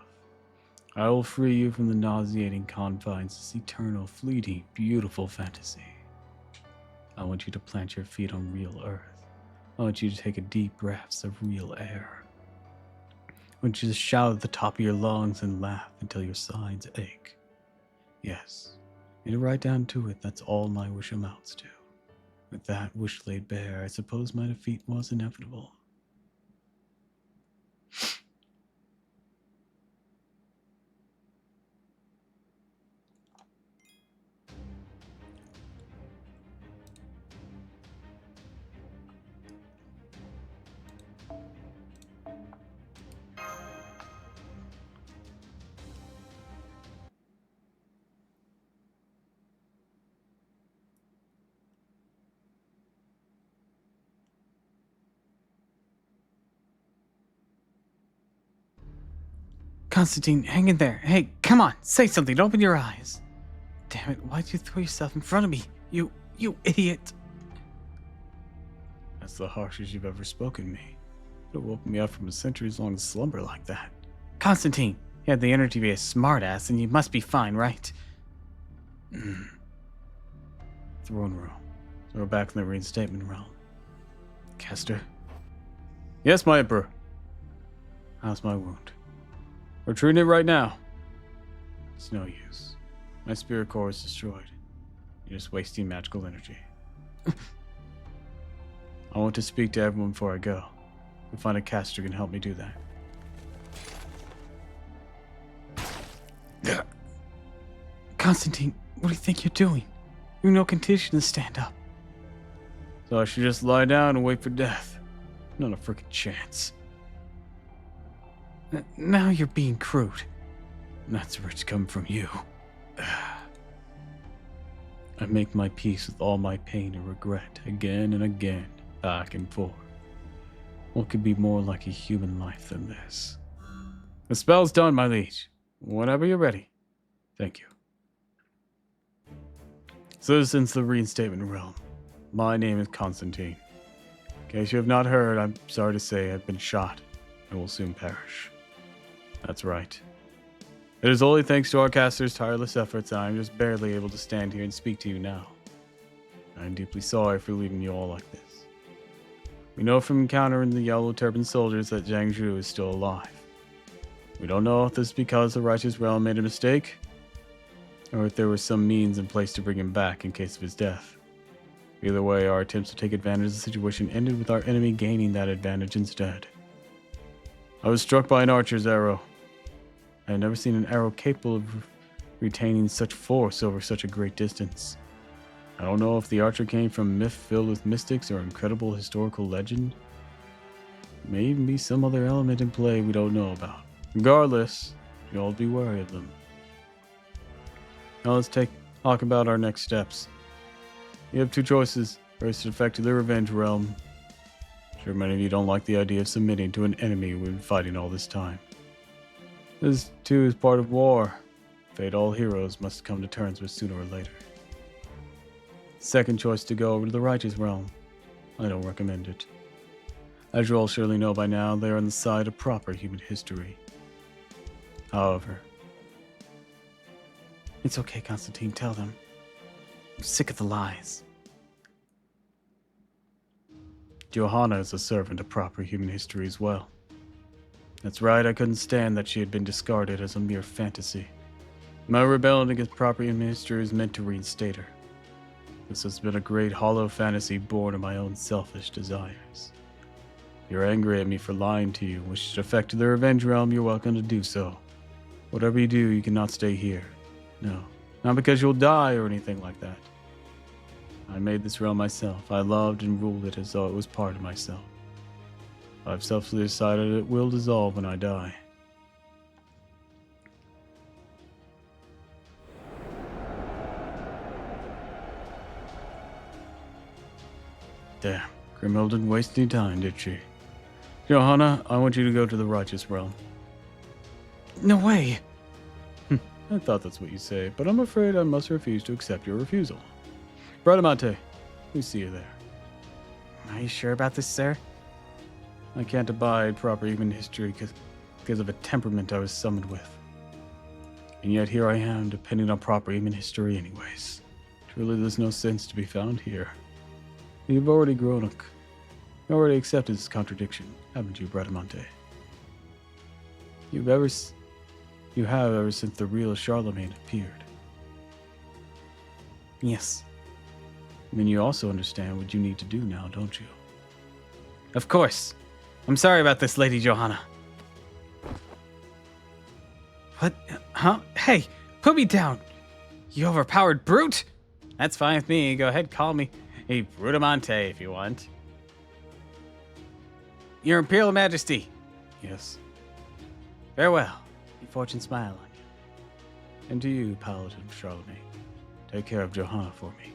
I will free you from the nauseating confines of this eternal, fleeting, beautiful fantasy. I want you to plant your feet on real earth. I want you to take a deep breaths of real air. I want you to shout at the top of your lungs and laugh until your sides ache. Yes, and right down to it, that's all my wish amounts to. With that wish laid bare, I suppose my defeat was inevitable. Constantine, hang in there. Hey, come on, say something. Open your eyes. Damn it, why'd you throw yourself in front of me? You idiot. That's the harshest you've ever spoken to me. Could have woken me up from a centuries-long slumber like that. Constantine, you had the energy to be a smartass, and you must be fine, right? Throne room. So we're back in the reinstatement realm. Kester? Yes, my emperor. How's my wound? We're treating it right now. It's no use. My spirit core is destroyed. You're just wasting magical energy. I want to speak to everyone before I go. We'll find a caster who can help me do that. Constantine, what do you think you're doing? You're in no condition to stand up. So I should just lie down and wait for death. Not a freaking chance. Now you're being crude. That's where it's come from you. I make my peace with all my pain and regret again and again, back and forth. What could be more like a human life than this? The spell's done, my liege. Whenever you're ready. Thank you. Citizens of the Reinstatement Realm, my name is Constantine. In case you have not heard, I'm sorry to say I've been shot and will soon perish. That's right. It is only thanks to our caster's tireless efforts that I am just barely able to stand here and speak to you now. I am deeply sorry for leaving you all like this. We know from encountering the Yellow Turban soldiers that Zhang Zhu is still alive. We don't know if this is because the Righteous Realm made a mistake, or if there was some means in place to bring him back in case of his death. Either way, our attempts to take advantage of the situation ended with our enemy gaining that advantage instead. I was struck by an archer's arrow. I had never seen an arrow capable of retaining such force over such a great distance. I don't know if the archer came from myth filled with mystics or incredible historical legend. There may even be some other element in play we don't know about. Regardless, you all be wary of them. Now let's talk about our next steps. You have two choices. First, to defect to the Revenge Realm. I'm sure many of you don't like the idea of submitting to an enemy we've been fighting all this time. This, too, is part of war. Fate all heroes must come to terms with sooner or later. Second choice, to go over to the Righteous Realm. I don't recommend it. As you all surely know by now, they are on the side of proper human history. However, It's okay, Constantine, tell them. I'm sick of the lies. Johanna is a servant of proper human history as well. That's right, I couldn't stand that she had been discarded as a mere fantasy. My rebellion against proper human history is meant to reinstate her. This has been a great hollow fantasy born of my own selfish desires. If you're angry at me for lying to you, wish to defect to the Revenge Realm, you're welcome to do so. Whatever you do, you cannot stay here. No, not because you'll die or anything like that. I made this realm myself. I loved and ruled it as though it was part of myself. I've selfishly decided it will dissolve when I die. Damn, Grimhild didn't waste any time, did she? Johanna, I want you to go to the Righteous Realm. No way! I thought that's what you say, but I'm afraid I must refuse to accept your refusal. Bradamante, we see you there. Are you sure about this, sir? I can't abide proper human history because of a temperament I was summoned with. And yet here I am, depending on proper human history anyways. Truly there's no sense to be found here. You've already already accepted this contradiction, haven't you, Bradamante? You have ever since the real Charlemagne appeared. Yes. Then you also understand what you need to do now, don't you? Of course. I'm sorry about this, Lady Johanna. What? Huh? Hey, put me down! You overpowered brute! That's fine with me. Go ahead, call me a Brutamonte if you want. Your Imperial Majesty. Yes. Farewell. May fortune smile on you. And to you, Paladin Charlemagne. Take care of Johanna for me.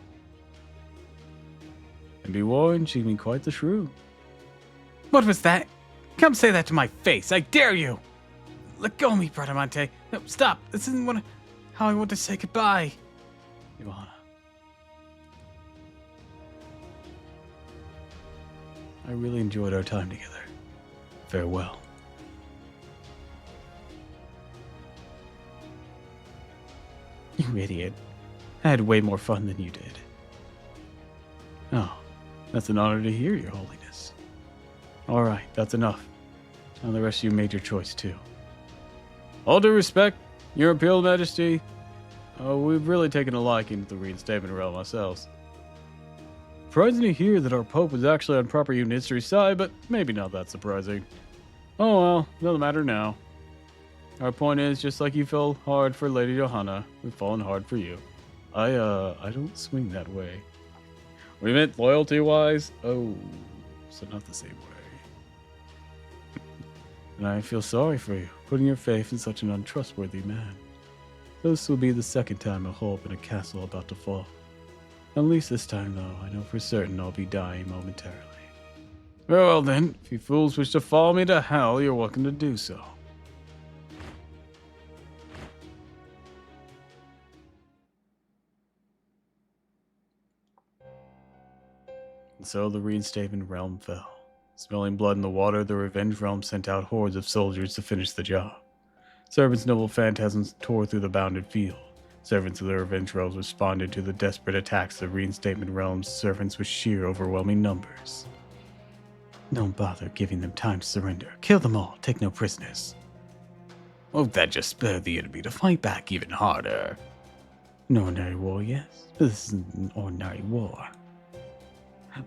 And be warned, she can be quite the shrew. What was that? Come say that to my face. I dare you. Let go of me, Brutamonte. No, stop. This isn't how I want to say goodbye. Johanna. I really enjoyed our time together. Farewell. You idiot. I had way more fun than you did. Oh, that's an honor to hear, Your Holiness. All right, that's enough. Now the rest of you made your choice, too. All due respect, Your Imperial Majesty, we've really taken a liking to the Reinstatement Realm ourselves. Surprising to hear that our Pope was actually on proper human history side, but maybe not that surprising. Oh well, doesn't matter now. Our point is, just like you fell hard for Lady Johanna, we've fallen hard for you. I don't swing that way. We meant loyalty-wise? Oh, so not the same way. And I feel sorry for you, putting your faith in such an untrustworthy man. This will be the second time I hope in a castle about to fall. At least this time, though, I know for certain I'll be dying momentarily. Very well then, if you fools wish to follow me to hell, you're welcome to do so. And so the reinstatement realm fell. Smelling blood in the water, the revenge realm sent out hordes of soldiers to finish the job. Servants' noble phantasms tore through the bounded field. Servants of the revenge realms responded to the desperate attacks of the reinstatement realm's servants with sheer overwhelming numbers. Don't bother giving them time to surrender. Kill them all. Take no prisoners. Won't that just spur the enemy to fight back even harder? An ordinary war, yes, but this isn't an ordinary war.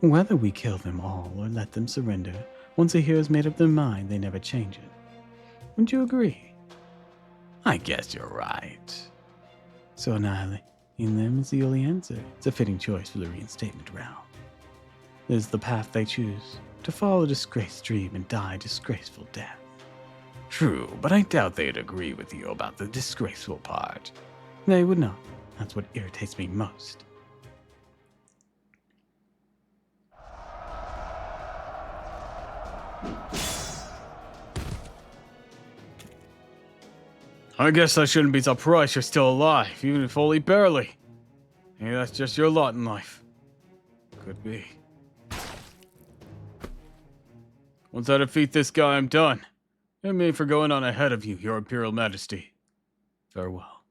Whether we kill them all or let them surrender, once a hero's made up their mind, they never change it. Wouldn't you agree? I guess you're right. So annihilating them is the only answer. It's a fitting choice for the reinstatement realm. It is the path they choose, to follow a disgraced dream and die a disgraceful death. True, but I doubt they'd agree with you about the disgraceful part. They would not. That's what irritates me most. I guess I shouldn't be surprised you're still alive, even if only barely. Maybe that's just your lot in life. Could be. Once I defeat this guy, I'm done. And me for going on ahead of you, your Imperial Majesty. Farewell.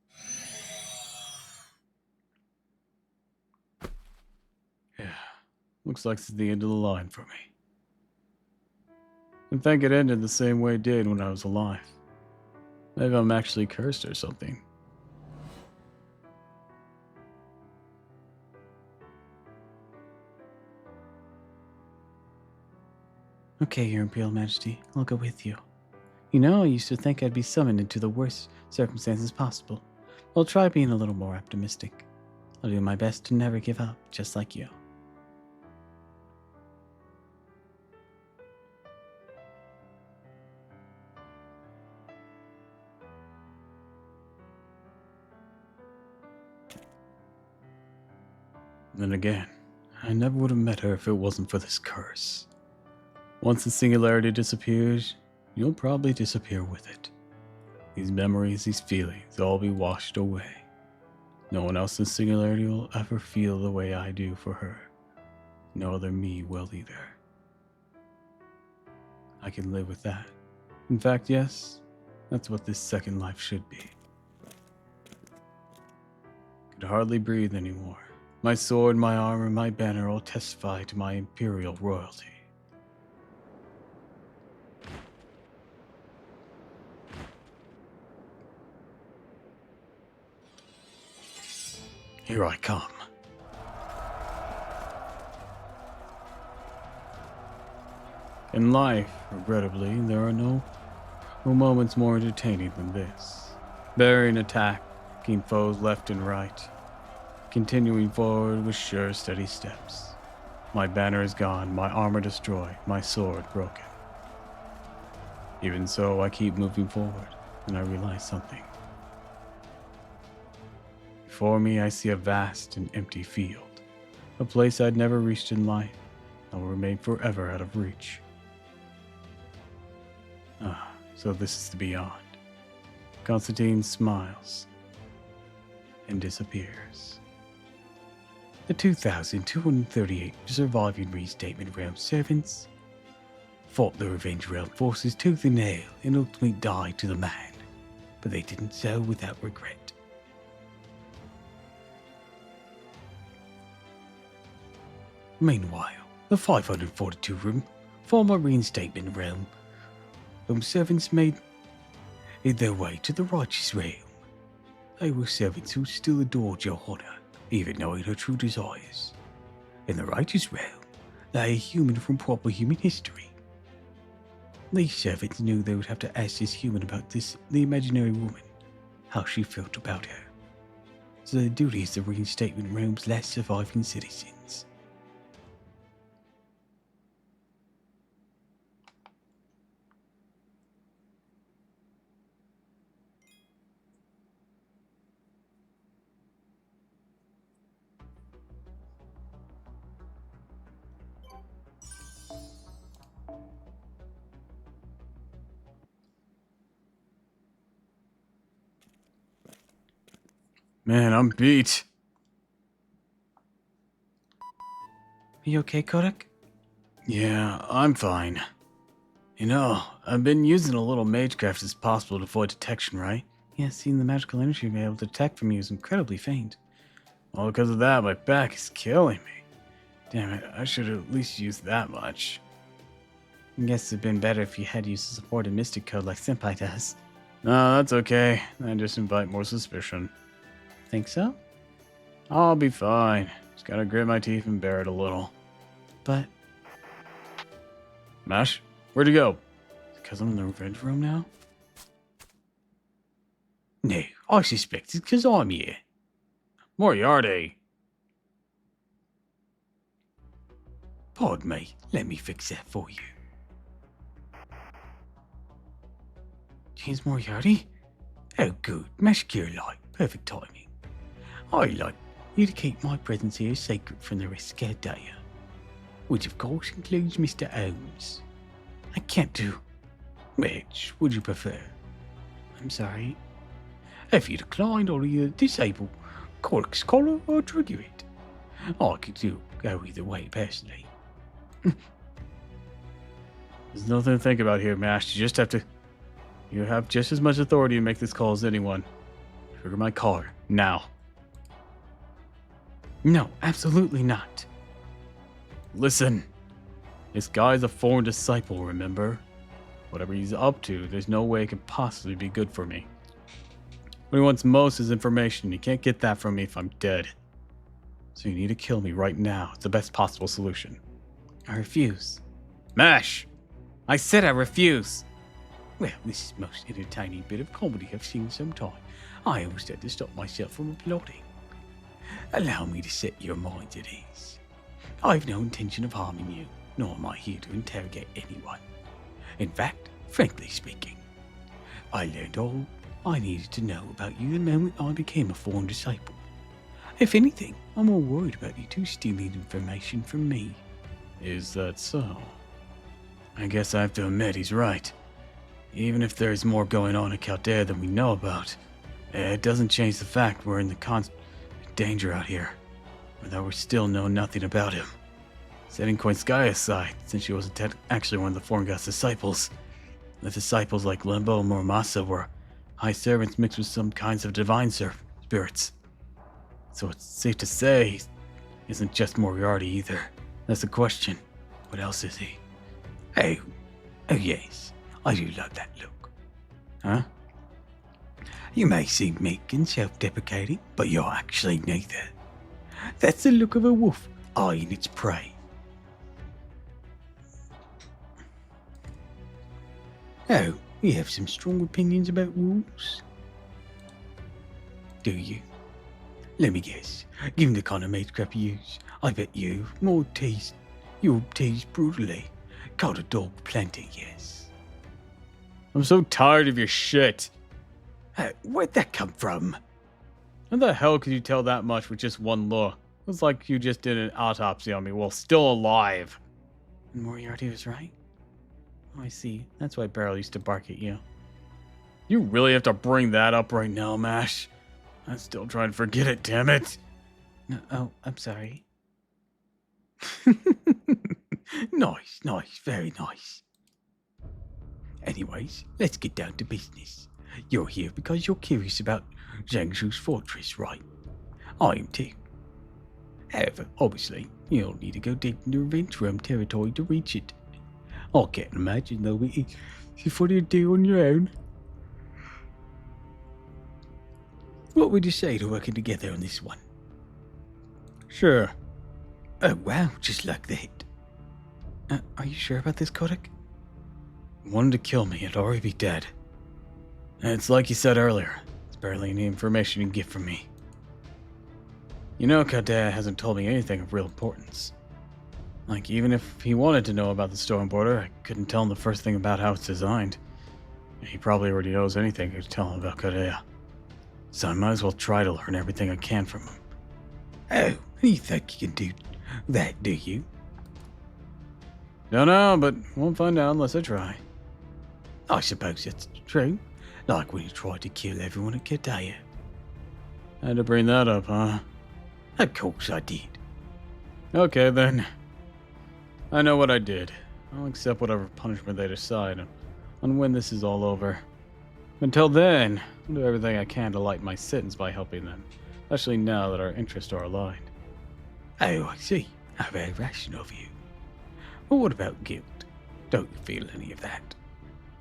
Yeah, looks like this is the end of the line for me. I think it ended the same way it did when I was alive. Maybe I'm actually cursed or something. Okay, Your Imperial Majesty, I'll go with you. You know, I used to think I'd be summoned into the worst circumstances possible. I'll try being a little more optimistic. I'll do my best to never give up, just like you. Then again, I never would have met her if it wasn't for this curse. Once the singularity disappears, you'll probably disappear with it. These memories, these feelings, all be washed away. No one else in singularity will ever feel the way I do for her. No other me will either. I can live with that. In fact, yes, that's what this second life should be. Could hardly breathe anymore. My sword, my armor, my banner all testify to my imperial royalty. Here I come. In life, regrettably, there are no moments more entertaining than this. Burying attacking foes left and right. Continuing forward with sure, steady steps. My banner is gone, my armor destroyed, my sword broken. Even so, I keep moving forward, and I realize something. Before me, I see a vast and empty field, a place I'd never reached in life, and will remain forever out of reach. Ah, so this is the beyond. Constantine smiles and disappears. The 2,238 surviving reinstatement realm servants fought the revenge realm forces tooth and nail and ultimately died to the man, but they didn't so without regret. Meanwhile, the 542 room former reinstatement realm servants made their way to the righteous realm. They were servants who still adored your honor, even knowing her true desires. In the righteous realm, lay a human from proper human history. These servants knew they would have to ask this human about the imaginary woman, how she felt about her. So their duty is the reinstatement realm's last surviving citizens. Man, I'm beat. you okay, Kodak? Yeah, I'm fine. You know, I've been using a little magecraft as possible to avoid detection, right? Yeah, seeing the magical energy I'm able to detect from you is incredibly faint. Well, because of that, my back is killing me. Damn it, I should have at least used that much. I guess it'd been better if you had used a supported mystic code like Senpai does. No, that's okay. I just invite more suspicion. Think so? I'll be fine. Just gotta grit my teeth and bear it a little. But Mash, where'd you go? because I'm in the red room now? No, I suspect it's because I'm here. Moriarty. Pardon me, let me fix that for you. James Moriarty? Oh, good. Mash cure light. Perfect timing. I like You to keep my presence here sacred from the rest of Caldea, which of course includes Mr. Owens. I can't do. Which would you prefer? I'm sorry. If you declined, I'll either disable Cork's collar or trigger it. I could go either way, personally. There's nothing to think about here, Mash. You have just as much authority to make this call as anyone. Trigger my collar, now. No, absolutely not. Listen. This guy's a foreign disciple, remember? Whatever he's up to, there's no way it could possibly be good for me. What he wants most is information. You can't get that from me if I'm dead. So you need to kill me right now. It's the best possible solution. I refuse. Mash! I said I refuse. Well, this is the most entertaining bit of comedy I've seen in some time. I always had to stop myself from applauding. Allow me to set your minds at ease. I have no intention of harming you, nor am I here to interrogate anyone. In fact, frankly speaking, I learned all I needed to know about you the moment I became a foreign disciple. If anything, I'm more worried about you two stealing information from me. Is that so? I guess I have to admit he's right. Even if there's more going on in Caldea than we know about, it doesn't change the fact we're in the constant danger out here, although we still know nothing about him. Setting Coin Sky aside, since she wasn't actually one of the foreign god's disciples, the disciples like Limbo and Muramasa were high servants mixed with some kinds of divine spirits. So it's safe to say he isn't just Moriarty either. That's the question. What else is he? Oh yes, I do love that look. Huh? You may seem meek and self-deprecating, but you're actually neither. That's the look of a wolf eyeing its prey. Oh, you have some strong opinions about wolves? Do you? Let me guess. Given the kind of magecraft you use, I bet you'll tease brutally. Called a dog plenty, yes. I'm so tired of your shit. Where'd that come from? How the hell could you tell that much with just one look? It was like you just did an autopsy on me while still alive. Moriarty was right. Oh, I see. That's why Beryl used to bark at you. You really have to bring that up right now, Mash? I'm still trying to forget it, damn it. No, oh, I'm sorry. Nice, very nice. Anyways, let's get down to business. You're here because you're curious about Zhangshu's fortress, right? I am too. However, obviously, you'll need to go deep into Revenge Realm territory to reach it. I can't imagine there'll be easy for you to do on your own. What would you say to working together on this one? Sure. Oh wow, just like that. Are you sure about this, Kodak? Wanted to kill me, I'd already be dead. And it's like you said earlier, there's barely any information you can get from me. You know, Caldea hasn't told me anything of real importance. Like, even if he wanted to know about the Storm Border, I couldn't tell him the first thing about how it's designed. He probably already knows anything I could tell him about Caldea. So I might as well try to learn everything I can from him. Oh, you think you can do that, do you? Don't know, but won't find out unless I try. I suppose that's true. Like when you tried to kill everyone at Caldea. Had to bring that up, huh? Of course I did. Okay then. I know what I did. I'll accept whatever punishment they decide on when this is all over. Until then, I'll do everything I can to lighten my sentence by helping them, especially now that our interests are aligned. Oh, I see. How very rational of you. But what about guilt? Don't you feel any of that?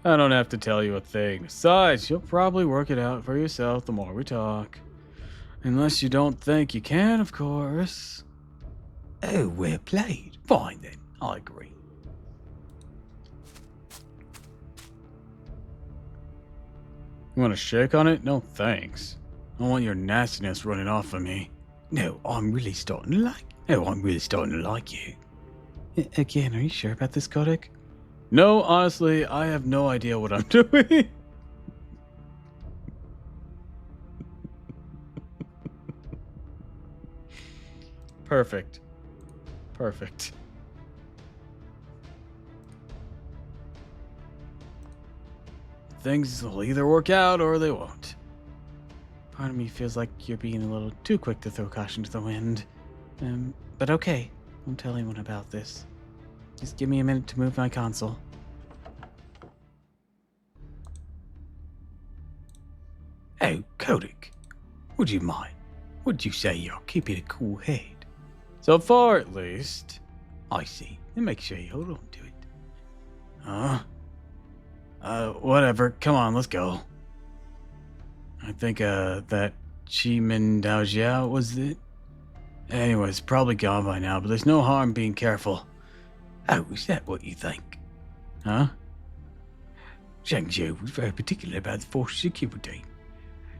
I don't have to tell you a thing. Besides, you'll probably work it out for yourself the more we talk. Unless you don't think you can, of course. Oh, well played. Fine then, I agree. You want to shake on it? No thanks. I don't want your nastiness running off of me. No, I'm really starting to like you. Again, are you sure about this, Kodak? No, honestly, I have no idea what I'm doing. Perfect. Perfect. Things will either work out or they won't. Part of me feels like you're being a little too quick to throw caution to the wind. But okay, won't tell anyone about this. Just give me a minute to move my console. Oh, Kodak, would you mind? Would you say you're keeping a cool head? So far, at least. I see. Then make sure you hold on to it. Whatever. Come on, let's go. I think, that Chimin Daojiao was it? Anyways, probably gone by now, but there's no harm being careful. Oh, is that what you think? Huh? Zhang Zhou was very particular about the force security.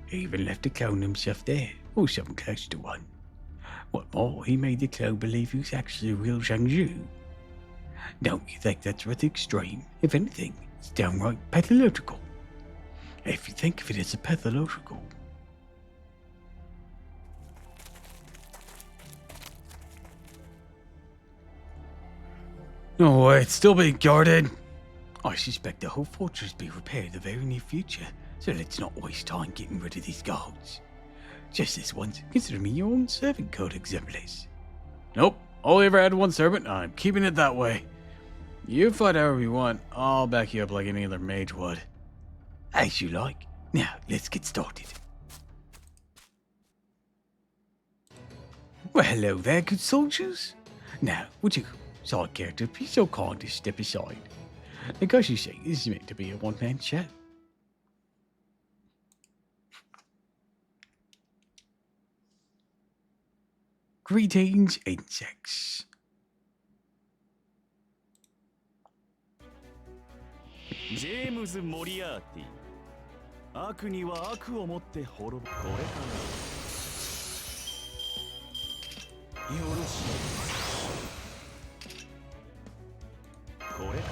He even left a clone himself there, or something close to one. What more, he made the clone believe he was actually a real Zhang Zhou. Don't you think that's rather extreme? If anything, it's downright pathological. If you think of it as a pathological. No way, it's still being guarded. I suspect the whole fortress will be repaired in the very near future, so let's not waste time getting rid of these guards. Just this once, consider me your own servant, Code Exemplis. Nope, only ever had one servant, I'm keeping it that way. You fight however you want, I'll back you up like any other mage would. As you like. Now, let's get started. Well, hello there, good soldiers. Now, would you, side character, be so kind to step aside? Because you see, this is meant to be a one-man show. Greetings, insects. ジェームズ・モリアーティ。悪には悪をもって滅ぶ。これから。よろしい。これか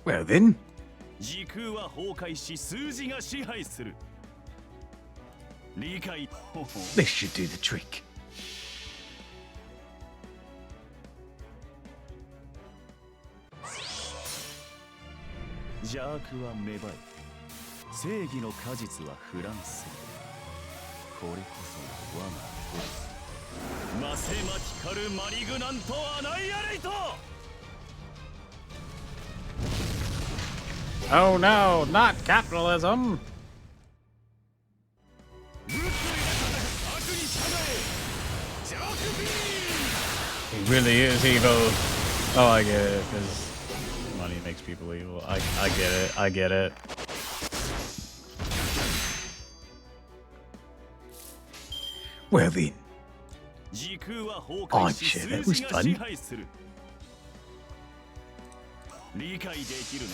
ら。 Well then, 時空は崩壊し数字が支配する。理解。 this should do the trick. 邪悪は芽生え、正義の果実はフランス。これこそが我がフォルス。マセマティカルマリグナントアナイアレイト。 Oh no, not capitalism! He really is evil. Oh, I get it, because money makes people evil. I get it, I get it. Well then, 時空は崩壊し I'm sure that 数 was 字が fun. 支配する。理解できるね。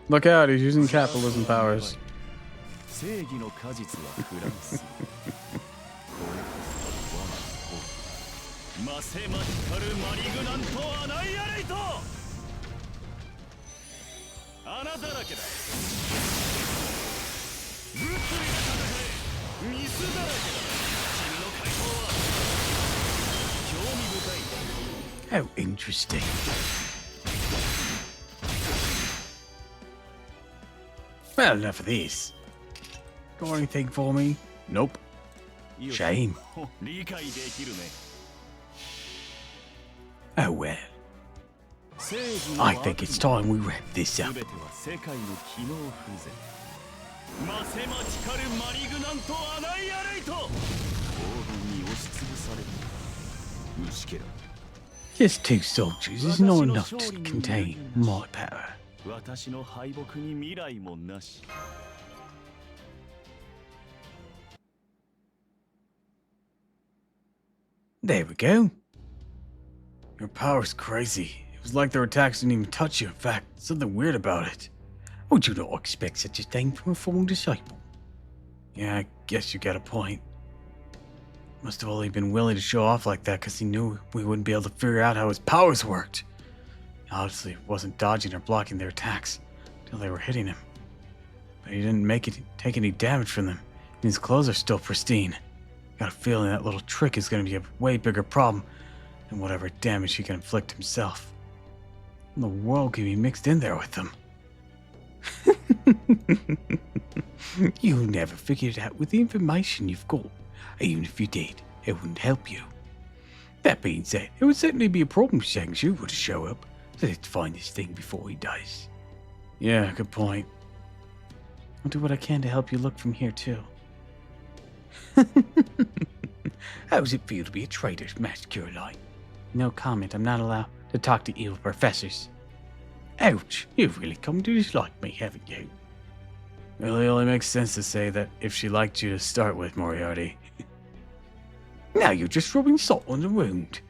Look out, he's using capitalism powers. 正義の果実はフランス。これこそ我がフォルス。マセマティカルマリグナントアナイアレイト。穴だらけだ。物理で戦え。水だらけだ。君の回答は興味深い。 how interesting. Well, enough of this. Got anything for me? Nope. Shame. 理解できるね。 Oh well. 正義も I think it's time we wrap this 全 up. ては世界の機能不全。ませまちかるマリグナントアナイアレイト。黄金に押しつぶされる。虫けら。 Just 2 soldiers is not enough to contain my power. 私の敗北に未来もなし。 There we go. Your power's crazy. It was like their attacks didn't even touch you. In fact, something weird about it. Would you not expect such a thing from a fallen disciple? Yeah, I guess you got a point. Must have only been willing to show off like that because he knew we wouldn't be able to figure out how his powers worked. He obviously wasn't dodging or blocking their attacks until they were hitting him. But he didn't take any damage from them, and his clothes are still pristine. Got a feeling that little trick is going to be a way bigger problem than whatever damage he can inflict himself. And the world can be mixed in there with them. You'll never figure it out with the information you've got. Even if you did, it wouldn't help you. That being said, it would certainly be a problem if Shang-Chi were to show up. So let's find this thing before he does. Yeah, good point. I'll do what I can to help you look from here, too. How does it feel to be a traitor, Master Caroline? No comment. I'm not allowed to talk to evil professors. Ouch, you've really come to dislike me, haven't you? Really only makes sense to say that if she liked you to start with, Moriarty. Now you're just rubbing salt on the wound.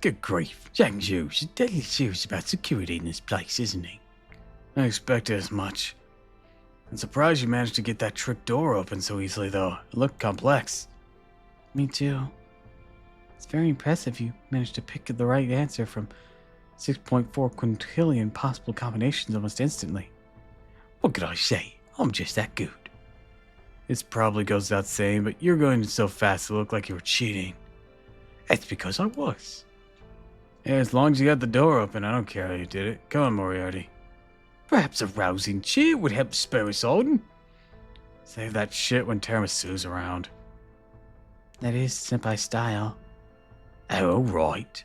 Good grief, Zhangzhu's deadly serious about security in this place, isn't he? I expected as much. I'm surprised you managed to get that trick door open so easily, though. It looked complex. Me too. It's very impressive you managed to pick the right answer from 6.4 quintillion possible combinations almost instantly. What could I say? I'm just that good. This probably goes without saying, but you're going so fast it looked like you were cheating. That's because I was. Yeah, as long as you got the door open, I don't care how you did it. Come on, Moriarty. Perhaps a rousing cheer would help spur us on. Save that shit when Tiramisu's around. That is Senpai style. Oh, all right.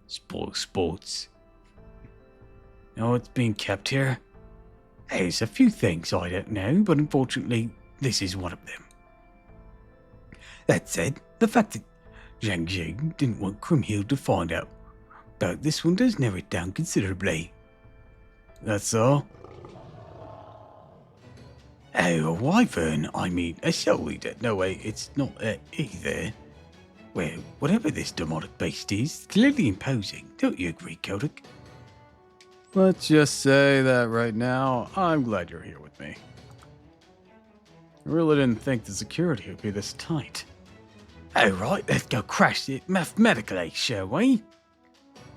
Sports. You know what's being kept here? There's a few things I don't know, but unfortunately, this is one of them. That said, the fact that Zhang Jing didn't want Krimhild to find out about this one does narrow it down considerably. That's all? Oh, a wyvern, I mean, a soul eater. No way, it's not either. Well, whatever this demonic beast is, clearly imposing. Don't you agree, Kodak? Let's just say that right now, I'm glad you're here with me. I really didn't think the security would be this tight. All right, let's go crash it mathematically, shall we?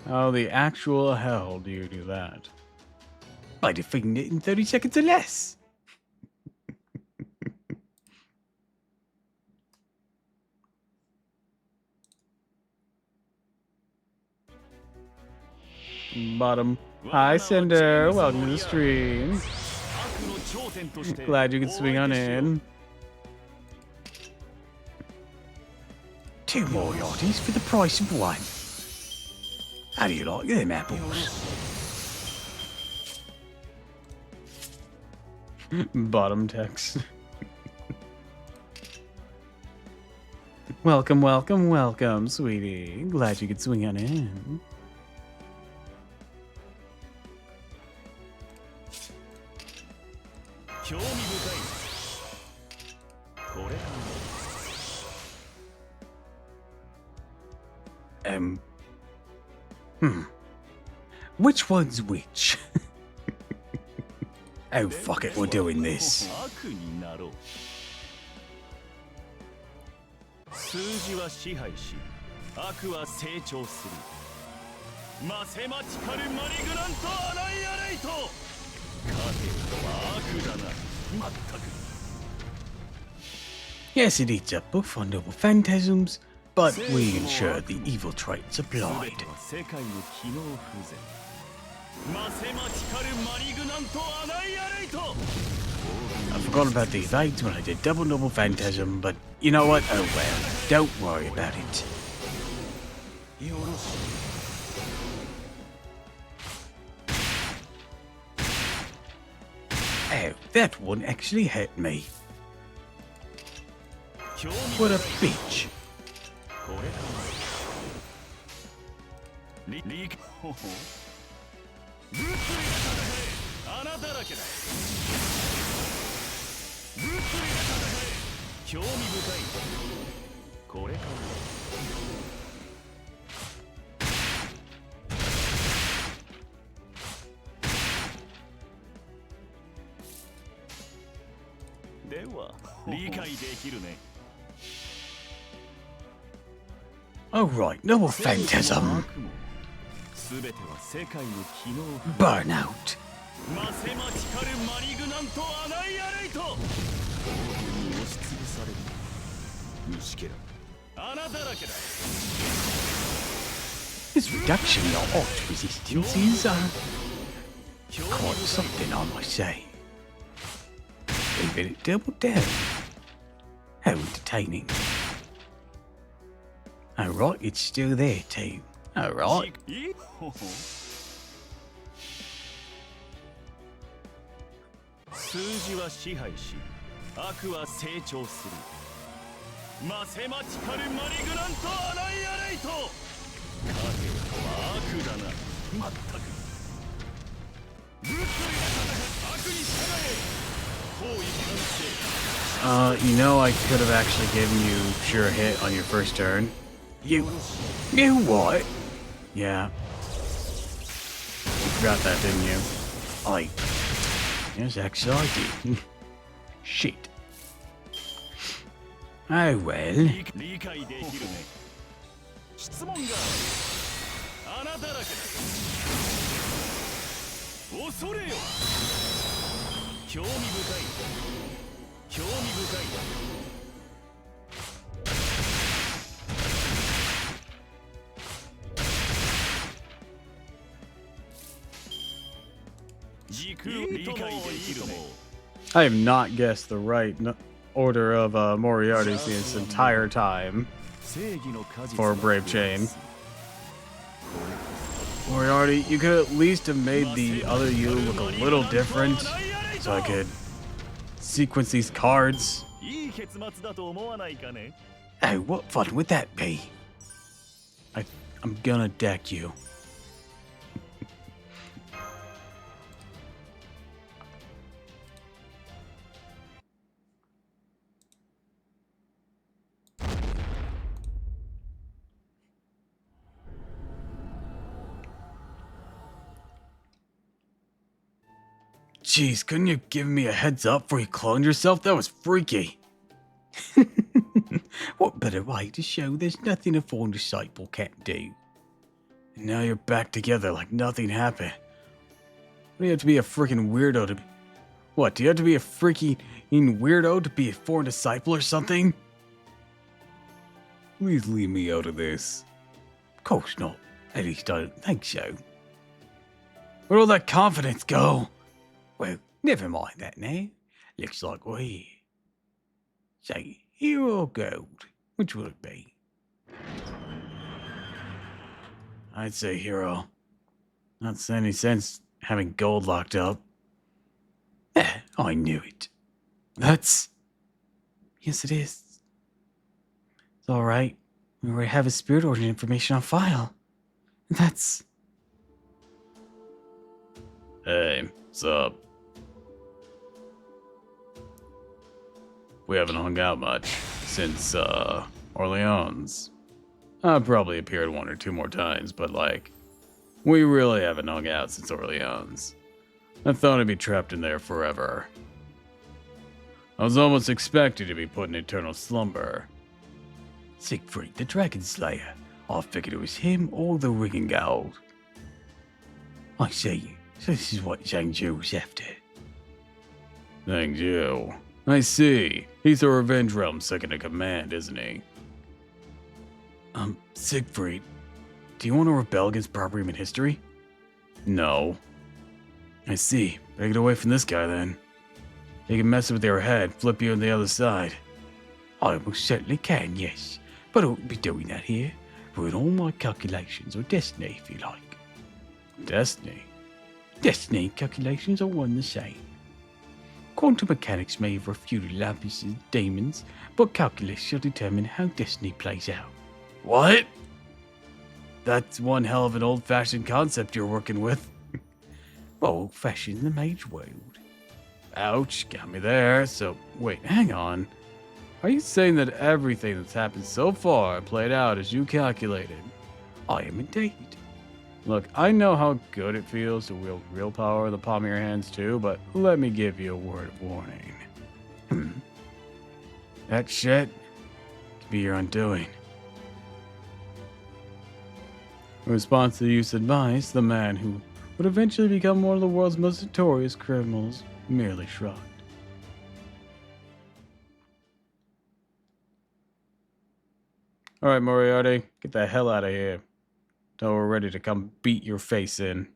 How the actual hell do you do that? By defeating it in 30 seconds or less. Bottom. Hi, Cinder. Welcome to the stream. Glad you could swing on in. 2 more yardies for the price of 1. How do you like them apples? Bottom text. welcome, sweetie. Glad you could swing on in. Which one's which? Oh, fuck it, we're doing this. 数字は支配し、悪は成長する。マセマチカルマリグナントアナイアレイト勝てるとは悪だなまったく Yes, it eats up both on noble phantasms, but we ensure the evil traits 全 applied. ては世界の機能不全マセマチカルマリグナントアナイアレイト I forgot about the evades when I did double noble phantasm, but you know what? Oh well, don't worry about it. よろしい Oh, that one actually hurt me. 興味 What a bitch. これかリリーほほぶっといた穴だらけだぶっといた興味深いこれかでは理解できるね Alright, noble phantasm. すべては世界の機能 Burnout. マセマチカルマリグナントアナイアレイトオーブンに押しつぶされる虫けら穴だらけだ This reduction in our alt resistance is, quite something, I must say. Even it doubled down. How entertaining. Alright, it's still there too. Alright. いほほ数字は支配し悪は成長するマセマチカルマリグナントアナイアレイト勝てるとは悪だなまったくぶっとい悪に従え行為完成 You know I could have actually given you sure hit on your first turn. You what? Yeah. You forgot that, didn't you? Yes, actually I did. Shit. Oh well. 理解できるね質問がある穴だらけだ恐れよ興味深い興味深い時空を理解できるね I have not guessed the right order of Moriarty's this entire time. 正義の果実 For a brave chain. Moriarty, you could at least have made the other you look a little different so I could sequence these cards. いい結末だと思わないかね Oh, what fun would that be? I'm gonna deck you. Jeez, couldn't you give me a heads up before you cloned yourself? That was freaky. What better way to show there's nothing a fallen disciple can't do? And now you're back together like nothing happened. What do you have to be a freaking weirdo to be? What, do you have to be a freaking weirdo to be a foreign disciple or something? Please leave me out of this. Of course not. At least I don't think so. Where'd all that confidence go? Well, never mind that now. Looks like we're here. Say, hero or gold? Which will it be? I'd say hero. Not any sense having gold locked up. I knew it. That's... Yes, it is. It's alright. We already have his spirit origin information on file. That's... Hey, what's up? We haven't hung out much since, Orleans. I've probably appeared one or two more times, but, like, we really haven't hung out since Orleans. I thought I'd be trapped in there forever. I was almost expected to be put in eternal slumber. Siegfried the Dragon Slayer. I figured it was him or the Ring and Gold. I see. So this is what Zhang Zhu was after. Thank you. I see. He's the Revenge Realm's second in command, isn't he? Siegfried, do you want to rebel against proper human history? No. I see. Better get away from this guy then. He can mess with your head, flip you on the other side. I most certainly can, yes. But I won't be doing that here. Ruin all my calculations, or destiny, if you like. Destiny? Destiny and calculations are one the same. Quantum mechanics may have refuted Lapis' demons, but calculus shall determine how destiny plays out. What? That's one hell of an old-fashioned concept you're working with. Well, old-fashioned in the mage world. Ouch, got me there. So, wait, hang on. Are you saying that everything that's happened so far played out as you calculated? I am indeed. Look, I know how good it feels to wield real power in the palm of your hands too, but let me give you a word of warning. That shit could be your undoing. In response to Yu's advice, the man who would eventually become one of the world's most notorious criminals merely shrugged. Alright, Moriarty, get the hell out of here. Till we're ready to come beat your face in.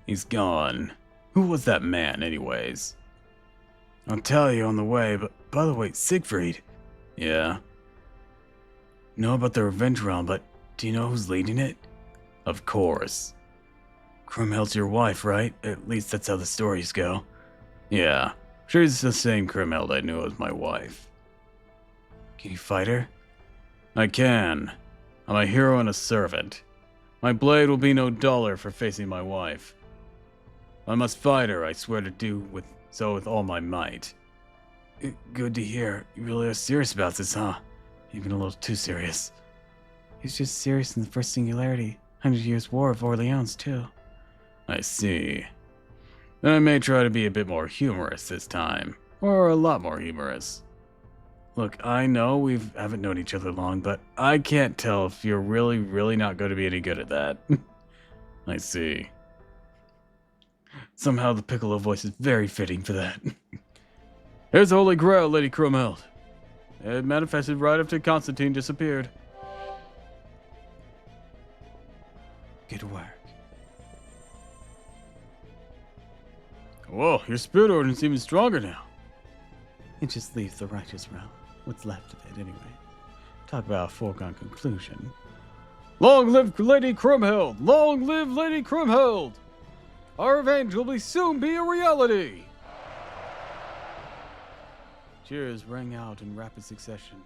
He's gone. Who was that man, anyways? I'll tell you on the way, but by the way, Siegfried. Yeah? Know about the Revenge Realm, but do you know who's leading it? Of course. Kriemhild's your wife, right? At least that's how the stories go. Yeah. She's the same Kriemhild I knew as my wife. Can you fight her? I can. I'm a hero and a servant. My blade will be no duller for facing my wife. I must fight her, I swear to do with all my might. Good to hear. You really are serious about this, huh? Even a little too serious. He's just serious in the First Singularity. 100 Years' War of Orleans, too. I see. Then I may try to be a bit more humorous this time. Or a lot more humorous. Look, I know we haven't known each other long, but I can't tell if you're really not going to be any good at that. I see. Somehow the Piccolo voice is very fitting for that. Here's the Holy Grail, Lady Kriemhild. It manifested right after Constantine disappeared. Good work. Whoa, your spirit ordinance even stronger now. It just leaves the righteous realm. What's left of it, anyway. Talk about a foregone conclusion. Long live Lady Kriemhild! Long live Lady Kriemhild! Our revenge will soon be a reality! Cheers rang out in rapid succession.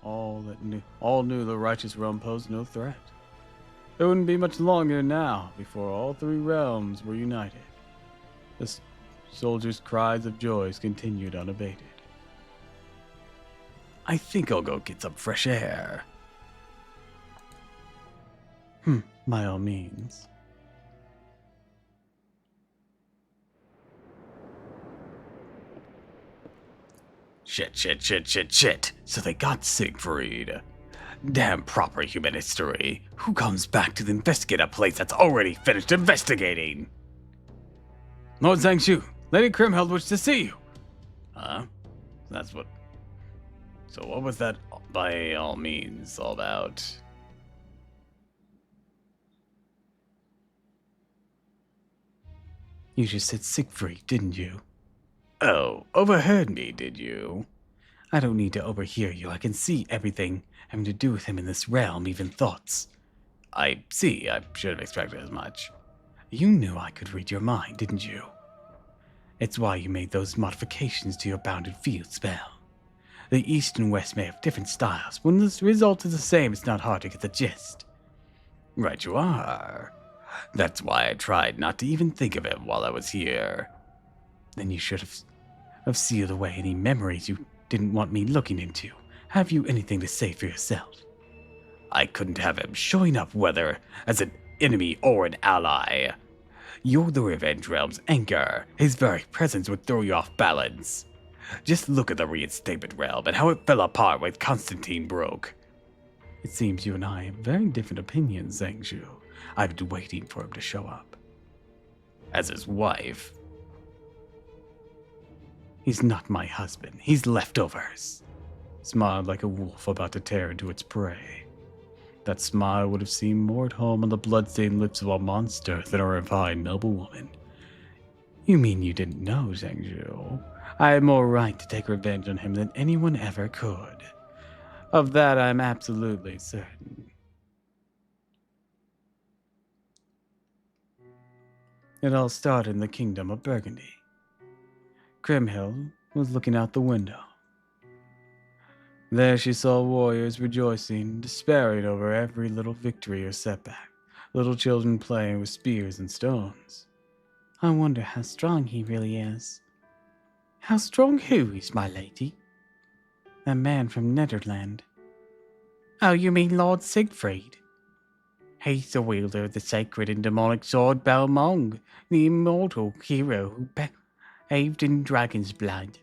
All knew the righteous realm posed no threat. It wouldn't be much longer now before all three realms were united. The soldiers' cries of joy continued unabated. I think I'll go get some fresh air. By all means. Shit. So they got Siegfried. Damn proper human history. Who comes back to investigate a place that's already finished investigating? Lord Zhangshu, Lady Kriemhild wishes to see you. Huh? So what was that by all means all about? You just said Siegfried, didn't you? Oh, overheard me, did you? I don't need to overhear you. I can see everything having to do with him in this realm, even thoughts. I see. I should have expected as much. You knew I could read your mind, didn't you? It's why you made those modifications to your bounded field spell. The East and West may have different styles. When the result is the same, it's not hard to get the gist. Right you are. That's why I tried not to even think of it while I was here. Then you should have sealed away any memories you didn't want me looking into. Have you anything to say for yourself? I couldn't have him showing up whether as an enemy or an ally. You're the Revenge Realm's anchor. His very presence would throw you off balance. Just look at the Reinstatement Realm and how it fell apart when Constantine broke. It seems you and I have very different opinions, Zhangzhu. I've been waiting for him to show up. As his wife. He's not my husband. He's leftovers. Smiled like a wolf about to tear into its prey. That smile would have seemed more at home on the bloodstained lips of a monster than a refined noblewoman. You mean you didn't know, Zhangzhu? I had more right to take revenge on him than anyone ever could. Of that I'm absolutely certain. It all started in the kingdom of Burgundy. Kriemhild was looking out the window. There she saw warriors rejoicing, despairing over every little victory or setback, little children playing with spears and stones. I wonder how strong he really is. How strong who is, my lady? That man from Netherland. Oh, you mean Lord Siegfried? He's the wielder of the sacred and demonic sword Balmung, the immortal hero who bathed in dragon's blood.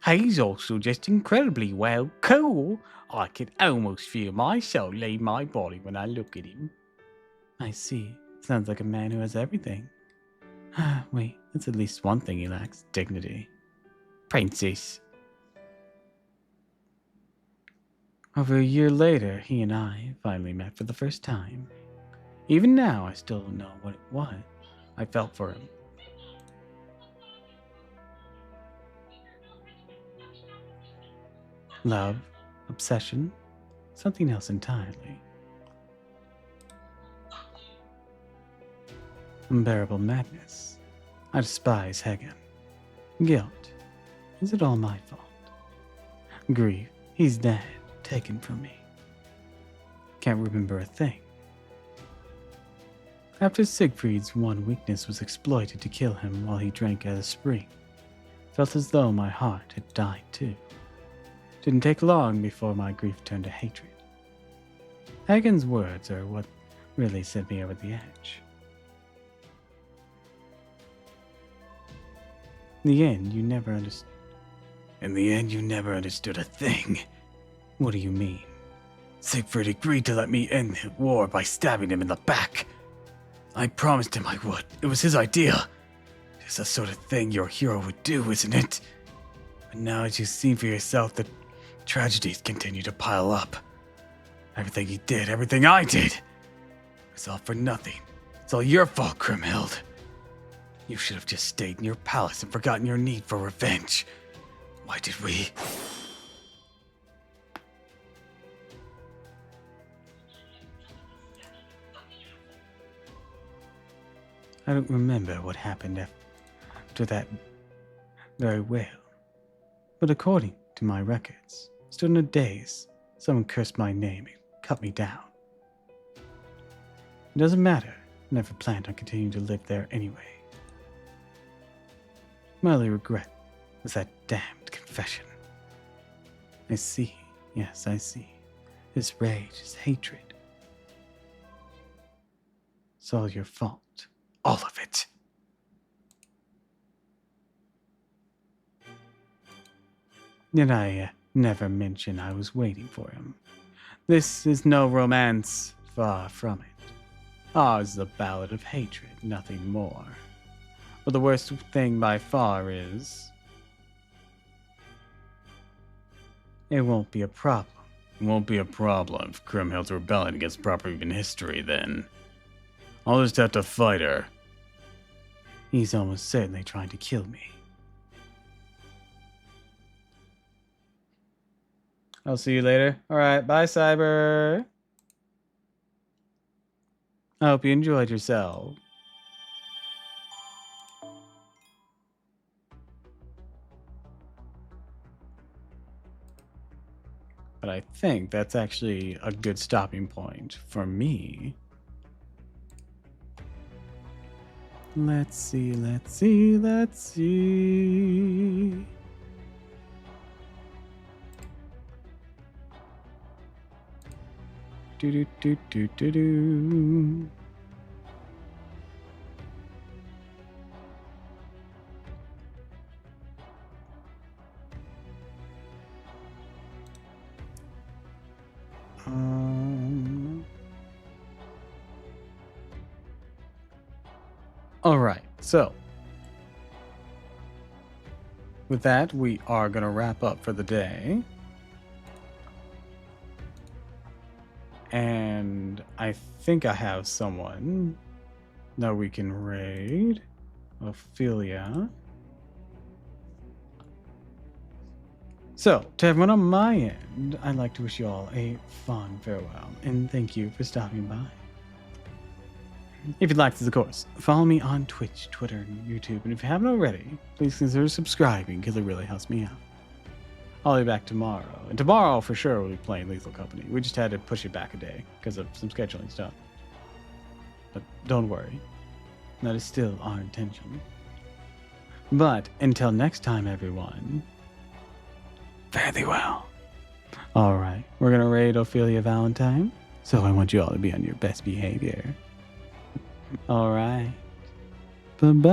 He's also just incredibly well cool. I can almost feel my soul leave my body when I look at him. I see. Sounds like a man who has everything. Wait, that's at least one thing he lacks. Dignity. Princess. Over a year later, he and I finally met for the first time. Even now, I still don't know what it was I felt for him. Love, obsession, something else entirely. Unbearable madness. I despise Hagen. Guilt. Is it all my fault? Grief. He's dead, taken from me. Can't remember a thing. After Siegfried's one weakness was exploited to kill him while he drank at a spring, felt as though my heart had died too. Didn't take long before my grief turned to hatred. Hagen's words are what really sent me over the edge. In the end, you never understood. In the end, you never understood a thing. What do you mean? Siegfried agreed to let me end the war by stabbing him in the back. I promised him I would. It was his idea. It's the sort of thing your hero would do, isn't it? But now, as you've seen for yourself, the tragedies continue to pile up. Everything he did, everything I did, it was all for nothing. It's all your fault, Kriemhild. You should have just stayed in your palace and forgotten your need for revenge. Why did we? I don't remember what happened after that very well. But according to my records, still in a daze, someone cursed my name and cut me down. It doesn't matter. I never planned on continuing to live there anyway. My only regret was that damned confession. I see. Yes, I see. This rage, this hatred. It's all your fault. All of it. Did I never mention I was waiting for him? This is no romance, far from it. Ours is a ballad of hatred, nothing more. But the worst thing by far is, it won't be a problem. It won't be a problem if Kriemhild's rebelling against proper even history, then. I'll just have to fight her. He's almost certainly trying to kill me. I'll see you later. Alright, bye, Cyber. I hope you enjoyed yourself. But I think that's actually a good stopping point for me. Let's see, let's see, let's see. Do do do do do do. All right, so with that, we are going to wrap up for the day. And I think I have someone that we can raid. Ophelia. So, to everyone on my end, I'd like to wish you all a fond farewell, and thank you for stopping by. If you'd like this, of course, follow me on Twitch, Twitter, and YouTube, and if you haven't already, please consider subscribing, because it really helps me out. I'll be back tomorrow, and tomorrow, for sure, we'll be playing Lethal Company. We just had to push it back a day, because of some scheduling stuff. But don't worry, that is still our intention. But, until next time, everyone, fare thee well. Alright, we're gonna raid Ophelia Valentine, so I want you all to be on your best behavior. Alright. Bye-bye.